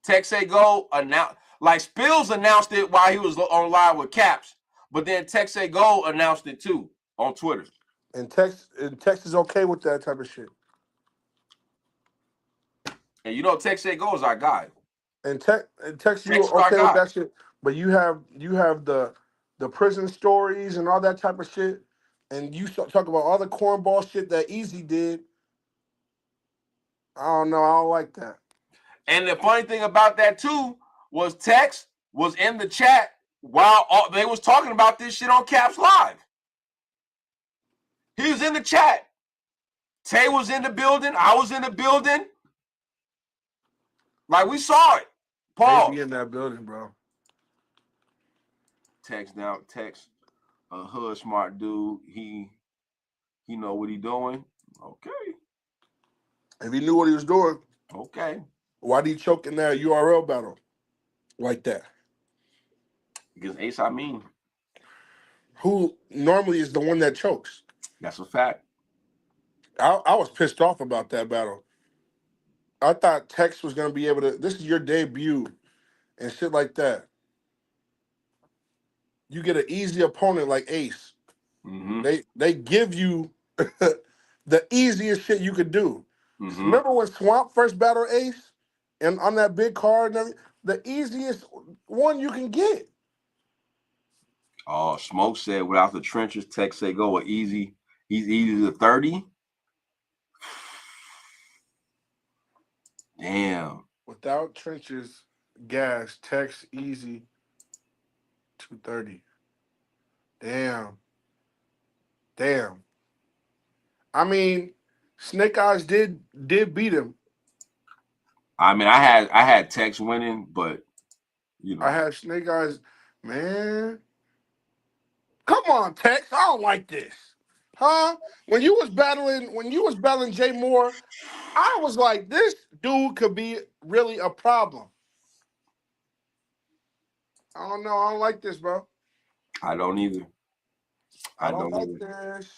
[SPEAKER 2] Texago announced, like Spillz announced it while he was on live with Caps, but then Texago announced it too on Twitter.
[SPEAKER 6] And Tex is okay with that type of shit.
[SPEAKER 2] And you know Texago is our guy.
[SPEAKER 6] And Tex you okay with that shit, but you have the prison stories and all that type of shit, and you talk about all the cornball shit that Easy did. I don't know. I don't like that.
[SPEAKER 2] And the funny thing about that too was Tex was in the chat while they was talking about this shit on Caps Live. He was in the chat. Tay was in the building. I was in the building. Like we saw it. Paul.
[SPEAKER 6] They be in that building, bro.
[SPEAKER 2] Tex, a hood smart dude. He know what he doing. Okay.
[SPEAKER 6] If he knew what he was doing,
[SPEAKER 2] okay.
[SPEAKER 6] Why did he choke in that URL battle like that?
[SPEAKER 2] Because Ace, I mean,
[SPEAKER 6] who normally is the one that chokes.
[SPEAKER 2] That's a fact.
[SPEAKER 6] I was pissed off about that battle. I thought Tex was gonna be able to. This is your debut, and shit like that. You get an easy opponent like Ace.
[SPEAKER 2] Mm-hmm.
[SPEAKER 6] They give you the easiest shit you could do.
[SPEAKER 2] Mm-hmm.
[SPEAKER 6] Remember when Swamp first battled Ace, and on that big card, and everything, the easiest one you can get.
[SPEAKER 2] Oh, Smoke said without the trenches, Tex say go easy. He's easy to 30. Damn.
[SPEAKER 6] Without trenches, gas, Tex easy 230. Damn. I mean, Snake Eyes did beat him.
[SPEAKER 2] I mean, I had Tex winning, but you know.
[SPEAKER 6] I had Snake Eyes, man. Come on, Tex. I don't like this. Huh? When you was battling Jay Moore, I was like, this dude could be really a problem. I don't know. I don't like this, bro.
[SPEAKER 2] I don't either.
[SPEAKER 6] I don't like this.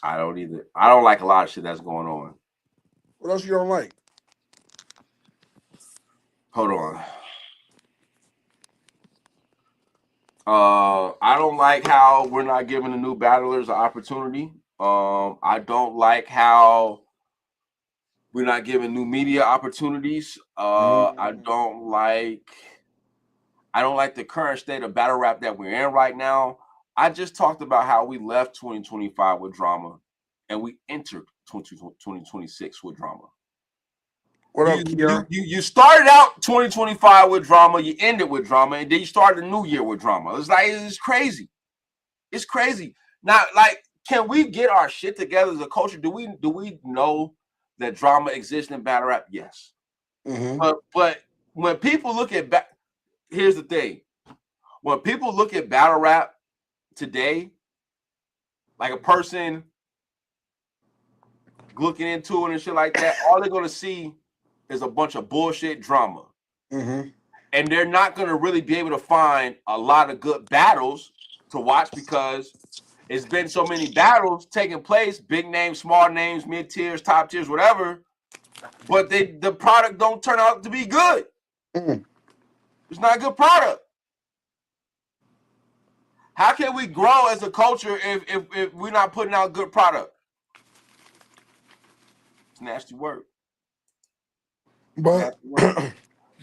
[SPEAKER 2] I don't either. I don't like a lot of shit that's going on.
[SPEAKER 6] What else you don't like?
[SPEAKER 2] Hold on. I don't like how we're not giving the new battlers an opportunity. I don't like how we're not giving new media opportunities. I don't like the current state of battle rap that we're in right now. I just talked about how we left 2025 with drama and we entered 2026 with drama.
[SPEAKER 6] What up, Keon?
[SPEAKER 2] You started out 2025 with drama, you ended with drama, and then you started a new year with drama. It's crazy. It's crazy. Now, like, can we get our shit together as a culture? Do we know that drama exists in battle rap? Yes.
[SPEAKER 6] Mm-hmm.
[SPEAKER 2] But when people look at here's the thing. When people look at battle rap today, like a person looking into it and shit like that, all they're gonna see is a bunch of bullshit drama.
[SPEAKER 6] Mm-hmm.
[SPEAKER 2] And they're not gonna really be able to find a lot of good battles to watch because it's been so many battles taking place, big names, small names, mid tiers, top tiers, whatever. But the product don't turn out to be good. It's not a good product. How can we grow as a culture if we're not putting out good product? It's nasty work.
[SPEAKER 6] But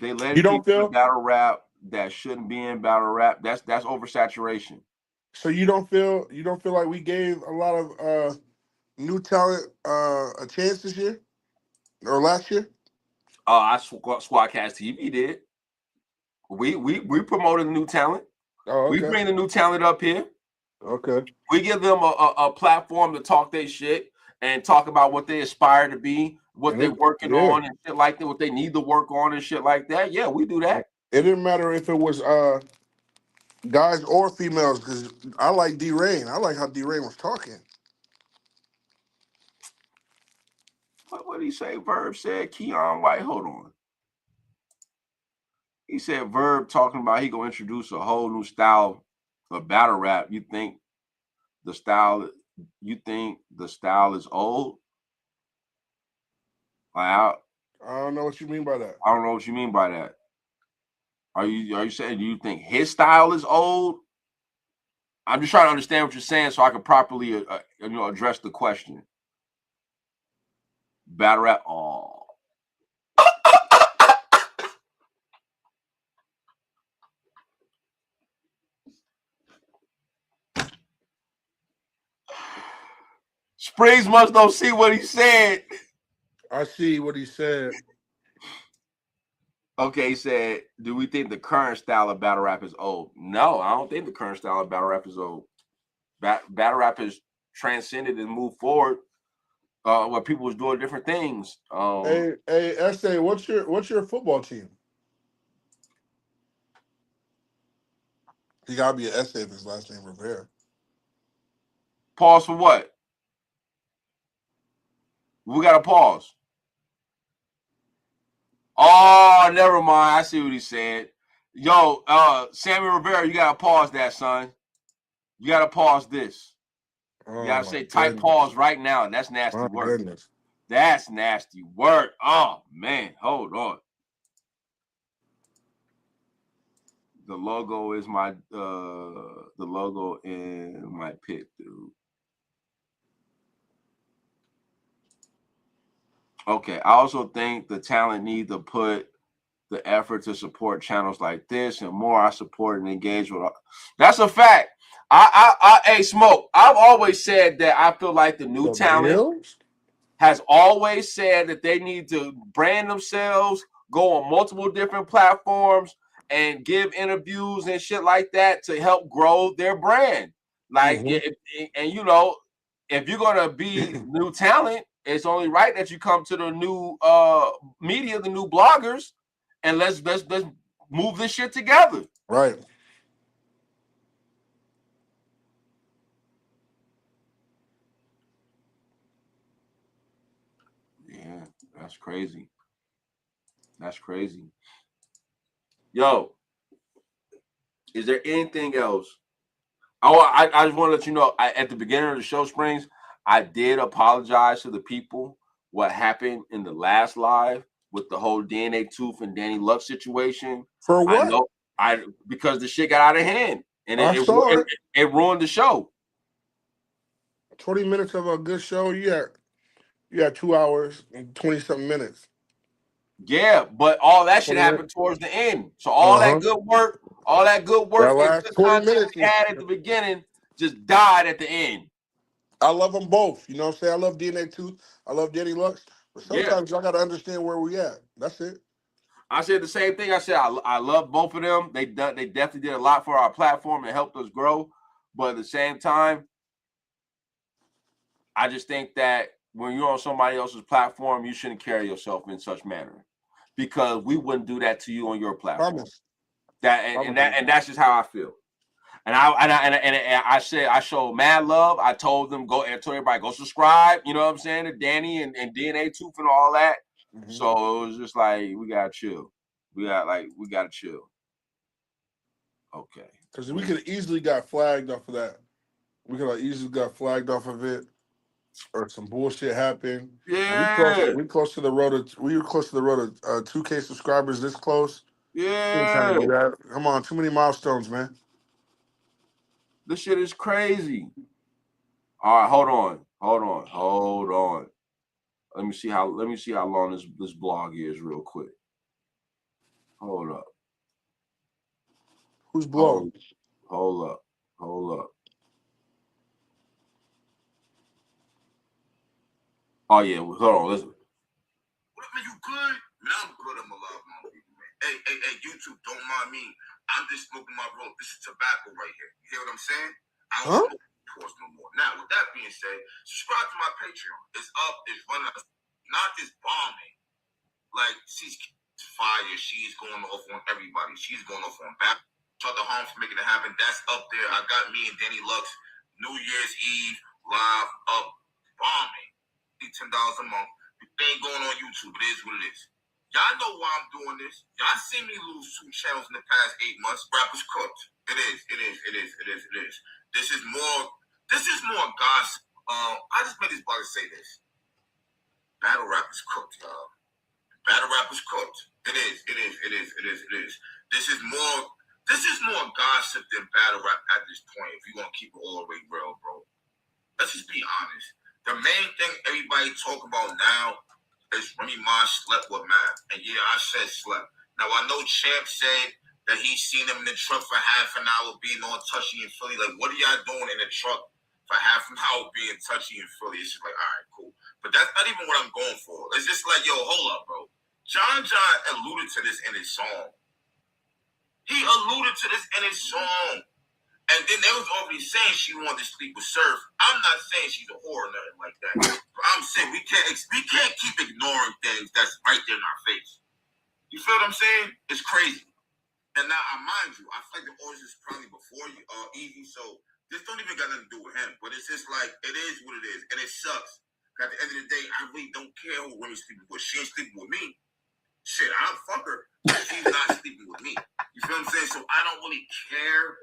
[SPEAKER 2] They let
[SPEAKER 6] you don't
[SPEAKER 2] people
[SPEAKER 6] feel
[SPEAKER 2] in battle rap that shouldn't be in battle rap. That's oversaturation.
[SPEAKER 6] so you don't feel like we gave a lot of new talent a chance this year or last year?
[SPEAKER 2] Squadkast TV did. We promoted the new talent.
[SPEAKER 6] Oh, okay.
[SPEAKER 2] We bring the new talent up here.
[SPEAKER 6] Okay.
[SPEAKER 2] We give them a platform to talk their shit and talk about what they aspire to be, what they're working on and shit like that, what they need to work on and shit like that. Yeah, we do that.
[SPEAKER 6] It didn't matter if it was guys or females, because I like D-Rain. I like how D-Rain was talking.
[SPEAKER 2] What did he say? Verb said Keon White. Hold on. He said Verb talking about he gonna introduce a whole new style of battle rap. You think the style is old? I
[SPEAKER 6] don't know what you mean by that.
[SPEAKER 2] I don't know what you mean by that. Are you saying, do you think his style is old? I'm just trying to understand what you're saying so I can properly address the question. Battle rap. Oh. Springz must don't see what he said.
[SPEAKER 6] I see what he said.
[SPEAKER 2] Okay, he said, do we think the current style of battle rap is old? No, I don't think the current style of battle rap is old. Battle rap has transcended and moved forward where people was doing different things.
[SPEAKER 6] Hey, SA, what's your football team? He gotta be an SA if his last name Rivera.
[SPEAKER 2] Pause for what? We got to pause. Oh, never mind. I see what he said. Yo, Sammy Rivera, you gotta pause that, son. You gotta pause this. You gotta say type pause right now. That's nasty work.
[SPEAKER 6] Goodness.
[SPEAKER 2] That's nasty work. Oh man, hold on. The logo is my the logo in my pick, dude. Okay, I also think the talent need to put the effort to support channels like this and more. I support and engage with. That's a fact. Hey, Smoke. I've always said that I feel like the new talent has always said that they need to brand themselves, go on multiple different platforms, and give interviews and shit like that to help grow their brand. Like, and you know, if you're gonna be new talent, it's only right that you come to the new media, the new bloggers, and let's move this shit together.
[SPEAKER 6] Right.
[SPEAKER 2] Yeah, that's crazy. That's crazy. Yo, is there anything else? I just want to let you know, at the beginning of the show, Springz, I did apologize to the people what happened in the last live with the whole DNA Tooth and Danny Luck situation.
[SPEAKER 6] For what?
[SPEAKER 2] I know, because the shit got out of hand and it ruined the show.
[SPEAKER 6] 20 minutes of a good show. You had 2 hours and 20-something minutes.
[SPEAKER 2] Yeah, but all that shit happened towards the end. So all that good work, and good content we had at the beginning just died at the end.
[SPEAKER 6] I love them both. You know what I'm saying? I love DNA Tooth. I love Danny Lux. But sometimes y'all got to understand where we at. That's it.
[SPEAKER 2] I said the same thing. I said I love both of them. They definitely did a lot for our platform and helped us grow. But at the same time, I just think that when you're on somebody else's platform, you shouldn't carry yourself in such manner, because we wouldn't do that to you on your platform.
[SPEAKER 6] Promise.
[SPEAKER 2] And that's just how I feel. And I said I showed mad love. I told them told everybody go subscribe. You know what I'm saying? To Danny and DNA Tooth and all that. So it was just like we gotta chill. We gotta chill. Okay.
[SPEAKER 6] Because we could have easily got flagged off of that. We could have easily got flagged off of it, or some bullshit happened.
[SPEAKER 2] Yeah.
[SPEAKER 6] We close to the road of 2K subscribers. This close.
[SPEAKER 2] Yeah.
[SPEAKER 6] Come on, too many milestones, man.
[SPEAKER 2] This shit is crazy. All right, hold on. Let me see how long this blog is real quick. Hold up.
[SPEAKER 6] Who's blog?
[SPEAKER 2] Hold up. Oh yeah, hold on. Listen.
[SPEAKER 7] What man, you good? Man, I'm good. I'm alive, my people, man. Hey, YouTube, don't mind me. I'm just smoking my roll. This is tobacco right here. You hear what I'm saying? I don't smoke ports no more. Now, with that being said, subscribe to my Patreon. It's up. It's running. Not this bombing. Like, she's fire. She's going off on everybody. She's going off on back. Shut the home for making it happen. That's up there. I got me and Danny Lux New Year's Eve live up bombing. $10 a month. It ain't going on YouTube. It is what it is. Y'all know why I'm doing this. Y'all seen me lose 2 channels in the past 8 months. Rappers cooked. It is. This is more gossip. I just made this blog to say this. Battle rap is cooked, y'all. Battle rap is cooked. It is. This is more gossip than battle rap at this point. If you want to keep it all the way real, bro. Let's just be honest. The main thing everybody talk about now is Remy Ma slept with Matt. And yeah, I said slept. Now, I know Champ said that he seen him in the truck for half an hour being all touchy and Philly. Like, what are y'all doing in the truck for half an hour being touchy and Philly? It's just like, all right, cool. But that's not even what I'm going for. It's just like, yo, hold up, bro. John alluded to this in his song. He alluded to this in his song. And then they was already saying she wanted to sleep with Surf. I'm not saying she's a whore or nothing like that. But I'm saying we can't keep ignoring things that's right there in our face. You feel what I'm saying? It's crazy. And now, mind you, I feel like the origin is probably before you, Easy. So this don't even got nothing to do with him. But it's just like, it is what it is. And it sucks. At the end of the day, I really don't care who women's sleeping with. She ain't sleeping with me. Shit, I'll fuck her. She's not sleeping with me. You feel what I'm saying? So I don't really care.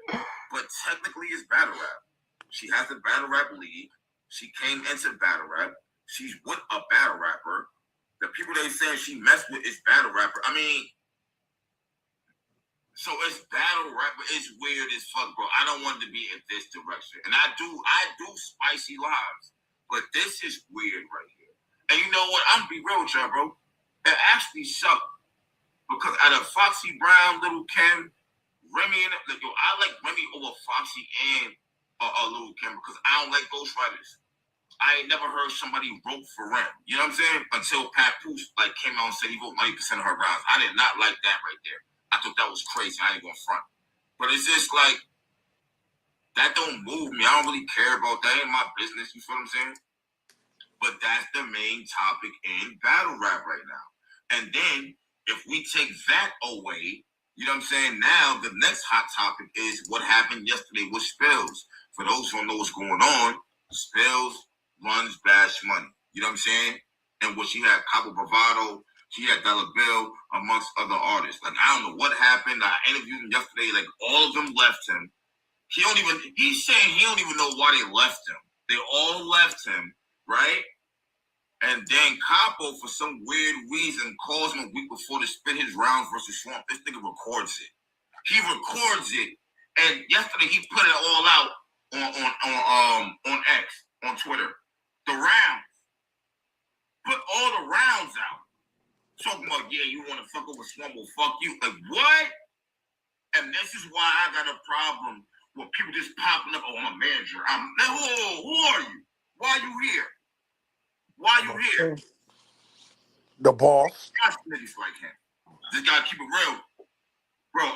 [SPEAKER 7] But technically, it's battle rap. She has the battle rap league. She came into battle rap. She's with a battle rapper. The people they saying she messed with is battle rapper. I mean, so it's battle rap, but it's weird as fuck, bro. I don't want it to be in this direction. And I do spicy lives. But this is weird right here. And you know what? I'm gonna be real with y'all, bro. It actually sucked. Because out of Foxy Brown, Little Kim, Remy, and I like Remy over Foxy and Little Kim because I don't like Ghost Riders. I ain't never heard somebody vote for Rem. You know what I'm saying? Until Pat Poose came out and said he voted 90% of her rounds. I did not like that right there. I thought that was crazy. I ain't gonna front. But it's just like that don't move me. I don't really care about that. Ain't my business. You feel what I'm saying? But that's the main topic in battle rap right now. And then if we take that away, you know what I'm saying? Now the next hot topic is what happened yesterday with Spillz. For those who don't know what's going on, Spillz runs Bash Money. You know what I'm saying? And what she had Cabo Bravado, she had Dollar Bill, amongst other artists. Like, I don't know what happened. I interviewed him yesterday. Like, all of them left him. He's saying he don't even know why they left him. They all left him, right? And then Capo, for some weird reason, calls him a week before to spit his rounds versus Swamp. This nigga records it. He records it. And yesterday he put it all out on X, on Twitter. The rounds. Put all the rounds out. Talking about, yeah, you want to fuck over Swamp, well, fuck you. Like, what? And this is why I got a problem with people just popping up, oh, I'm a manager. Who are you? Why are you here? Why you here?
[SPEAKER 6] The boss.
[SPEAKER 7] Gosh, niggas like him. Just gotta keep it real. Bro,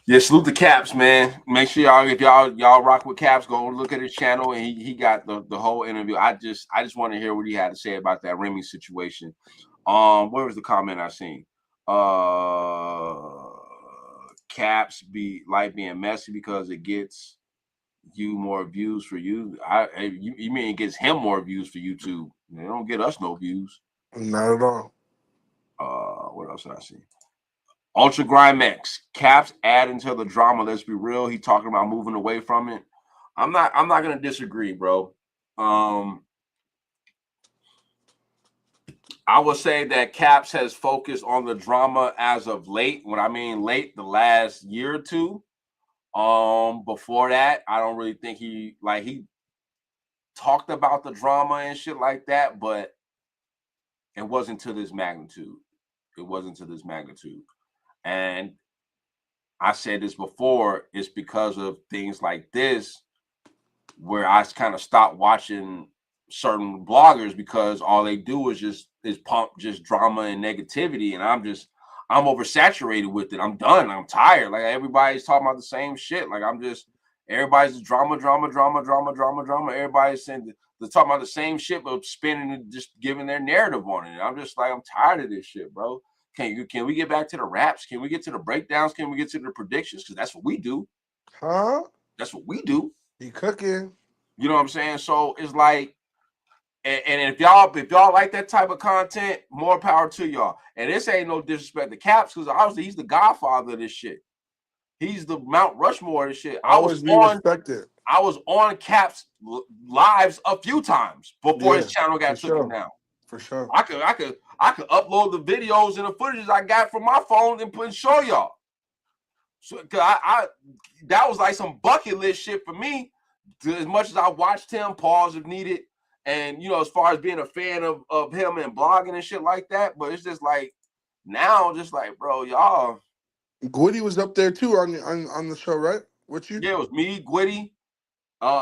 [SPEAKER 2] yeah, salute the Caps, man. Make sure y'all rock with Caps, go look at his channel, and he got the whole interview. I just want to hear what he had to say about that Remy situation. Where was the comment I seen? Caps be like being messy because it gets you more views for you. You mean it gets him more views for YouTube? They don't get us no views.
[SPEAKER 6] Not at all.
[SPEAKER 2] What else did I see? Ultra Grimex, Caps adding to the drama. Let's be real. He talking about moving away from it. I'm not gonna disagree, bro. I would say that Caps has focused on the drama as of late. When I mean late, the last year or two. Before that, I don't really think he talked about the drama and shit like that, but it wasn't to this magnitude. It wasn't to this magnitude. And I said this before, it's because of things like this where I kind of stopped watching certain bloggers because all they do is pump just drama and negativity, and I'm oversaturated with it. I'm done. I'm tired. Like everybody's talking about the same shit. Like everybody's drama. Everybody's saying they're talking about the same shit, but spinning and just giving their narrative on it. And I'm just like, I'm tired of this shit, bro. Can we get back to the raps? Can we get to the breakdowns? Can we get to the predictions? Because that's what we do.
[SPEAKER 6] Huh?
[SPEAKER 2] That's what we do.
[SPEAKER 6] You cooking. You
[SPEAKER 2] know what I'm saying? So it's like, and if y'all like that type of content, more power to y'all. And this ain't no disrespect to Caps, because obviously he's the godfather of this shit. He's the Mount Rushmore of this shit. I was on Caps lives a few times before his channel got taken down.
[SPEAKER 6] For sure.
[SPEAKER 2] I could upload the videos and the footage I got from my phone and show y'all. So that was like some bucket list shit for me. As much as I watched him, pause if needed. And, as far as being a fan of him and blogging and shit like that. But it's just like, now, just like, bro, y'all.
[SPEAKER 6] Gwitty was up there, too, on the show, right? With you?
[SPEAKER 2] Yeah, it was me, Gwitty,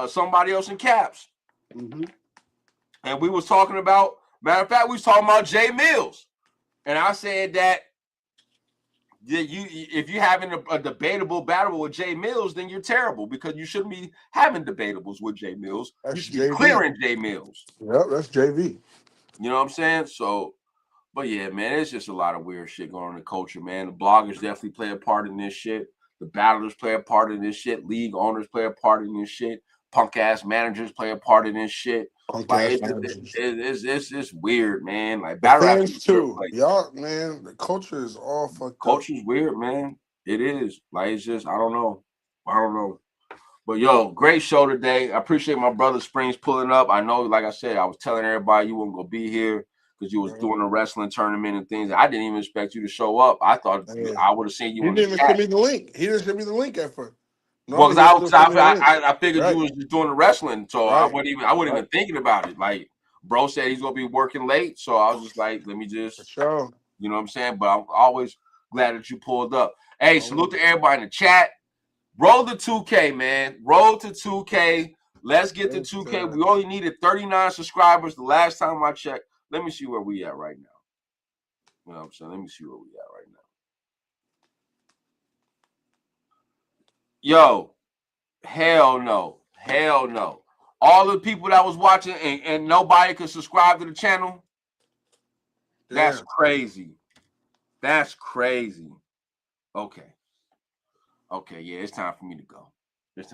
[SPEAKER 2] somebody else in Caps.
[SPEAKER 6] Mm-hmm.
[SPEAKER 2] And we was talking about, matter of fact, we was talking about Jay Mills. And I said that if you're having a debatable battle with Jay Mills, then you're terrible, because you shouldn't be having debatables with Jay Mills. You should be clearing Jay Mills.
[SPEAKER 6] Yep, that's JV.
[SPEAKER 2] You know what I'm saying? So, but yeah, man, it's just a lot of weird shit going on in the culture, man. The bloggers definitely play a part in this shit. The battlers play a part in this shit. League owners play a part in this shit. Punk ass managers play a part in this shit. Like, it's weird, man. Like battle
[SPEAKER 6] fans too. Like, y'all, man, the culture is all fucked up.
[SPEAKER 2] Culture's weird, man. It is. Like, it's just, I don't know. But yo, great show today. I appreciate my brother Springz pulling up. I know, like I said, I was telling everybody you weren't gonna be here because you was doing a wrestling tournament and things. I didn't even expect you to show up. I thought I would have seen you.
[SPEAKER 6] He didn't even send me the link. He didn't send me the link at first.
[SPEAKER 2] Well, because I figured you was just doing the wrestling, so I wasn't even thinking about it. Like, bro said he's gonna be working late, so I was just like, let me just, you know what I'm saying. But I'm always glad that you pulled up. Hey, salute to everybody in the chat. Roll to 2K, man. Roll to 2K. Let's get to 2K. We only needed 39 subscribers the last time I checked. Let me see where we at right now. You know what I'm saying? Let me see where we at right now. Yo, hell no. Hell no. All the people that was watching and nobody could subscribe to the channel, that's crazy. That's crazy. Okay, yeah, it's time for me to go. Because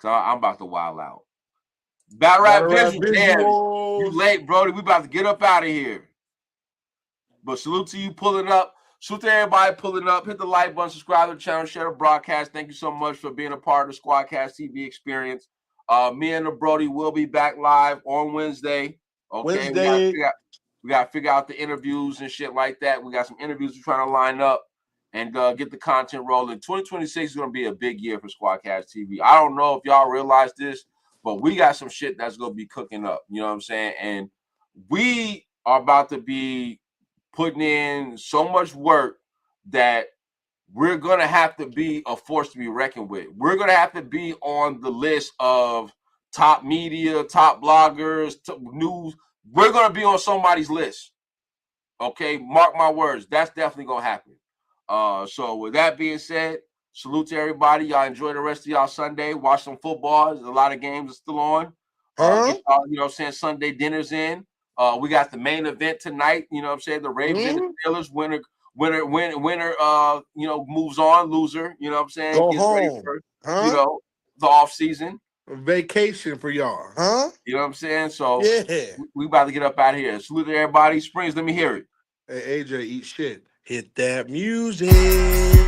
[SPEAKER 2] I'm about to wild out. Battle Rap Visual. You late, Brody. We about to get up out of here. But salute to you pulling up. Salute to everybody pulling up. Hit the like button, subscribe to the channel, share the broadcast. Thank you so much for being a part of the Squadkast TV experience. Me and the Brody will be back live on Wednesday. Okay, we got to figure out the interviews and shit like that. We got some interviews we're trying to line up and get the content rolling. 2026 is going to be a big year for Squadkast TV. I don't know if y'all realize this, but we got some shit that's going to be cooking up. You know what I'm saying? And we are about to be putting in so much work that we're going to have to be a force to be reckoned with. We're going to have to be on the list of top media, top bloggers, top news. We're going to be on somebody's list. Okay, mark my words. That's definitely going to happen. So with that being said, salute to everybody. Y'all enjoy the rest of y'all Sunday. Watch some football. There's a lot of games are still on. You know what I'm saying? Sunday dinner's in. We got the main event tonight. You know what I'm saying? The Ravens and the Steelers. Winner, you know, moves on. Loser, you know what I'm saying?
[SPEAKER 6] Go
[SPEAKER 2] Gets ready
[SPEAKER 6] home.
[SPEAKER 2] for,
[SPEAKER 6] Huh?
[SPEAKER 2] you know, the off season.
[SPEAKER 6] Vacation for y'all, huh?
[SPEAKER 2] You know what I'm saying? So
[SPEAKER 6] Yeah.
[SPEAKER 2] we about to get up out of here. Salute to everybody. Springz, let me hear it.
[SPEAKER 6] Hey, AJ, eat shit. Hit that music.